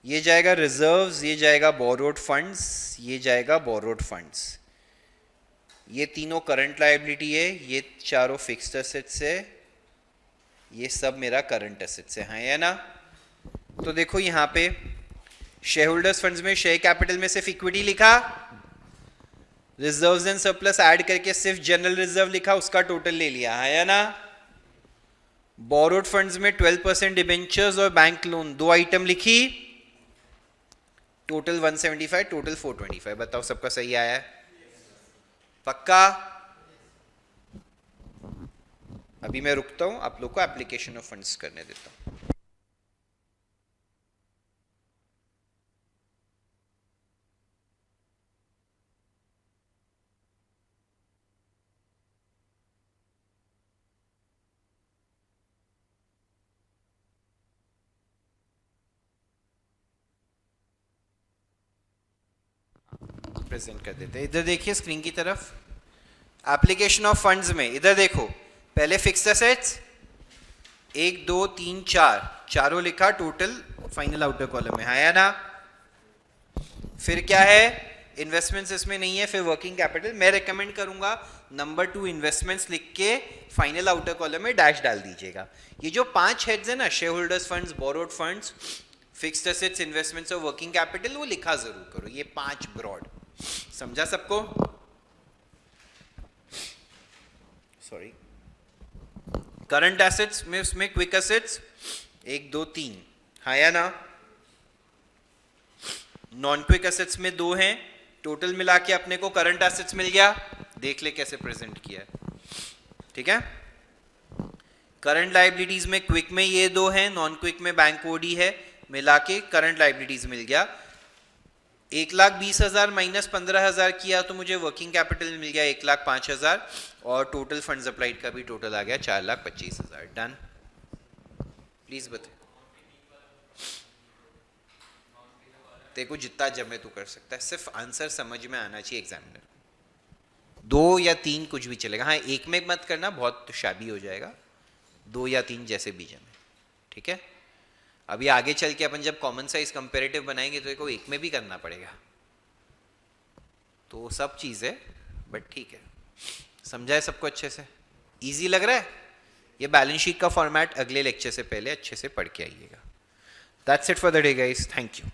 ये जाएगा रिजर्व्स, ये जाएगा बोरोड फंड्स, ये जाएगा बोरोड फंड्स। ये तीनों करंट लायबिलिटी है, ये चारों फिक्स्ड एसेट्स है, ये सब मेरा करंट एसेट्स है, हाँ या ना? तो देखो यहाँ पे शेयर होल्डर्स फंड्स में शेयर कैपिटल में सिर्फ इक्विटी लिखा, रिजर्व्स एंड सरप्लस ऐड करके सिर्फ जनरल रिजर्व लिखा, उसका टोटल ले लिया, है या ना? बोरोड फंड्स में 12% डिबेंचर्स और बैंक लोन, दो आइटम लिखी, टोटल 175, टोटल 425। बताओ सबका सही आया है? पक्का? अभी मैं रुकता हूं, आप लोग को एप्लीकेशन ऑफ फंड्स करने देता हूं। प्रेजेंट कर देते हैं। इधर देखिए स्क्रीन की तरफ, एप्लीकेशन ऑफ फंड्स में इधर देखो, पहले फिक्स्ड एसेट्स 1 2 3 4 चारों लिखा टोटल फाइनल आउटर कॉलम में, है ना। फिर क्या है, इन्वेस्टमेंट्स इसमें नहीं है, फिर वर्किंग कैपिटल। मैं रेकमेंड करूंगा नंबर 2 इन्वेस्टमेंट्स लिख के फाइनल आउटर कॉलम में डैश डाल दीजिएगा। ये जो 5 हेड्स है ना, share holders funds, borrowed funds, fixed assets, investments और वर्किंग कैपिटल, वो लिखा जरूर करो, ये 5 ब्रॉड। समझा सबको? सॉरी, करंट एसेट्स में उसमें क्विक एसेट्स 1 2 3, हाँ या ना। नॉन क्विक एसेट्स में 2 हैं, टोटल मिला के अपने को करंट एसेट्स मिल गया। देख ले कैसे प्रेजेंट किया है, ठीक है। करंट लाइबिलिटीज में क्विक में ये 2 हैं, नॉन क्विक में बैंक ओडी है, मिला के करंट लाइबिलिटीज मिल गया। 1,20,000 माइनस 15,000 किया तो मुझे वर्किंग कैपिटल मिल गया 1,05,000 और टोटल फंड्स अप्लाइड का भी टोटल आ गया 4,25,000। डन। प्लीज बता, देखो जितना जमे तू कर सकता है, सिर्फ आंसर समझ में आना चाहिए एग्जामिनर। 2 या 3 कुछ भी चलेगा, हाँ 1 में मत करना, बहुत शाबी हो जाएगा। 2 या 3 जैसे भी जमे, ठीक है। अभी आगे चल के अपन जब कॉमन साइज कंपेरेटिव बनाएंगे तो इसको 1 में भी करना पड़ेगा, तो सब चीज़ है, बट ठीक है। समझा है सबको अच्छे से? इजी लग रहा है? ये बैलेंस शीट का फॉर्मेट अगले लेक्चर से पहले अच्छे से पढ़ के आइएगा। That's it for the day guys, thank you.